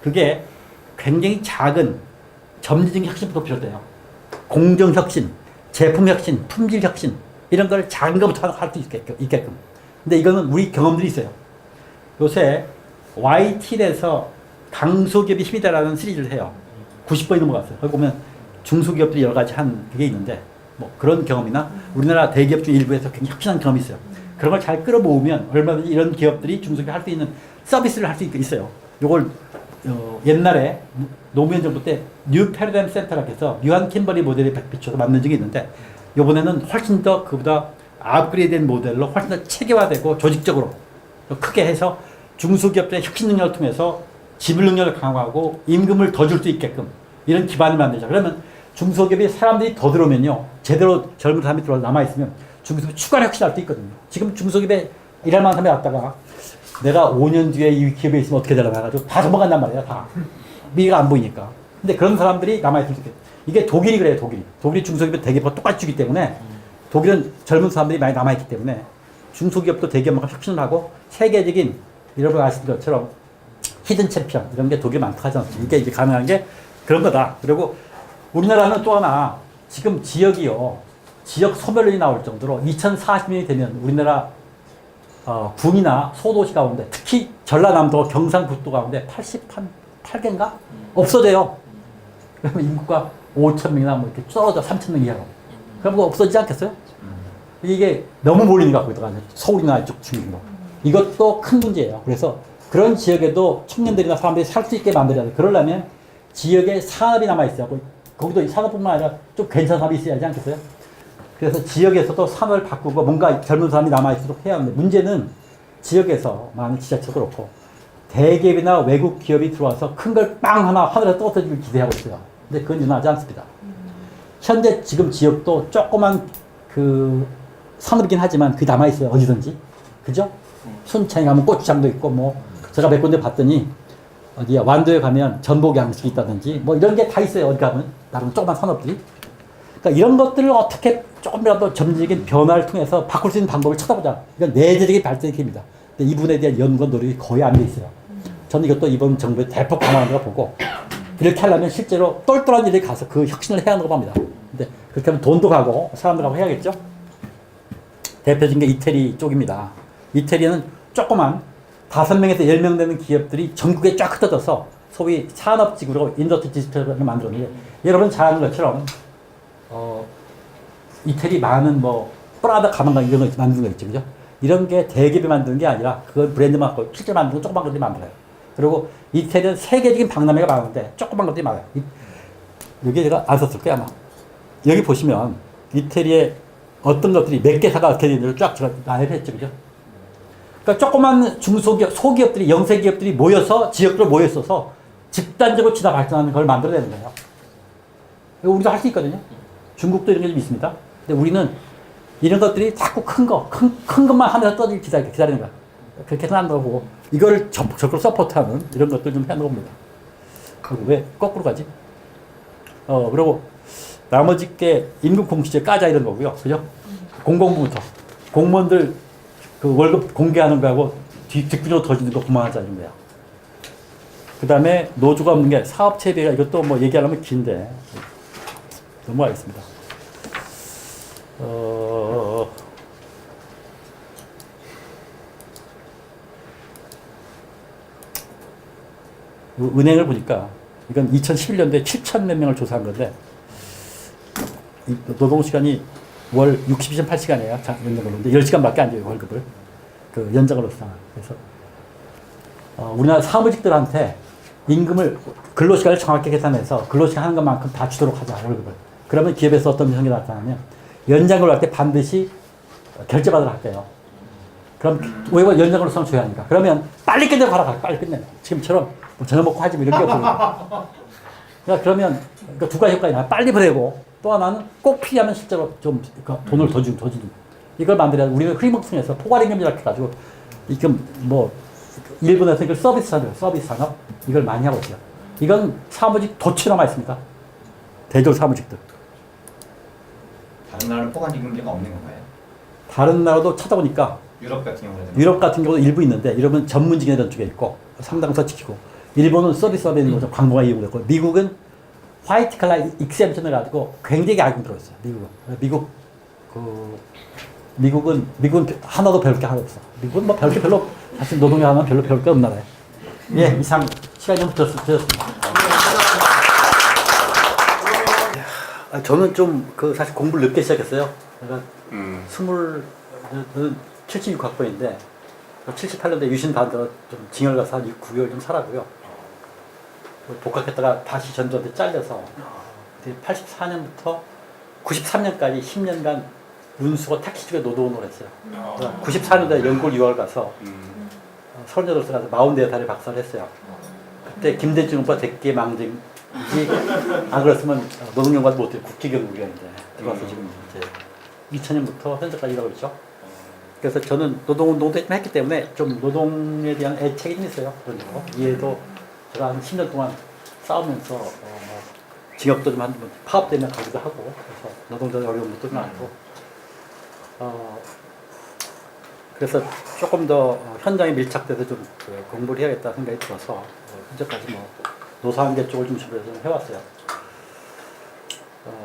그게 굉장히 작은 점진적인 혁신부터 비롯돼요. 공정혁신, 제품혁신, 품질혁신 이런 걸 작은 것부터 할 수 있게끔. 근데 이거는 우리 경험들이 있어요. 요새 YT에서 강소기업이 힘이다라는 시리즈를 해요. 90번이 넘어갔어요. 거기 보면 중소기업들이 여러 가지 한 그게 있는데 뭐 그런 경험이나 우리나라 대기업 중 일부에서 굉장히 혁신한 경험이 있어요. 그런 걸 잘 끌어모으면 얼마든지 이런 기업들이 중소기업 할 수 있는 서비스를 할 수 있어요. 요걸 옛날에 노무현 정부 때 뉴 패러다임 센터라고 해서 뉴한 킴버리 모델에 비춰서 만든 적이 있는데 이번에는 훨씬 더 그보다 업그레이드된 모델로 훨씬 더 체계화되고 조직적으로 크게 해서 중소기업들의 혁신 능력을 통해서 지불 능력을 강화하고 임금을 더 줄 수 있게끔 이런 기반을 만들자. 그러면 중소기업이 사람들이 더 들어오면요. 제대로 젊은 사람이 들어와서 남아있으면 중소기업이 추가 혁신할 수 있거든요. 지금 중소기업에 일할 만한 사람이 왔다가 내가 5년 뒤에 이 기업에 있으면 어떻게 되려나 해가지고 다 도망간단 말이에요. 다. 미래가 안 보이니까. 근데 그런 사람들이 남아있을 수 있게. 이게 독일이 그래요. 독일이 중소기업 대기업과 똑같이 주기 때문에 독일은 젊은 사람들이 많이 남아있기 때문에 중소기업도 대기업과 혁신을 하고 세계적인 여러분 아시는 것처럼 히든 챔피언 이런 게 독일에 많다고 하지 않습니까? 이게 이제 가능한 게 그런 거다. 그리고 우리나라는 또 하나 지금 지역이요. 지역 소멸이 나올 정도로 2040년이 되면 우리나라 군이나 소도시 가운데 특히 전라남도 경상북도 가운데 88개인가? 없어져요. 그러면 인구가 5,000명이나 뭐 이렇게 떨어져 3,000명 이하로. 그럼 그거 없어지지 않겠어요? 이게 너무 몰리는 것 같기도 하죠. 서울이나 이쪽 중부. 이것도 큰 문제예요. 그래서 그런 지역에도 청년들이나 사람들이 살 수 있게 만들어야 돼. 그러려면 지역에 산업이 남아있어야 하고, 거기도 산업뿐만 아니라 좀 괜찮은 산업이 있어야 하지 않겠어요? 그래서 지역에서도 산업을 바꾸고 뭔가 젊은 사람이 남아있도록 해야 하는데, 문제는 지역에서 많은 지자체도 그렇고 대기업이나 외국 기업이 들어와서 큰 걸 빵 하나 하늘에 떨어뜨리길 기대하고 있어요. 근데 그건 일어나지 않습니다. 현재 지금 지역도 조그만 그 산업이긴 하지만 그게 남아있어요. 어디든지. 그죠? 순창에 가면 고추장도 있고, 뭐 제가 몇 군데 봤더니 어디야 완도에 가면 전복 양식이 있다든지 뭐 이런 게 다 있어요. 어디 가면 나름 조그만 산업들이. 그러니까 이런 것들을 어떻게 조금이라도 점진적인 변화를 통해서 바꿀 수 있는 방법을 찾아보자. 이건 내재적인 발전의 기회입니다. 근데 이 부분에 대한 연구와 노력이 거의 안 돼 있어요. 저는 이것도 이번 정부의 대폭 강화하는 거 보고 이렇게 하려면 실제로 똘똘한 일에 가서 그 혁신을 해야 하는 거 봅니다. 근데 그렇게 하면 돈도 가고 사람도 가고 해야겠죠. 대표적인 게 이태리 쪽입니다. 이태리는 조그만 5명에서 10명 되는 기업들이 전국에 쫙 흩어져서 소위 산업지구로 인더스트리 디스트릭을 만들었는데, 여러분 잘 아는 것처럼 이태리 많은 뭐 프라다 가방 이런 거 만드는 거 있죠, 그죠? 이런 게 대기업이 만드는 게 아니라 그걸 브랜드만 갖고 실제 만드는 조그만 것들이 만들어요. 그리고 이태리는 세계적인 박람회가 많은데 조그만 것들이 많아요. 여기 제가 안 썼을 거야 아마. 여기 보시면 이태리의 어떤 것들이 몇 개 사가 어떻게 되는지를 쫙 제가 나열을 했죠, 그죠? 그러니까 조그만 중소기업, 소기업들이, 영세기업들이 모여서, 지역으로 모여있어서 집단적으로 지나 발전하는 걸 만들어내는 거예요. 이거 우리도 할 수 있거든요. 중국도 이런 게 좀 있습니다. 근데 우리는 이런 것들이 자꾸 큰 것만 하면서 떠질 기다리는 거야. 그렇게 해서 한다고 보고, 이걸 적극 서포트하는 이런 것들 좀 해놓은 겁니다. 왜 거꾸로 가지? 그리고 나머지 게 임금 공시제 까자 이런 거고요. 그죠? 공공부부터. 공무원들 그 월급 공개하는 거하고 뒷구조 더 주는 거 그만하자 이런 거야. 그 다음에 노조가 없는 게 사업체비가 이것도 뭐 얘기하려면 긴데 넘어가겠습니다. 은행을 보니까 이건 2011년도에 7천 몇 명을 조사한 건데 노동시간이 월 62.8시간이에요. 연장으로. 근데 10시간밖에 안 줘요, 월급을. 그 연장으로서. 그래서 우리나라 사무직들한테 임금을 근로시간을 정확히 계산해서 근로시간 하는 것만큼 다 주도록 하자, 월급을. 그러면 기업에서 어떤 현상이 나타나면 연장근로 할 때 반드시 결제받으러 할게요. 그럼 왜 연장근로성 줘야 하니까. 그러면 빨리 끝내고 가라, 빨리 끝내. 지금처럼 뭐 저녁 먹고 하지 뭐 이런 게 없어요. 그러니까 그러면 두 가지 효과가 있나. 빨리 보내고 또 하나는 꼭 필요하면 실제로 좀 돈을 더 주는. 이걸 만들어야 우리는 프리목층에서 포괄임금이라고 해가지고 지금 뭐 일본에서 이걸 서비스 산업 이걸 많이 하고 있어요. 이건 사무직 도처 남아 있습니다. 대졸 사무직들. 다른 나라는 포괄임금제가 없는 건가요? 다른 나라도 찾아보니까 유럽 같은 경우는 유럽 같은 경우도 일부 있는데 유럽은 전문직인 이런 쪽에 있고 상당서 지키고 일본은 서비스업에 있는 거죠. 광고가 이용됐고 미국은 화이트 칼라 익셈션을 가지고 굉장히 알고 들어있어요. 미국은 하나도 배울 게 하나 없어. 미국은 뭐 배울 게 별로 사실 노동에 하면 별로 배울 게 없는 나라예요. 예, 이상 시간이 좀 되었습니다. 저는 좀 사실 공부를 늦게 시작했어요. 제가 76학번인데 78년도에 유신 받아서 좀 징열 가서 한 9개월 좀 살았고요. 복학했다가 다시 전두한테 잘려서 84년부터 93년까지 10년간 운수고 택시 쪽에 노동을 했어요. 94년도에 영골 유학을 가서 38살 가서 44달에 박사를 했어요. 그때 김대중 오빠 대개 망정이지 안 그랬으면 노동연구원 못해요. 국기경구위원인데 들어와서 지금 이제 2000년부터 현재까지 일하고 있죠. 그래서 저는 노동운동도 했기 때문에 좀 노동에 대한 애착이 좀 있어요. 그런 이해도 제가 한 10년 동안 싸우면서 징역도 좀 파업 때문에 가기도 하고 그래서 노동자의 어려운 것도 많고 그래서 조금 더 현장에 밀착돼서 좀 공부를 해야겠다 생각이 들어서 현재까지 뭐 노사관계 쪽을 중심으로 해서 해왔어요.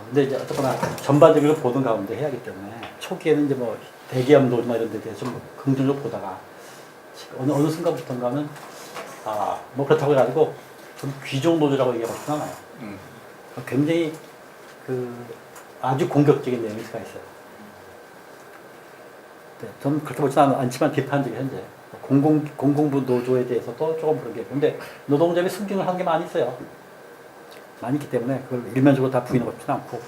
근데 이제 어쨌거나 전반적으로 보는 가운데 해야 하기 때문에 초기에는 이제 뭐 대기업 노조나 이런 데 대해서 좀 긍정적으로 보다가 어느 순간부터인가는 뭐 그렇다고 해가지고 좀 귀족 노조라고 얘기하고 싶진 않아요. 굉장히 아주 공격적인 내용이 있어요. 네, 저는 그렇게 보지는 않지만 비판적인 현재 공공부 노조에 대해서도 조금 그런 게 있고 근데 노동자의 승진을 하는 게 많이 있어요. 많이 있기 때문에 그걸 일면적으로 다 부인하고 싶지는 않고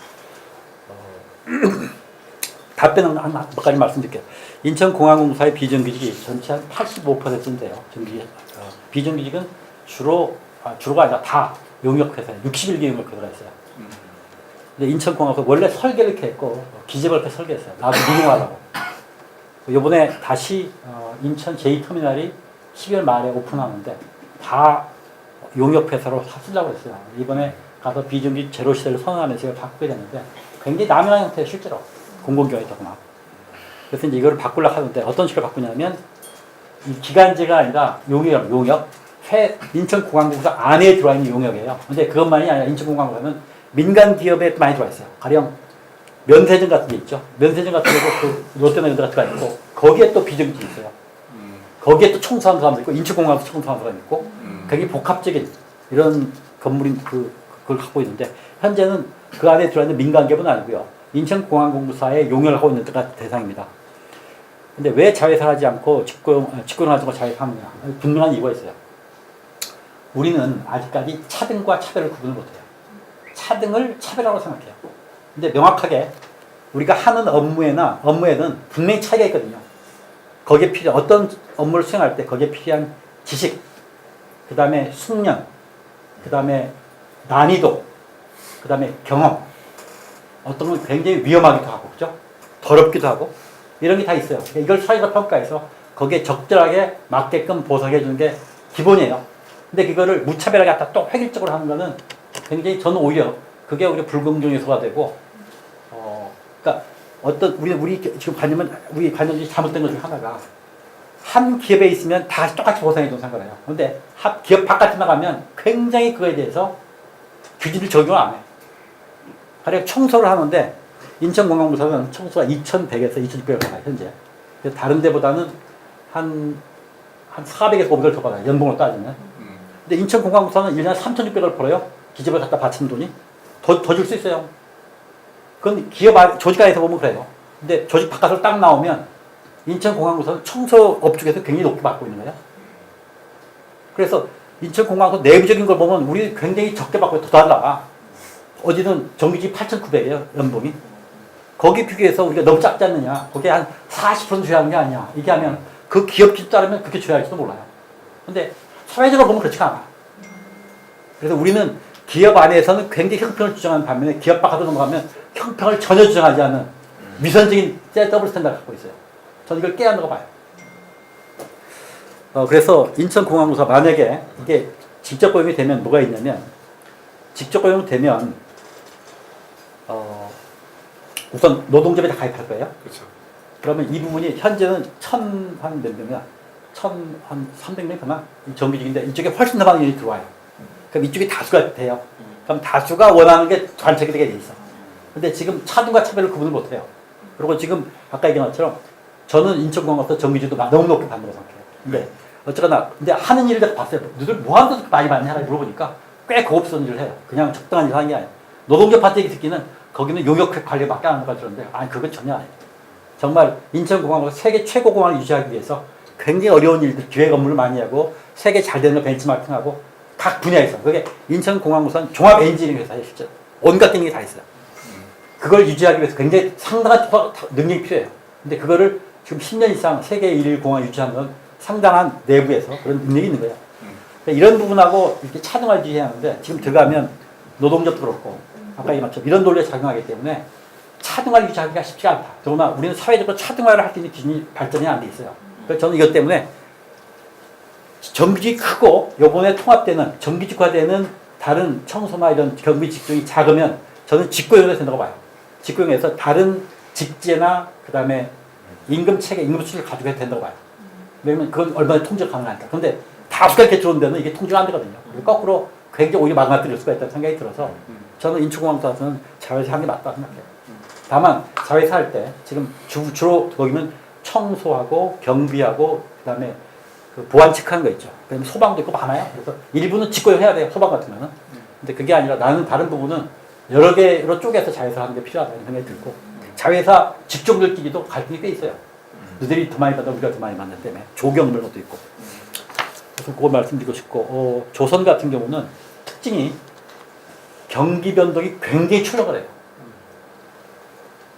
답변은 몇 가지 말씀드릴게요. 인천공항공사의 비정규직이 전체 한 85%인데요. 비정규직은 주로가 아니라 다 용역회사에 61개 용역회사가 있어요. 근데 인천공항에서 원래 설계를 이렇게 했고 기재를 이렇게 설계했어요. 나도 민영화하라고. 이번에 다시 인천 제2터미널이 12월 말에 오픈하는데 다 용역회사로 쓰려고 했어요. 이번에 가서 비정규직 제로 시대를 선언하면서 이걸 바꾸게 됐는데 굉장히 남용한 형태예요. 실제로 공공기관이 더구나. 그래서 이제 이거를 바꾸려고 하는데 어떤 식으로 바꾸냐면 이 기간제가 아니라 용역 인천공항공사 안에 들어와 있는 용역이에요. 근데 그것만이 아니라 인천공항공사는 민간 기업에 많이 들어와 있어요. 가령 면세점 같은 게 있죠. 면세점 같은 경우도 롯데나 이런 데 들어가 있고 거기에 또 비정규직이 있어요. 거기에 또 청소하는 사람도 있고 인천공항에서 청소하는 사람도 있고 굉장히 복합적인 이런 건물인 그걸 갖고 있는데 현재는 그 안에 들어있는 민간 기업은 아니고요. 인천공항공사에 용역을 하고 있는 데가 대상입니다. 근데 왜 자회사를 하지 않고 직권을 가지고 자회사하느냐. 분명한 이유가 있어요. 우리는 아직까지 차등과 차별을 구분을 못해요. 차등을 차별이라고 생각해요. 근데 명확하게 우리가 하는 업무에는 분명히 차이가 있거든요. 거기에 필요한 어떤 업무를 수행할 때 거기에 필요한 지식, 그 다음에 숙련, 그 다음에 난이도, 그 다음에 경험 어떤 건 굉장히 위험하기도 하고 그죠? 더럽기도 하고 이런 게 다 있어요. 그러니까 이걸 사회적 평가해서 거기에 적절하게 맞게끔 보상해 주는 게 기본이에요. 근데 그거를 무차별하게 갖다 또 획일적으로 하는 거는 굉장히 저는 오히려 그게 오히려 불공정 요소가 되고 그러니까 어떤 우리 지금 우리 관념이 잘못된 것 중에 하나가 한 기업에 있으면 다 같이 똑같이 보상해 주는 상관이에요. 근데 기업 바깥에 나가면 굉장히 그거에 대해서 규칙을 적용을 안 해. 하루에 청소를 하는데 인천공항부서는 청소가 2,100에서 2,600을 받아요, 현재. 그래서 다른 데보다는 한 400에서 500을 더 받아요, 연봉을 따지면. 근데 인천공항부서는 1년에 3,600을 벌어요. 기재부에 갖다 바치는 돈이. 더 줄 수 있어요. 그건 조직 안에서 보면 그래요. 근데 조직 바깥으로 딱 나오면 인천공항부서는 청소업 쪽에서 굉장히 높게 받고 있는 거예요. 그래서 인천공항부서 내부적인 걸 보면 우리 굉장히 적게 받고 더 달라. 어디는 정규직 8,900이에요, 연봉이. 거기 비교해서 우리가 너무 작지 않느냐. 거기에 한 40% 줘야 하는 게 아니야. 이게 하면 그 기업 기준 따르면 그렇게 줘야 할지도 몰라요. 근데 사회적으로 보면 그렇지가 않아. 그래서 우리는 기업 안에서는 굉장히 형평을 주장하는 반면에 기업 바깥으로 넘어가면 형평을 전혀 주장하지 않는 위선적인 더블 스탠다드를 갖고 있어요. 저는 이걸 깨야 한다고 봐요. 그래서 인천공항부서 만약에 이게 직접 고용이 되면 뭐가 있냐면 직접 고용이 되면 우선 노동조합에 다 가입할 거예요. 그렇죠. 그러면 이 부분이 현재는 한 몇 명이야? 한 300명 되나? 정규직인데 이쪽에 훨씬 더 많은 인원이 들어와요. 그럼 이쪽이 다수가 돼요. 그럼 다수가 원하는 게 관책이 되게 돼 있어. 근데 지금 차등과 차별을 구분을 못 해요. 그리고 지금 아까 얘기한 것처럼 저는 인천공항에서 정규직도 너무 높게 받는다고 생각해요. 근데 어쨌거나 근데 하는 일을 봤어요. 너들 뭐 하는 데서 많이 받냐? 물어보니까 꽤 고급스러운 일을 해요. 그냥 적당한 일을 하는 게 아니에요. 노동조 파트 얘기 듣기는 거기는 용역 관리밖에 안 하는 것 같은데 아니 그건 전혀 아니에요. 정말 인천공항을 세계 최고 공항을 유지하기 위해서 굉장히 어려운 일들, 기획 업무를 많이 하고 세계 잘 되는 걸 벤치마킹하고 각 분야에서 그게 인천공항우선 종합 엔지니어링 회사예요. 실제 온갖 기능이 다 있어요. 그걸 유지하기 위해서 굉장히 상당한 능력이 필요해요. 근데 그거를 지금 10년 이상 세계 1위 공항 유지하는 건 상당한 내부에서 그런 능력이 있는 거예요. 그러니까 이런 부분하고 이렇게 차등화를 유지해야 하는데 지금 들어가면 노동조도 그렇고 아까 얘기한 것처럼 이런 논리에 작용하기 때문에 차등화를 유지하기가 쉽지 않다. 더구나 우리는 사회적으로 차등화를 할 수 있는 기준이 발전이 안 돼 있어요. 그래서 저는 이것 때문에 정규직이 크고 요번에 통합되는 정규직화되는 다른 청소나 이런 경비 직종이 작으면 저는 직고용해야 된다고 봐요. 직고용해서 다른 직제나 그 다음에 임금 체계, 임금 수준을 가지고 해도 된다고 봐요. 왜냐면 그건 얼마나 통제가 가능하니까. 그런데 다수가 이렇게 들어온 데는 이게 통제가 안 되거든요. 거꾸로 굉장히 오히려 망가뜨릴 수가 있다는 생각이 들어서 저는 인천공항에서는 자회사 하는 게 맞다고 생각해요. 다만 자회사 할 때 지금 주로 거기는 청소하고 경비하고 그 다음에 그 보안 체크하는 거 있죠. 그다음에 소방도 있고 많아요. 그래서 일부는 직고용해야 돼요. 소방 같은 거는. 근데 그게 아니라 나는 다른 부분은 여러 개로 쪼개서 자회사 하는 게 필요하다는 생각이 들고 자회사 직종들끼리도 갈등이 꽤 있어요. 너희들이 더 많이 받아 우리가 더 많이 받는 때문에 조경물 것도 있고. 그래서 그걸 말씀드리고 싶고 조선 같은 경우는 특징이 경기 변동이 굉장히 출력을 해요.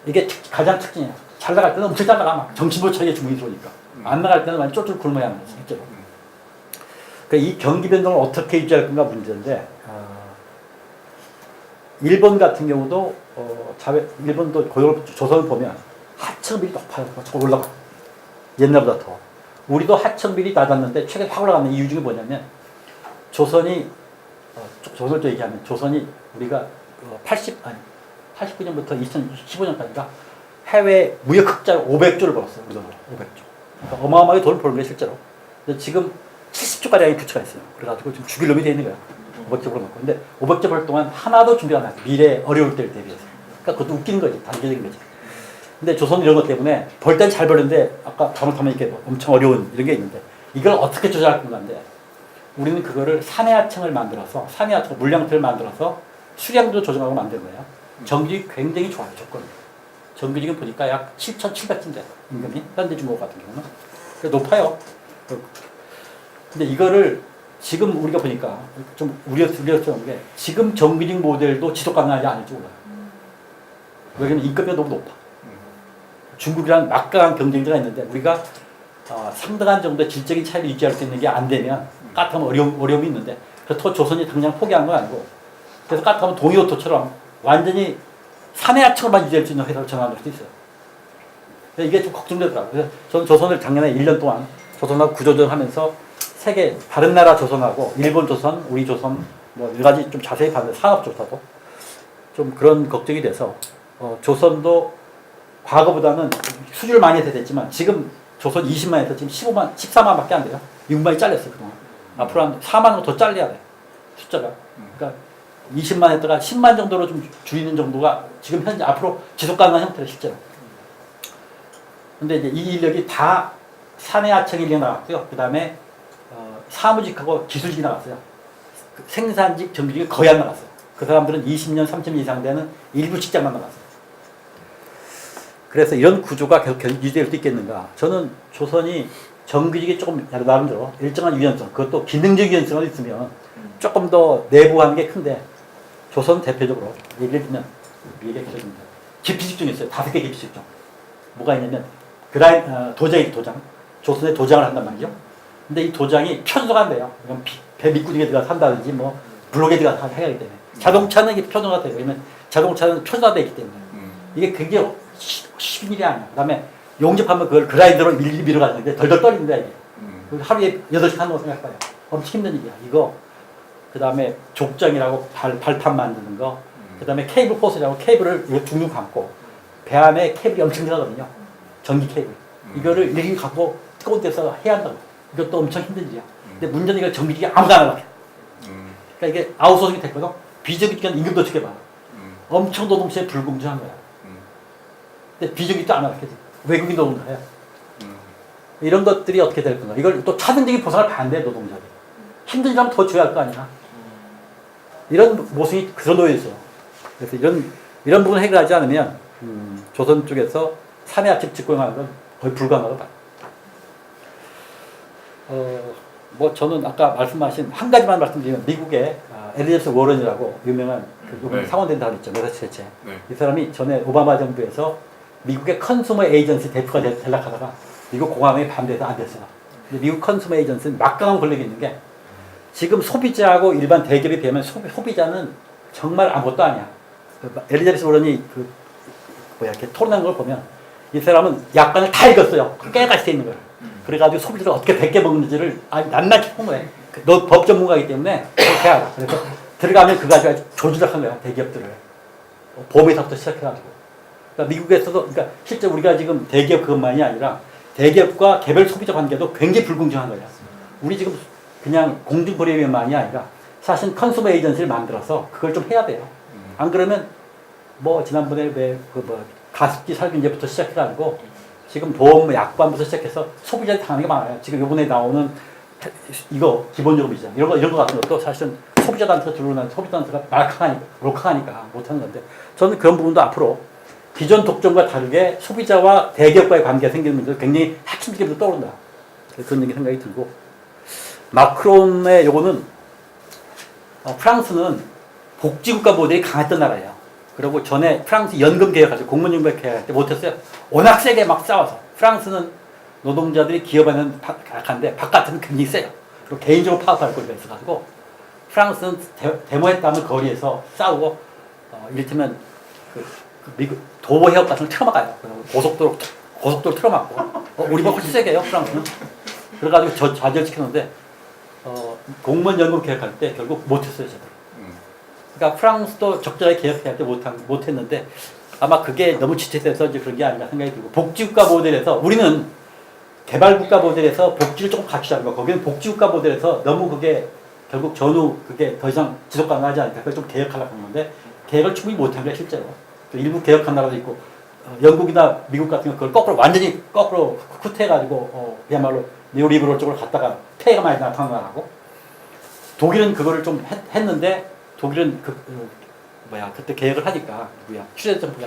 이게 가장 특징이에요. 잘 나갈 때는 엄청 잘 나가. 막 정신불처리에 주문이 들어오니까. 안 나갈 때는 완전 쫄쫄 굶어야 하는 거죠. 실제로. 그러니까 이 경기 변동을 어떻게 유지할 건가 문제인데 일본 같은 경우도 일본도 조선을 보면 하청비리 높아요. 조금 올라가. 옛날보다 더. 우리도 하청비리 낮았는데 최근에 확 올라가는 이유 중에 뭐냐면 조선을 또 얘기하면 조선이 우리가 89년부터 2015년까지가 해외 무역 흑자를 500조를 벌었어요. 우리 돈으로 500조. 그러니까 어마어마하게 돈을 버는 거예요 실제로. 근데 지금 70조가량의 부채가 있어요. 그래가지고 지금 죽일 놈이 돼 있는 거예요. 500조 벌어놓고. 근데 500조 벌 동안 하나도 준비가 안 나요. 미래 어려울 때를 대비해서. 그러니까 그것도 웃기는 거지. 단계적인 거지. 근데 조선 이런 것 때문에 벌 땐 잘 버는데 아까 잘못하면 이렇게 엄청 어려운 이런 게 있는데 이걸 어떻게 조절할 건가인데 우리는 그거를 사내하청을 만들어서 사내하청 물량틀을 만들어서 수량도 조정하고 만든 거예요. 정규직이 굉장히 좋아요. 조건이. 정규직은 보니까 약 7,700쯤 임금이 현대중공업 같은 경우는 높아요. 근데 이거를 지금 우리가 보니까 좀 우려스러운 게 지금 정규직 모델도 지속 가능하지 않을지 몰라요. 왜냐면 임금이 너무 높아. 중국이랑 막강한 경쟁자가 있는데 우리가 상당한 정도의 질적인 차이를 유지할 수 있는 게 안 되면 까딱하면 어려움이 있는데 그렇다고 조선이 당장 포기한 건 아니고 그래서 까딱하면 동이오토처럼 완전히 사내하청만 유지할 수 있는 회사를 정할 수도 있어요. 이게 좀 걱정되더라고요. 그래서 저는 조선을 작년에 1년 동안 조선하고 구조조정하면서 세계 다른 나라 조선하고 일본 조선, 우리 조선 뭐 여러 가지 좀 자세히 봤는데 산업조사도 좀 그런 걱정이 돼서 조선도 과거보다는 수주를 많이 해야 됐지만 지금 조선 20만에서 지금 15만, 14만밖에 안 돼요. 6만이 잘렸어요 그동안. 앞으로 한 4만으로 더 잘려야 돼 숫자가. 그러니까 20만 했다가 10만 정도로 좀 줄이는 정도가 지금 현재 앞으로 지속 가능한 형태로 실제로. 근데 이제 이 인력이 다 사내하청 인력 나갔고요. 그 다음에 사무직하고 기술직이 나갔어요. 생산직, 정규직이 거의 안 나갔어요. 그 사람들은 20년, 30년 이상 되는 일부 직장만 나갔어요. 그래서 이런 구조가 계속 유지될 수 있겠는가. 저는 조선이 정규직이 조금 나름대로 일정한 유연성, 그것도 기능적 유연성을 있으면 조금 더 내부하는 게 큰데 조선 대표적으로 예를 들면 기피직 중에 있어요. 5개 기피직 중. 뭐가 있냐면 도장. 조선에 도장을 한단 말이죠. 근데 이 도장이 편소가 안 돼요. 배 밑구리에 들어가서 한다든지 뭐 블록에 들어가서 해야 하기 때문에. 자동차는 이게 편소가 돼요. 왜냐면 자동차는 편소화되어 있기 때문에. 이게 굉장히 쉬운 일이 아니야. 그 다음에 용접하면 그걸 그라인더로 밀어가는데 덜덜 떨린다 이게. 하루에 8시간 하는 거 생각해봐요. 엄청 힘든 일이야. 이거. 그 다음에 족정이라고 발판 만드는 거. 그 다음에 케이블 포스라고 케이블을 이렇게 둥둥 감고 배 안에 케이블이 엄청 들어가거든요. 전기 케이블. 이거를 이렇게 갖고 뜨거운 데서 해야 한다고. 이것도 엄청 힘든 일이야. 근데 문제는 이거 정비직이 아무도 안 하게. 그러니까 이게 아웃소싱이 됐거든. 비정규직은 임금도 주게 받아. 엄청 노동시에 불공정한 거야. 근데 비정규직도 안 하게. 외국인 노동자야. 이런 것들이 어떻게 될 건가. 이걸 또 차등적인 보상을 반대 노동자들이. 힘든 일하면 더 줘야 할 거 아니야. 이런 모순이 그런 놓여 있어. 그래서 이런 부분을 해결하지 않으면 조선 쪽에서 사내하청 직고용하는 건 거의 불가능하다고 봐요. 뭐 저는 아까 말씀하신 한 가지만 말씀드리면 미국의 엘리자베스 워런이라고 유명한 그 상원된 사람 있죠. 매사추세츠. 이 사람이 전에 오바마 정부에서 미국의 컨슈머 에이전시 대표가 되려고 하다가 미국 공화당이 반대해서 안 됐어요. 근데 미국 컨슈머 에이전시는 막강한 권력이 있는 게 지금 소비자하고 일반 대기업에 비하면 소비자는 정말 아무것도 아니야. 엘리자베스 워런이 이렇게 토론한 걸 보면 이 사람은 약관을 다 읽었어요. 깨끗이 돼 있는 걸. 그래가지고 소비자를 어떻게 100개 먹는지를 낱낱이 본 거예요. 너 법 전문가이기 때문에 그렇게 알아. 그래서 들어가면 그거 가지고 조작한 거야. 대기업들을. 보험회사부터 시작해가지고. 그러니까 미국에서도, 그러니까 실제 우리가 지금 대기업 그것만이 아니라 대기업과 개별 소비자 관계도 굉장히 불공정한 거야. 우리 지금 그냥 공중거래위원만이 아니라 사실 컨슈머 에이전시를 만들어서 그걸 좀 해야 돼요. 안 그러면 뭐 지난번에 가습기 살균제부터 시작해가지고 지금 보험 약관부터 시작해서 소비자들이 당하는 게 많아요. 지금 이번에 나오는 이거 기본요금이죠. 이런 거 같은 것도 사실은 소비자한테 들어오는 소비자한테가 록하니까 못하는 건데 저는 그런 부분도 앞으로 기존 독점과 다르게 소비자와 대기업과의 관계가 생기는 문제도 굉장히 핵심적으로 떠오른다. 그런 얘기 생각이 들고 마크론의 요거는 프랑스는 복지국가 모델이 강했던 나라예요. 그리고 전에 프랑스 연금 개혁할 때 공무원 개혁할 때 못했어요. 워낙 세게 막 싸워서. 프랑스는 노동자들이 기업에는 약한데 바깥에는 굉장히 세요. 그리고 개인적으로 파업할 거리가 있어가지고 프랑스는 데모했다면 거리에서 싸우고 이를테면 미국 도보 해협 같은 걸 틀어막아요. 고속도로 틀어막고 우리보다 훨씬 세게 해요 프랑스는. 그래가지고 좌절시켰는데 공무원 연금 개혁할 때 결국 못했어요 제대로. 그러니까 프랑스도 적절하게 개혁할 때 못했는데 아마 그게 너무 지체돼서 이제 그런 게 아닌가 생각이 들고 복지국가 모델에서 우리는 개발국가 모델에서 복지를 조금 갖추자는 거. 거기는 복지국가 모델에서 너무 그게 결국 전후 그게 더 이상 지속 가능하지 않으니까 그걸 좀 개혁하려고 하는 건데 개혁을 충분히 못한 거야 실제로. 일부 개혁한 나라도 있고 영국이나 미국 같은 거 그걸 완전히 거꾸로 후퇴해가지고 그야말로 네오리버럴 쪽으로 갔다가 폐해가 많이 나타난 나라고. 독일은 그거를 좀 했는데 독일은 그때 개혁을 하니까 휴대전통이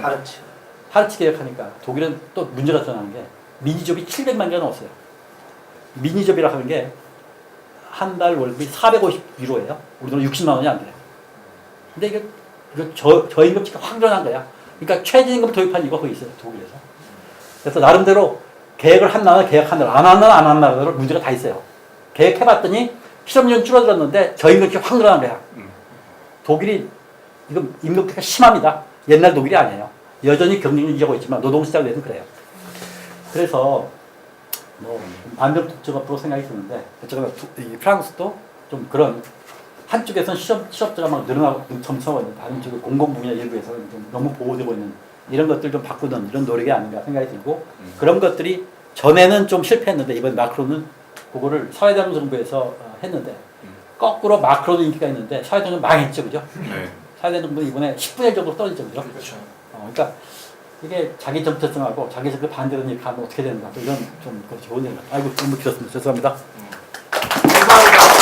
하르츠 개혁하니까 독일은 또 문제가 드러나는 게 미니숍이 700만 개가 넘었어요. 미니숍이라 하는 게 한 달 월급이 450유로예요. 우리는 60만 원이 안 돼요. 근데 이거 저임금치가 확 늘어난 거야. 그러니까 최저임금 도입한 이거 거기 있어요. 독일에서. 그래서 나름대로 계획을 한 나라, 계획 한 나라, 안 한 나라, 안 한 나라로 문제가 다 있어요. 계획해봤더니 실업률은 줄어들었는데 저임금치가 확 늘어난 거야. 독일이 이거 임금피가 심합니다. 옛날 독일이 아니에요. 여전히 경쟁률 유지하고 있지만 노동시장 내는 그래요. 그래서 뭐 반대쪽으로 생각이 드는데 어쨌거나 이 프랑스도 좀 그런 한쪽에서는 실업자가 막 늘어나고 점차고 있는데 다른 쪽에 공공 분야 일부에서는 좀 너무 보호되고 있는 이런 것들 좀 바꾸는 이런 노력이 아닌가 생각이 들고 그런 것들이 전에는 좀 실패했는데 이번 마크론은 그거를 사회당 정부에서 했는데 거꾸로 마크론은 인기가 있는데 사회당 정부 망했죠, 그죠? 네. 사회당 정부는 이번에 10분의 1 정도 떨어졌죠, 그죠? 그렇죠. 그러니까 이게 자기 정체성하고 자기 정체 반대로 이렇게 하면 어떻게 되는가 이런 좀 좋은 얘기. 아이고 너무 길었습니다. 죄송합니다. 감사합니다.